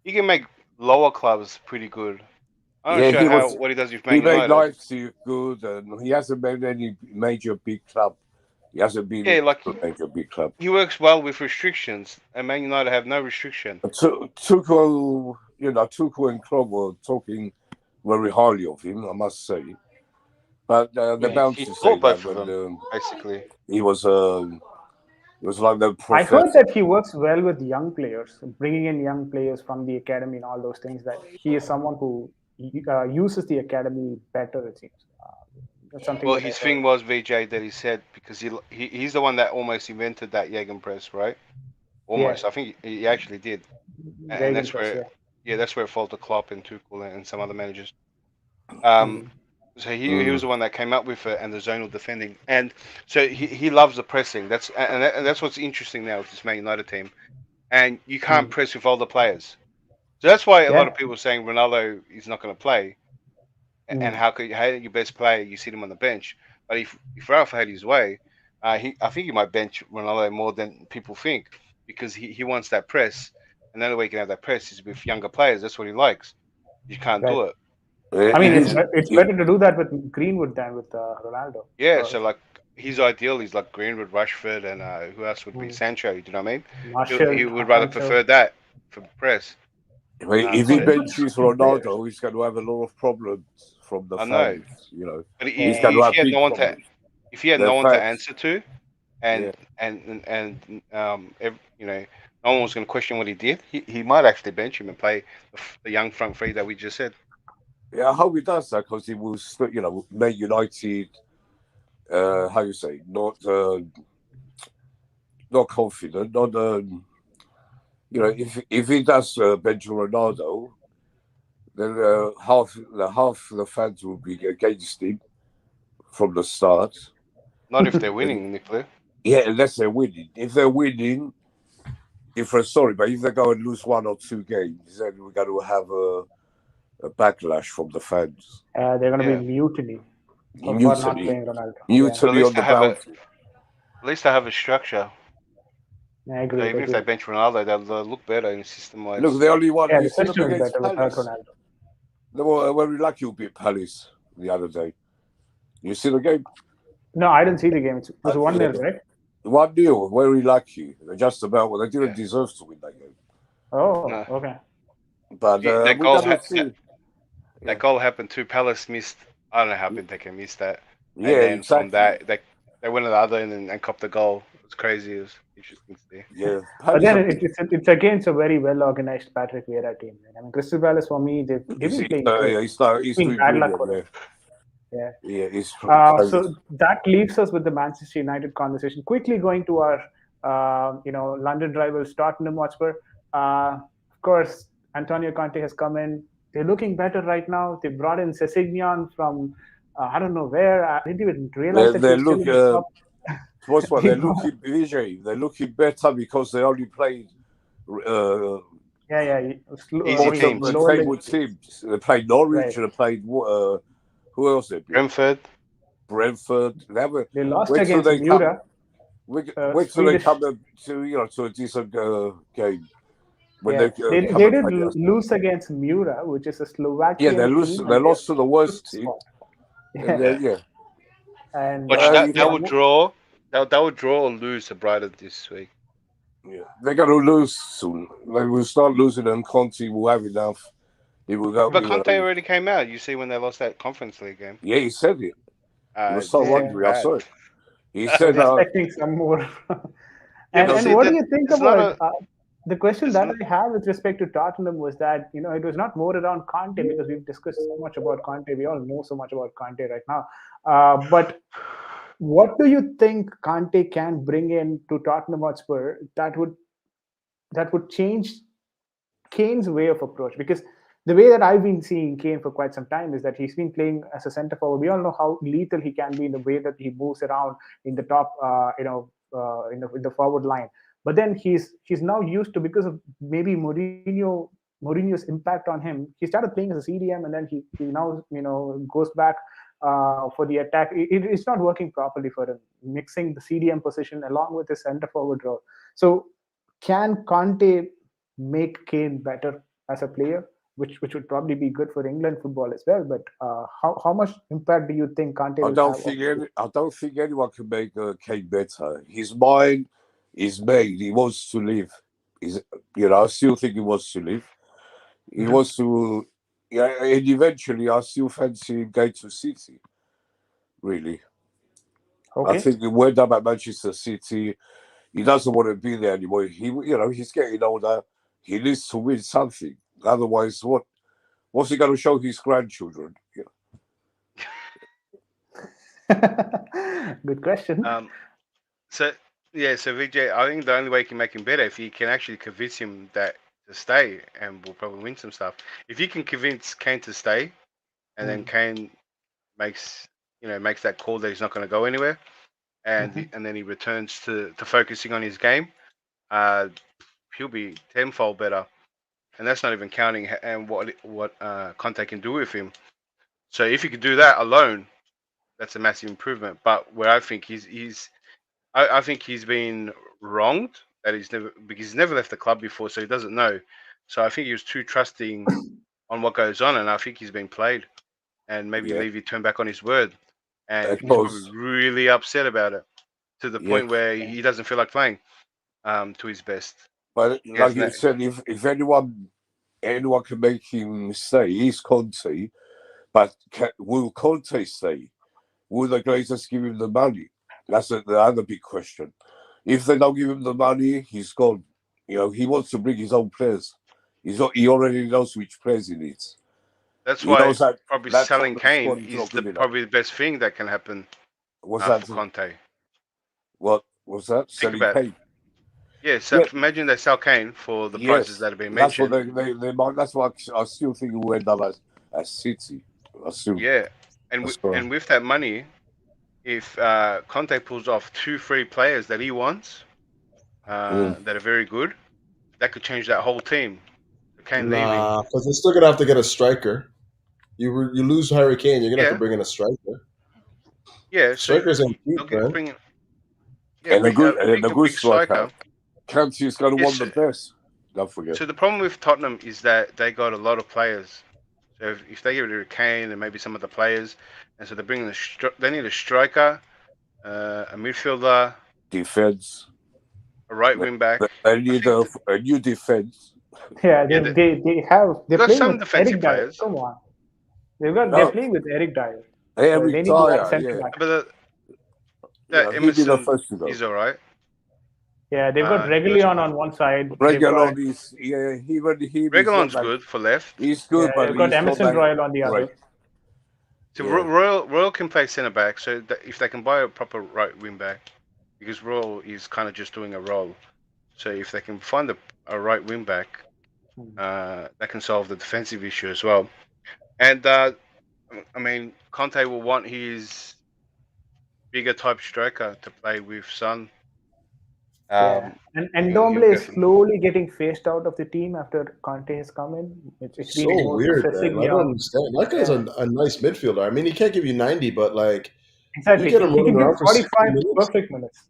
can make lower clubs pretty good. I'm not Yeah, sure what he does with he Man made United. Leipzig good, and he hasn't made any major big club. He hasn't been like a major big club. he works well with restrictions, and Man United have no restriction. Tuchel, Tuchel and Klopp were talking very highly of him, I must say. But they're bound He to say taught that both of them basically. he was like the I professor. heard that he works well with young players, bringing in young players from the academy and all those things. That he is someone who uses the academy better. It seems. That's something Well, that I his heard. thing was VJ that he said because he's the one that almost invented that Gegenpress, right? Almost. Yeah. I think he actually did, and that's where that's where it faltered Klopp and Tuchel and some other managers. So he was the one that came up with it and the zonal defending, and so he loves the pressing. That's what's interesting now with this Man United team, and you can't press with older players. So that's why a lot of people are saying Ronaldo is not going to play, and how your best player you sit him on the bench. But if Ralph had his way, I think he might bench Ronaldo more than people think because he wants that press, and the only way he can have that press is with younger players. That's what he likes. You can't do it. I mean, it's better to do that with Greenwood than with Ronaldo. Yeah, so like his ideal is like Greenwood, Rashford, and who else would be Sancho? You know what I mean? Martial, He would rather prefer that for press. If he benches Ronaldo, he's going to have a lot of problems from the fans. But he's going to have big problems. If he had no one to answer to, and no one was going to question what he did, he might actually bench him and play the young front three that we just said. Yeah, I hope he does that because he was, make United, how you say, not confident, not, if he does bench Ronaldo, then half the fans will be against him from the start. Not if they're winning, Nicola. Yeah, unless they're winning. If they're winning, but if they go and lose 1 or 2 games, then we're going to have a backlash from the fans. They're going to be mutiny. Mutiny on the boundary. At least they have a structure. I agree. So even if they bench Ronaldo, they'll look better in system-wise. Look, the only one. Yeah, the system is better without Ronaldo. They were very lucky you beat Palace the other day. You see the game? No, I didn't see the game. It was 1-0, right? 1-0. Very lucky. Just about. They didn't deserve to win that game. Oh, okay. But that goal happened too. Palace missed. I don't know how they can miss that. Yeah, and then exactly. From that, they went to the other and copped the goal. It was crazy. It was interesting to see. Yeah. Again, it's against a very well organized Patrick Vieira team. I mean, Crystal Palace for me, they've been playing. He's doing bad luck with it. Yeah. He's so that leaves us with the Manchester United conversation. Quickly going to our, London rivals Tottenham Hotspur. Of course, Antonio Conte has come in. They're looking better right now. They brought in Sessegnon from I don't know where. I didn't even realize that they look. They're looking better because they only played Yeah. Easy Most of teams. the lower table league. teams. They played Norwich Right. and they played who else they beat? Brentford. Brentford. They have They lost wait till against they come. Mura, Wait till they Swedish. come to a decent game when Yeah, they come they and did play us. lose against Mura, which is a Yeah, they Slovakian lose. team, They and they're lost to the worst fifth team, spot. and Yeah, Yeah. yeah. and Watch that. You they That can, are. would draw. That would draw or lose to Brighton this week. yeah, they're gonna lose soon. They will start losing, and Conte will have enough. He will go. But Conte already came out. You see when they lost that Conference League game. Yeah, he said it. He was so It's Yeah, angry. I bad. saw it. He I was said, expecting some more. Yeah, but And see what do that you think it's not about a. the question It's that not, I have with respect to Tottenham was that it was not more around Conte because we've discussed so much about Conte. We all know so much about Conte right now. But what do you think Conte can bring in to Tottenham Hotspur that would change Kane's way of approach? Because the way that I've been seeing Kane for quite some time is that he's been playing as a center forward. We all know how lethal he can be in the way that he moves around in the top, in the forward line. But then he's now used to, because of maybe Mourinho's impact on him. He started playing as a CDM, and then he now goes back for the attack. It's not working properly for him, mixing the CDM position along with his center forward role. So can Conte make Kane better as a player, which would probably be good for England football as well. But how much impact do you think Conte will have? I don't think anyone can make Kane better. His mind is made. He wants to live. I still think he wants to live. He Mhm. wants to, yeah, and eventually I still fancy him going to City. Really, I Okay. think he went up at Manchester City. He doesn't want to be there anymore. He's getting older. He needs to win something. Otherwise, what's he going to show his grandchildren? Good question. um. So yeah. So VJ, I think the only way you can make him better if you can actually convince him that to stay, and we'll probably win some stuff. If you can convince Kane to stay, and then Mm. Kane makes that call that he's not going to go anywhere, and Mhm. and then he returns to focusing on his game, uh, he'll be tenfold better. And that's not even counting and what Conte can do with him. So if you could do that alone, that's a massive improvement. But where I think I think he's been wronged that he's never left the club before, so he doesn't know. So I think he was too trusting on what goes on, and I think he's been played. And maybe Yeah, Levy turned back on his word, and he's probably because really upset about it to the yeah, point where he doesn't feel like playing to his best. but He like has you no. said, if anyone can make him stay, he's Conte. But will Conte stay? Will the Glazers give him the money? That's the other big question. If they don't give him the money, he's gone. He wants to bring his own players. He already knows which players he needs. That's He why knows that probably that selling Tottenham Kane squad is is not the good enough. probably the best thing that can happen Was that for Conte. what was that? Think Selling about it. Kane? Yeah, so Yeah, imagine they sell Kane for the prices yes. that have been That's what mentioned. they might. That's what I still think he will end up as City. I still. Yeah, and That's why. and with that money, if Conte pulls off two free players that he wants, Mm. that are very good, that could change that whole team. So Kane leaving, Nah, because they're still gonna have to get a striker. You lose Harry Kane, you're gonna have to yeah, bring in a striker. yeah. So Strikers ain't cheap, they'll get man. bring, yeah, And a good bring and a a good big striker. striker. Kante is going to want Yes. the best. Don't forget. So the problem with Tottenham is that they got a lot of players. So if they get rid of Kane and maybe some of the players, and so they're bringing they need a striker, a midfielder, Defense. a right wing back. They I need think, a new defense. Yeah, yeah, they're they got playing some with Eric defensive Dyer. players, Come on, they're No, playing with Eric Dyer. So Eric they need one Dyer, center yeah. back. but that He'd be the Emerson first to go. is all right. Yeah, they've got Emerson, Reguilon on one side. They've got Regulon is, yeah, even him is not Reguilon's that. good for left. He's yeah, good, but they've got he's not Emerson that Royal on the great. other. So Yeah, Royal can play centre back. So that if they can buy a proper right wing back, because Royal is kind of just doing a role. So if they can find a right wing back, Hmm. that can solve the defensive issue as well. And I mean, Conte will want his bigger type striker to play with Son. Yeah, and He'll Ndombele is definitely. slowly getting phased out of the team after Conte has come in. It's So been more weird, man. I don't Sessegnon. understand. That guy's Yeah, a nice midfielder. I mean, he can't give you 90, but like you exactly. get him He running can give around for 60 45 minutes. perfect minutes.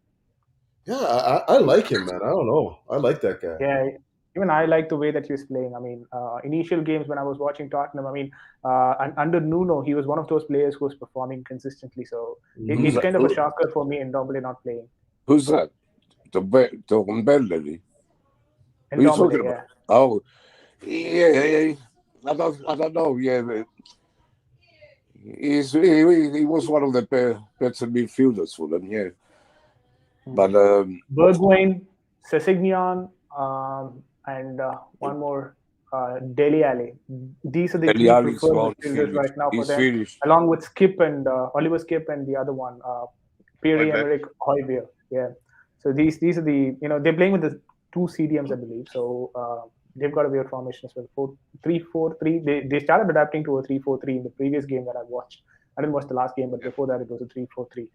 Yeah, I like him, man. I don't know. I like that guy. Yeah, even I like the way that he was playing. I mean, initial games when I was watching Tottenham, I mean, and under Nuno, he was one of those players who was performing consistently. So Who's it's Mhm. that? kind of a shocker for me and Ndombele not playing. Who's that? The Mbele. Who are you talking Ndombele, about? yeah. Oh, yeah. I don't know. Yeah, but he was one of the better midfielders for them. Yeah, but Bergwijn, Sessegnon, and one more, Dele Alli. These are the three Eliali's preferred gone, midfielders right finished. now for He's them, finished. along with Skip and Oliver Skip and the other one, Højbjerg. Pierre-Emerick Højbjerg. Yeah. So these are the they're playing with the two CDMs, I believe. So they've got a weird formation as well. 4-3-4-3. They started adapting to a 3-4-3 in the previous game that I watched. I didn't watch the last game, but before that it was a 3-4-3.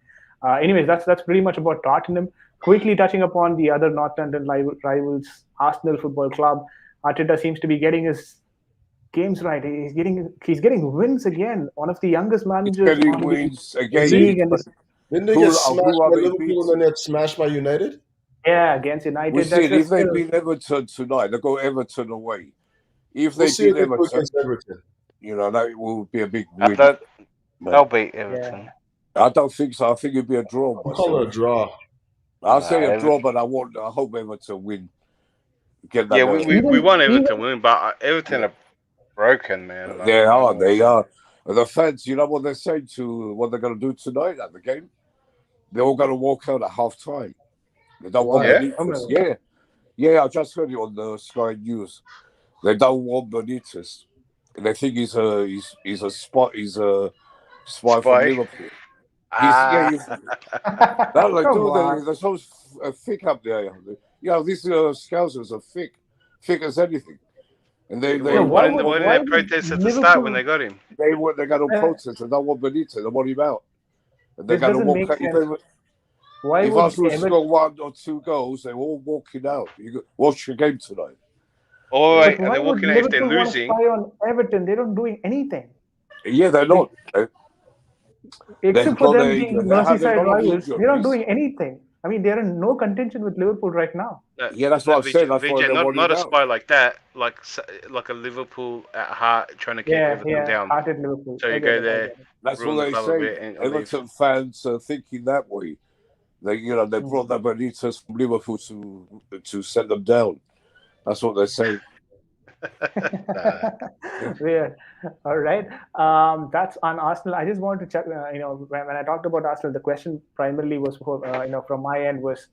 Anyways, that's pretty much about Tottenham. Quickly touching upon the other North London rivals, Arsenal Football Club. Arteta seems to be getting his games right. He's getting wins again. One of the youngest He's managers getting on the wins Is again. he? league, and this, Didn't they get smashed Who are by they Liverpool and then beating? they got smashed by United? yeah, against We United. see it. If That's they still, beat Everton tonight, they go Everton away. If We'll they see beat what they do Everton, against Everton. that will be a big I win. thought But they'll beat yeah. Everton. I don't think so. I think it'll be a draw I'm calling it a myself. draw. I'll say a Nah, draw, but I hope Everton win. Get Yeah, that. we want Even Everton winning, but Everton Yeah. are broken, man. Like, They I don't are. know They what's are. The fans, you know what they're saying to what they're going to do tonight at the game? They're all going to walk out at half time. They don't want Why? Yeah? Benitez. Yeah. I just heard it on the Sky News. They don't want Benitez. They think he's a spy from Spy. Liverpool. Ah, No, like come dude, on. they're so thick up there. These scousers are thick as anything. And they No, they why don't would why want didn't why they would protest at the start when Liverpool? they got him? they're going to Uh, protest and don't want Benitez. They want him out. And they're this going to doesn't walk make out. sense. Why If would Arsenal Everton? score 1 or 2 goals, they're all walking out. Watch the game tonight. Oh, But wait, are why they would walking out if they're Liverpool want to losing? spy on Everton? They're not doing anything. Yeah, they're Like, not. They've except for got them being they had a Merseyside lot of rivals, they're not injuries. doing anything. I mean, they're in no contention with Liverpool right now. Yeah, that's No, what I've said. That's why VJ, they want not him a out. spy like that, like a Liverpool at heart trying to keep Everton Yeah, down. hearted Liverpool. So I you get go it. I there, get it. That's ruin what the they club a say. bit, and leave. Everton fans are thinking that way. They brought that Benitez from Liverpool to set them down. That's what they say. Nah. Weird. All right. That's on Arsenal. I just wanted to check. When I talked about Arsenal, the question primarily was for, from my end was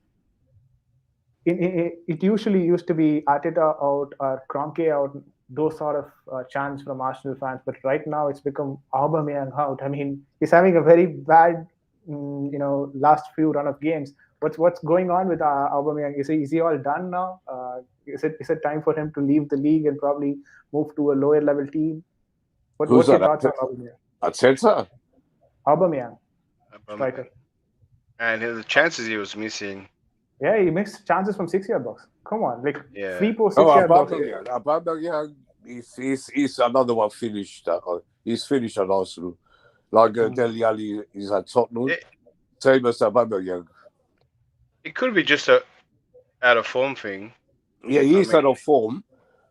it usually used to be Arteta out or Kroenke out, those sort of chants from Arsenal fans. But right now it's become Aubameyang out. I mean, he's having a very bad, last few run of games. What's going on with Aubameyang? Is he all done now? Is it time for him to leave the league and probably move to a lower level team? Who's What's your that? thoughts on Aubameyang? Arteta? Aubameyang, striker. And the chances he was missing. Yeah, he makes chances from 6 yard box. Come on, like Yeah. free post 6 yard box. Aubameyang, he's another one finished. He's finished at Arsenal. Like Dele Alli is at Tottenham. Same as Aubameyang. It could be just a out of form thing. Yeah, he's out of form,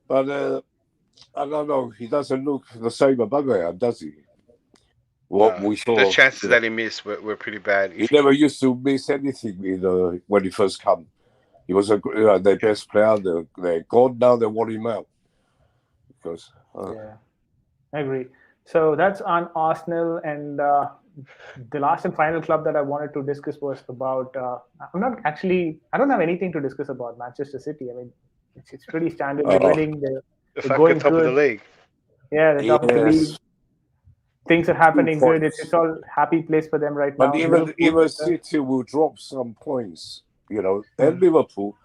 but I don't know. He doesn't look the same Aubameyang, does he? What we saw. The chances that he missed were pretty bad. He never used to miss anything when he first came. He was their best player. They're gone now. They want him out. Because Yeah, I agree. So that's on Arsenal, and the last and final club that I wanted to discuss was about. I don't have anything to discuss about Manchester City. I mean, it's pretty standard. They're winning. They're going top good. of the league. Yeah, the top of the league. Things are happening good. points. It's all happy place for them right now. But even City will drop some points, and Liverpool.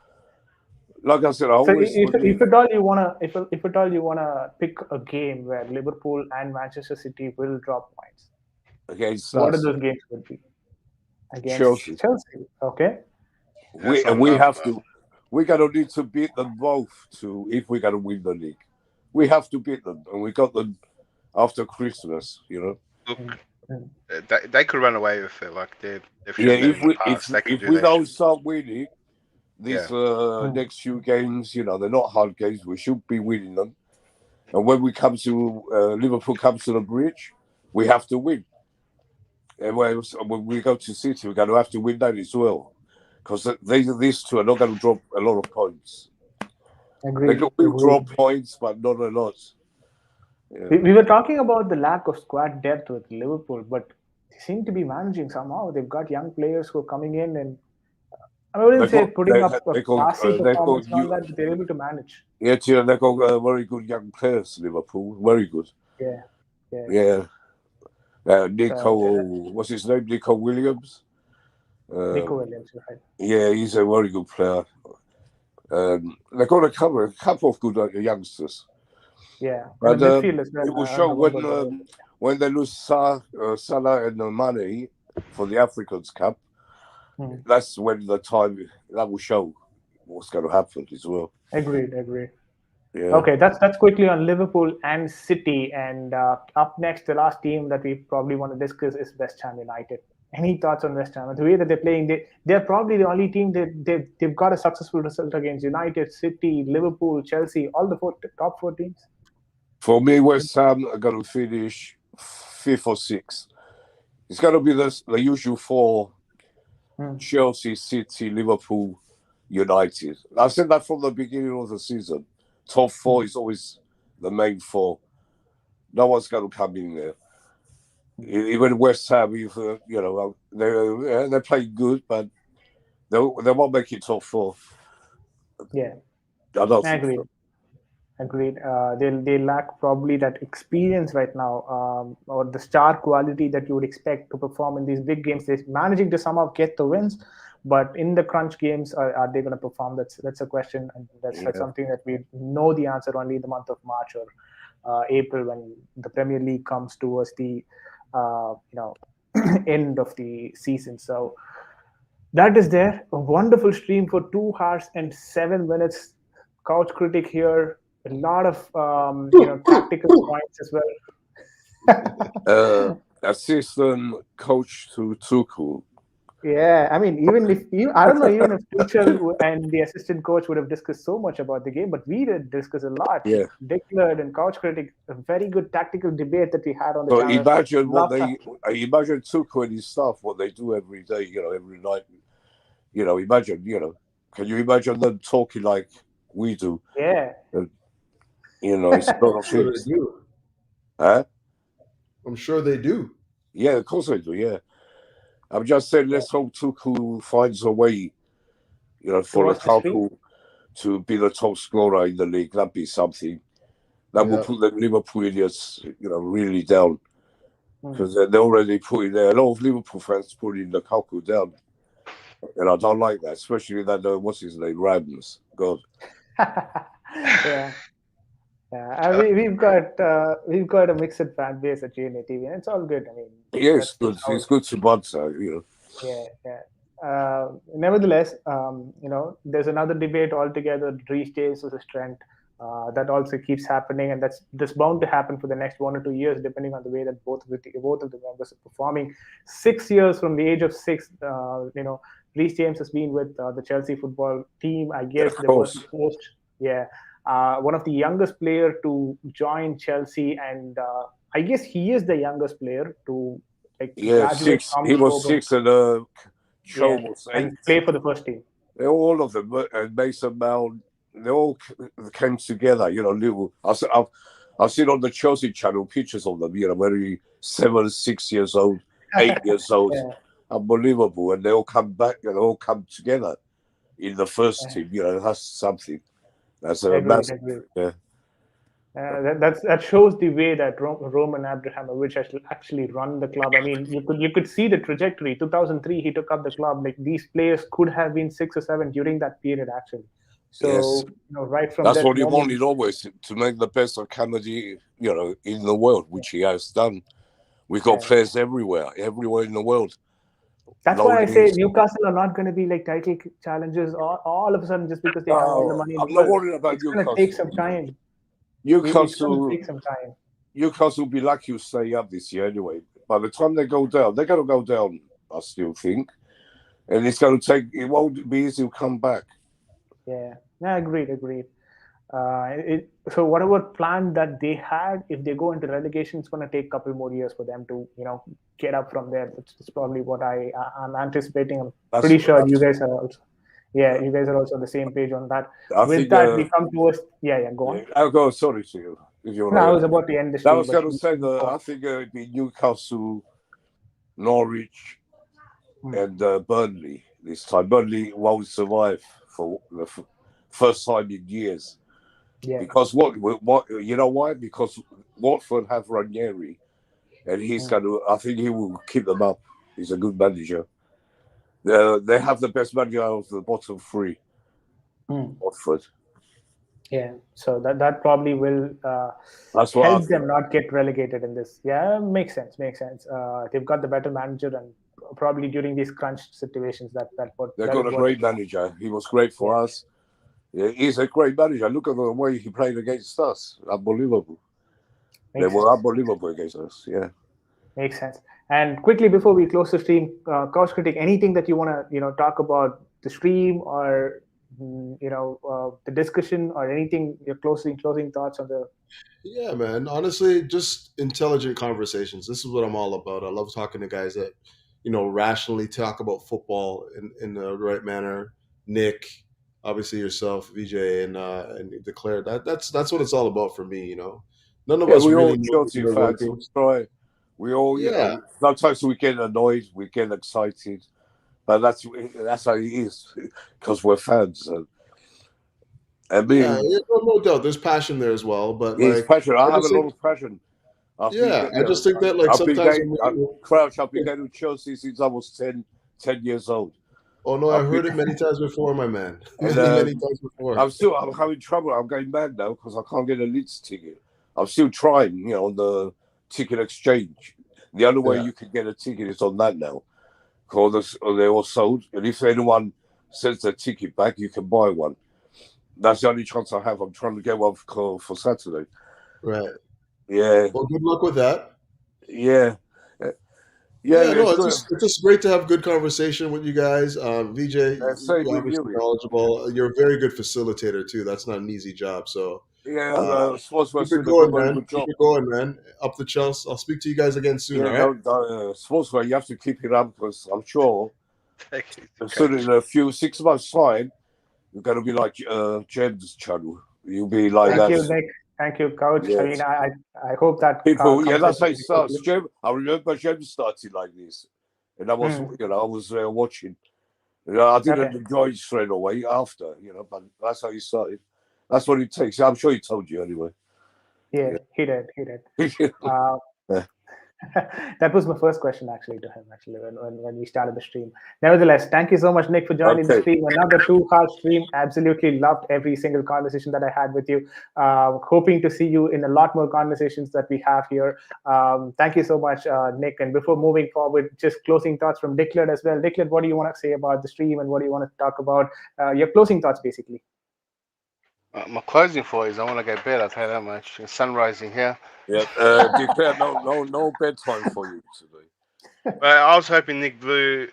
Like I said, I So always if at all you wanna pick a game where Liverpool and Manchester City will drop points, against what are us, those games would be? Against Chelsea. Chelsea. Okay. We're gonna need to beat them both if we're gonna win the league. We have to beat them, and we got them after Christmas. Look, Mm. they could run away with it. Like they've Yeah, shown that in the past. They could if do we that don't shit. start winning these next few games, they're not hard games. We should be winning them. And when we come to Liverpool comes to the bridge, we have to win. And when we go to City, we're going to have to win that as well, because these two are not going to drop a lot of points. Agreed. They will drop points, but not a lot. Yeah. We were talking about the lack of squad depth with Liverpool, but they seem to be managing somehow. They've got young players who are coming in, and I wouldn't say putting up a classy performance and all that, but they're able to manage. Yeah, they've got very good young players, Liverpool. Very good. Yeah. What's his name? Nico Williams. Nico Williams, right? Yeah, he's a very good player. They've got a couple of good youngsters. Yeah, but the midfield as well. It will show when they lose Salah and Mane for the Africans Cup. That's when that will show what's going to happen as well. Agreed. Yeah. Okay, that's quickly on Liverpool and City, and up next, the last team that we probably want to discuss is West Ham United. Any thoughts on West Ham? The way that they're playing, they're probably the only team they've got a successful result against United, City, Liverpool, Chelsea, all the top four teams. For me, West Ham are going to finish 5th or 6th. It's going to be the usual 4: Chelsea, City, Liverpool, United. I've said that from the beginning of the season. Top 4 is always the main 4. No one's going to come in there. Even West Ham, they're playing good, but they won't make it top 4. Yeah, I don't think so. Agreed. They lack probably that experience right now, or the star quality that you would expect to perform in these big games. They're managing to somehow get the wins, but in the crunch games, are they going to perform? That's a question, and that's something that we know the answer only in the month of March or April, when the Premier League comes towards the end of the season. So that is there. A wonderful stream for 2 hours and 7 minutes. Couch critic here. A lot of tactical points as well. Assistant coach to Tuchel. Yeah, I mean, even if Tuchel and the assistant coach would have discussed so much about the game, but we did discuss a lot. Yeah, Declan and Couch Critic, a very good tactical debate that we had on the so channel. Imagine Tuchel and his staff, what they do every day, every night. Imagine, can you imagine them talking like we do? Yeah. It's not I'm sure they do. Huh? I'm sure they do. Yeah, of course they do. Yeah, I'm just saying. Let's hope Tuchel finds a way, for Lukaku to be the top scorer in the league. That'd be something. That will put the Liverpool idiots, really down, because they're already putting there. A lot of Liverpool fans putting Lukaku down, and I don't like that, especially that what's his name, Rams. God. Yeah. Yeah, we've got a mixed fan base at GNA TV, and it's all good. I mean, yes, good. It's good to sponsor, Yeah. Nevertheless, there's another debate altogether. Reece James versus Trent. That also keeps happening, and that's bound to happen for the next 1 or 2 years, depending on the way that both of the members are performing. 6 years from the age of 6, Reece James has been with the Chelsea football team. I guess the most. Yeah. One of the youngest player to join Chelsea, and I guess he is the youngest player to graduate 6. from He was 6 and Cho was 8. and play for the first team. All of them, and Mason Mount, they all came together. I've seen on the Chelsea channel pictures of them. very 7, 6 years old, 8 years old, unbelievable, and they all come back and all come together in the first team. That's something. That's a massive. Yeah. That shows the way that Roman Abramovich has actually run the club. I mean, you could see the trajectory. 2003, he took up the club. Like, these players could have been 6 or 7 during that period, actually. So, right from that's that what he moment, wanted always, to make the best academy, in the world, which he has done. We've got players everywhere in the world. That's why I say Newcastle are not going to be like title challenges all of a sudden just because they have all the money in the I'm not world. worried about It's Newcastle. going to take some time. It's going to take some time. Newcastle will be lucky to stay up this year anyway. By the time they go down, they're going to go down, I still think. And it won't be easy to come back. Yeah, agreed. So whatever plan that they had, if they go into relegation, it's going to take a couple more years for them to, get up from there. It's probably what I'm anticipating. I'm pretty sure you guys are also. Yeah, you guys are also on the same page on that. With that, we come towards. Yeah, go on. I'll go. Sorry to you. I was about to end the stream. I was going to say I think it'd be Newcastle, Norwich, and Burnley this time. Burnley won't survive for the first time in years. Yeah. Because what you know why? Because Watford have Ranieri, and he's going to. I think he will keep them up. He's a good manager. They have the best manager out of the bottom three. Watford. Yeah, so that probably will help them not get relegated in this. Yeah, makes sense. They've got the better manager, and probably during these crunch situations, they've got a great manager. He was great for us. Yeah, he's a great manager. Look at the way he played against us. Unbelievable. They were unbelievable against us. Yeah, makes sense. And quickly before we close the stream, Couch Critic, anything that you want to talk about the stream or the discussion or anything, your closing thoughts on the. Yeah, man, honestly, just intelligent conversations. This is what I'm all about. I love talking to guys that rationally talk about football in the right manner. Nick, obviously yourself, VJ, and Declare. That's what it's all about for me. None of us really know Chelsea fans. Right. We all sometimes we get annoyed, we get excited. But that's how it is, because we're fans. No doubt, there's passion there as well. But passion. I have a lot of passion. I just think that sometimes I've been going to Chelsea since I was 10 years old. Oh no, I've heard it many times before, my man. Many times before. I'm having trouble. I'm going mad now because I can't get a Leeds ticket. I'm still trying, on the ticket exchange. The only way you can get a ticket is on that now. Because they're all sold, and if anyone sends their ticket back, you can buy one. That's the only chance I have. I'm trying to get one for Saturday. Right. Yeah. Well, good luck with that. Yeah. It's just great to have good conversation with you guys. VJ, you're obviously knowledgeable. You're a very good facilitator too. That's not an easy job. So Sportswire keep it going, man. Keep it going, man. Up the Chelsea. I'll speak to you guys again soon. All right. Sportswire, you have to keep it up because I'm sure soon in a few 6 months' time, you're going to be like Jem's channel. You'll be like that. Thank you, Nick. Thank you, Coach. Yes. I mean, I hope that people. That's how it starts. Jem, I remember Jem started like this, and I was, I was watching. I didn't enjoy it straight away after, but that's how he started. That's what it takes. I'm sure he told you anyway. Yeah. He did. That was my first question actually to him when we started the stream. Nevertheless, thank you so much, Nick, for joining the stream. Another 2-hour stream. Absolutely loved every single conversation that I had with you. Hoping to see you in a lot more conversations that we have here. Thank you so much, Nick. And before moving forward, just closing thoughts from Declan as well. Declan, what do you want to say about the stream and what do you want to talk about? Your closing thoughts, basically. My closing thought is I want to go to bed. I'll tell you that much. It's sun rising here. Yeah, Declare no bedtime for you today. But I was hoping Nick Blue,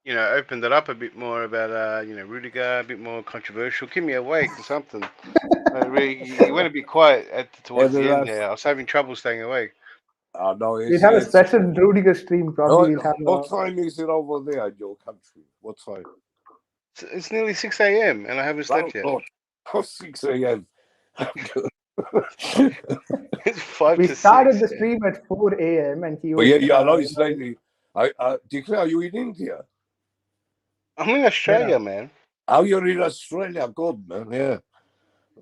opened it up a bit more about Rudiger, a bit more controversial. Keep me awake or something. You went a bit quiet towards the end there. I was having trouble staying awake. No, we have a special Rudiger stream. Probably what time is it over there in your country? What time? It's nearly 6 a.m. and I haven't slept yet. Oh, 6 a.m. It's 5 we to started 6, the stream at 4 a.m. and he was. I know it's lately. Declare, are you in India? I'm in Australia, man. Oh, you're in Australia, good man. Yeah.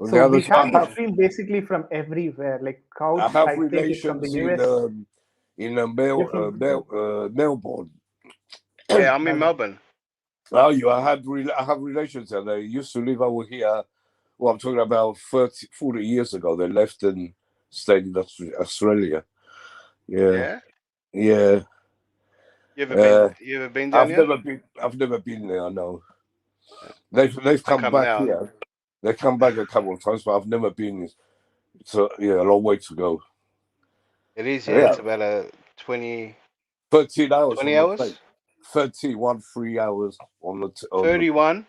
So we have the stream basically from everywhere. Like I have relations in Melbourne. Yeah, I'm in Melbourne. Oh, I have relations there. They used to live over here. Well, I'm talking about 40 years ago. They left and stayed in Australia. Yeah. You ever been? You ever been down here? I've never been there. I know. Yeah. They've come coming back out. here. They come back a couple of times, but I've never been. So yeah, a long way to go. It is. Yeah, it's about a 13 hours 20 on the hours. plane. 3 hours on the 31.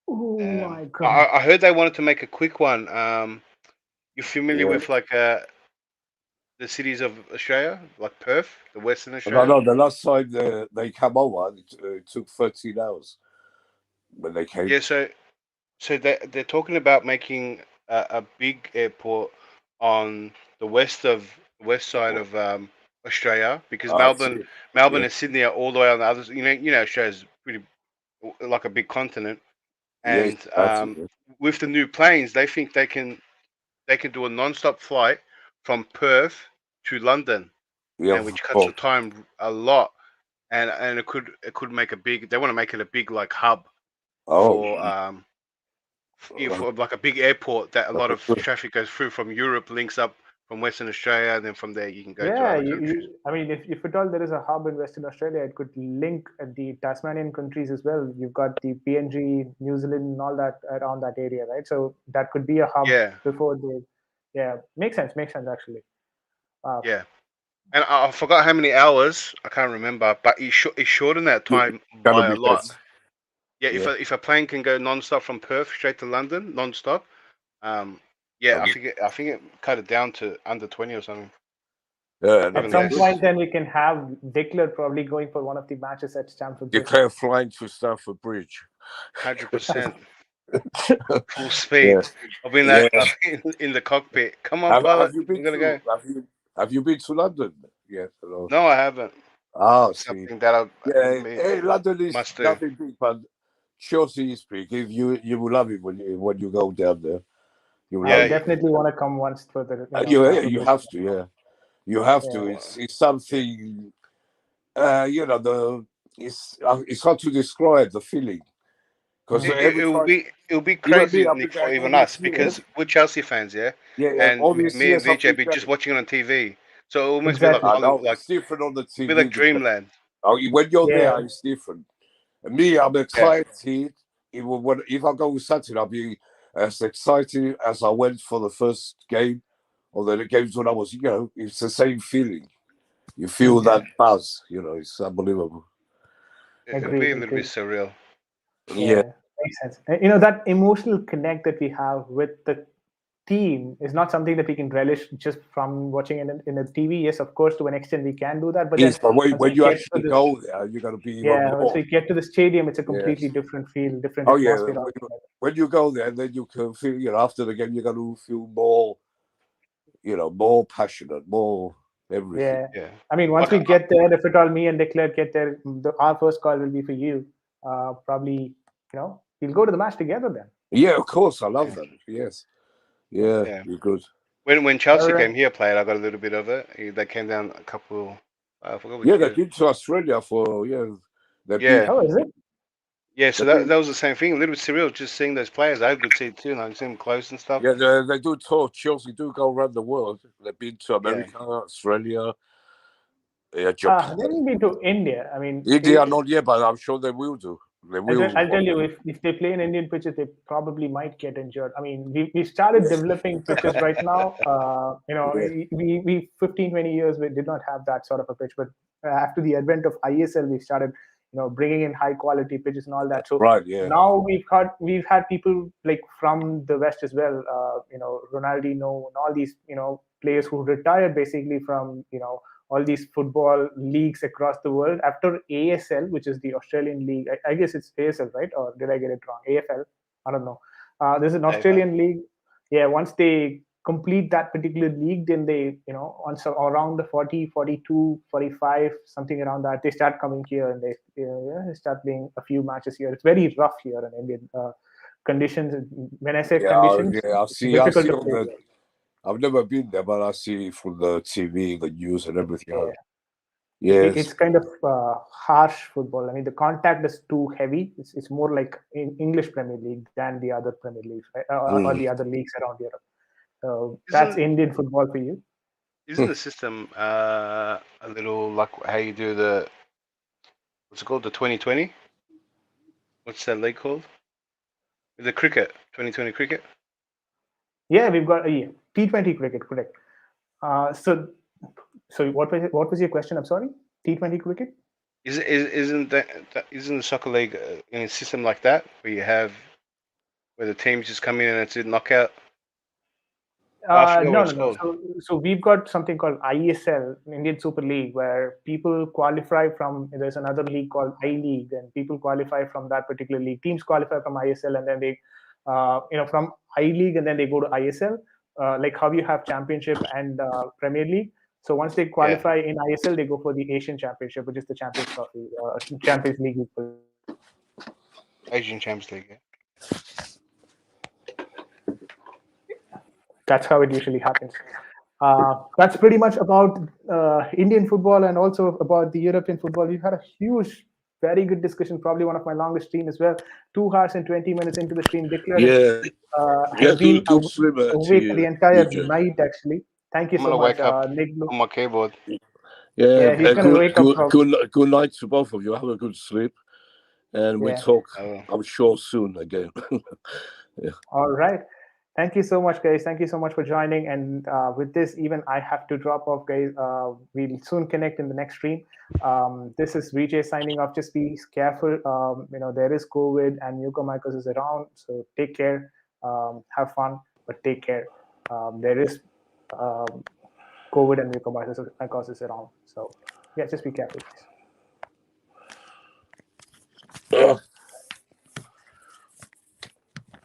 Oh my god. I heard they wanted to make a quick one. You're familiar Yeah. with like the cities of Australia, like Perth, the Western No, Australia? the last time they came over, it took 13 hours when they came. Yeah, so they're talking about making a big airport on the west side of Australia, because Melbourne Yeah. and Sydney are all the way on the other. Australia's pretty like a big continent, and with the new planes, they think they can do a non-stop flight from Perth to London, and which cuts the time a lot, and it could make a big. They want to make it a big like hub for like a big airport that a lot of traffic goes through from Europe, links up from Western Australia, and then from there you can go to Yeah, other countries. I mean, if at all there is a hub in Western Australia, it could link the Tasmanian countries as well. You've got the PNG, New Zealand, and all that around that area, right? So that could be a hub before they. Yeah, makes sense actually. Wow. Yeah, and I forgot how many hours. I can't remember, but it shortened that time by a lot. Yeah, if a plane can go non-stop from Perth straight to London non-stop, I think it cut it down to under 20 or something. At some point, then we can have Declan probably going for one of the matches at Stamford Bridge. Declan flying to Stamford Bridge. 100%. Full speed. I've been in the cockpit. Come on, pilot. We're gonna go. Have you been to London? Yes. No, I haven't. Something that London is nothing big, but Chelsea is big. If you will love it when you go down there. I definitely want to come once further. You have to. Yeah, you have to. It's something. It's hard to describe the feeling. Because it'll be crazy, Nick, for even us, because we're Chelsea fans, and me and VJ be just watching it on TV, so it almost be like it's different on the TV. Be like dreamland. When you're there, it's different. And me, I'm excited. If I go with Saturday, I'll be as excited as I went for the first game, or the games when I was. It's the same feeling. You feel that buzz. It's unbelievable. It'll be a little bit surreal. Yeah, makes sense. That emotional connect that we have with the team is not something that we can relish just from watching it in a TV. Yes, of course, to an extent we can do that. But when you actually go there, you're going to be once we get to the stadium, it's a completely different feel, different atmosphere. When you go there, then you can feel. After the game, you're going to feel more. More passionate, more everything. Yeah. I mean, once we get there, if at all me and Declan get there, our first call will be for you. Probably, we'll go to the match together then. Yeah, of course. I love that. Yes. Yeah, you're good. When Chelsea came here, played, I got a little bit of it. They came down a couple. I forgot. They've been to Australia for Oh, is it? Yeah, so that was the same thing. A little bit surreal just seeing those players. I had good see too, and I see them close and stuff. Yeah, they do tour. Chelsea do go around the world. They've been to America, Australia, Japan. They haven't been to India. I mean, India not yet, but I'm sure they will do. They will. I'll tell you, if they play in Indian pitches, they probably might get injured. I mean, we started developing pitches right now. We 15, 20 years we did not have that sort of a pitch, but after the advent of ISL, we started bringing in high quality pitches and all that. So now we've had people like from the West as well. Ronaldinho and all these players who retired basically from all these football leagues across the world after ASL, which is the Australian league. I guess it's ASL, right? Or did I get it wrong? AFL? I don't know. There's an Australian league. Yeah, once they complete that particular league, then they, once around the 40, 42, 45, something around that, they start coming here and they start playing a few matches here. It's very rough here in Indian conditions. When I say conditions, it's difficult to play. I've never been there, but I see from the TV, the news, and everything. It's kind of harsh football. I mean, the contact is too heavy. It's more like in English Premier League than the other Premier Leagues or the other leagues around Europe. So that's Indian football for you. Isn't the system a little like how you do the what's it called? The 2020. What's that league called? The cricket. 2020 cricket. Yeah, we've got T20 cricket, correct. So what was your question? I'm sorry. T20 cricket. Isn't the soccer league in a system like that where the teams just come in and it's a knockout? I forget what No, it's no, no. called. So we've got something called ISL, Indian Super League, where people qualify from. There's another league called I League, and people qualify from that particular league. Teams qualify from ISL, and then they, from I League, and then they go to ISL. Like how you have Championship and Premier League. So once they qualify in ISL, they go for the Asian Championship, which is the Champions Trophy, Champions League. Asian Champions League. Yeah. That's how it usually happens. That's pretty much about Indian football and also about the European football. We've had a huge, very good discussion, probably one of my longest streams as well. 2 hours and 20 minutes into the stream. Declan has been good swimmer awake the entire DJ. night, actually. Thank you I'm so gonna much, wake up Nick. on my keyboard. Yeah, he's going to wake up. Good night to both of you. Have a good sleep. And we talk, I'm sure, soon again. Yeah. All right. Thank you so much, guys. Thank you so much for joining. And with this, even I have to drop off, guys. We'll soon connect in the next stream. This is Vijay signing off. Just be careful. There is COVID and mucormycosis around. So take care. Have fun, but take care. There is COVID and mucormycosis around. So yeah, just be careful, guys.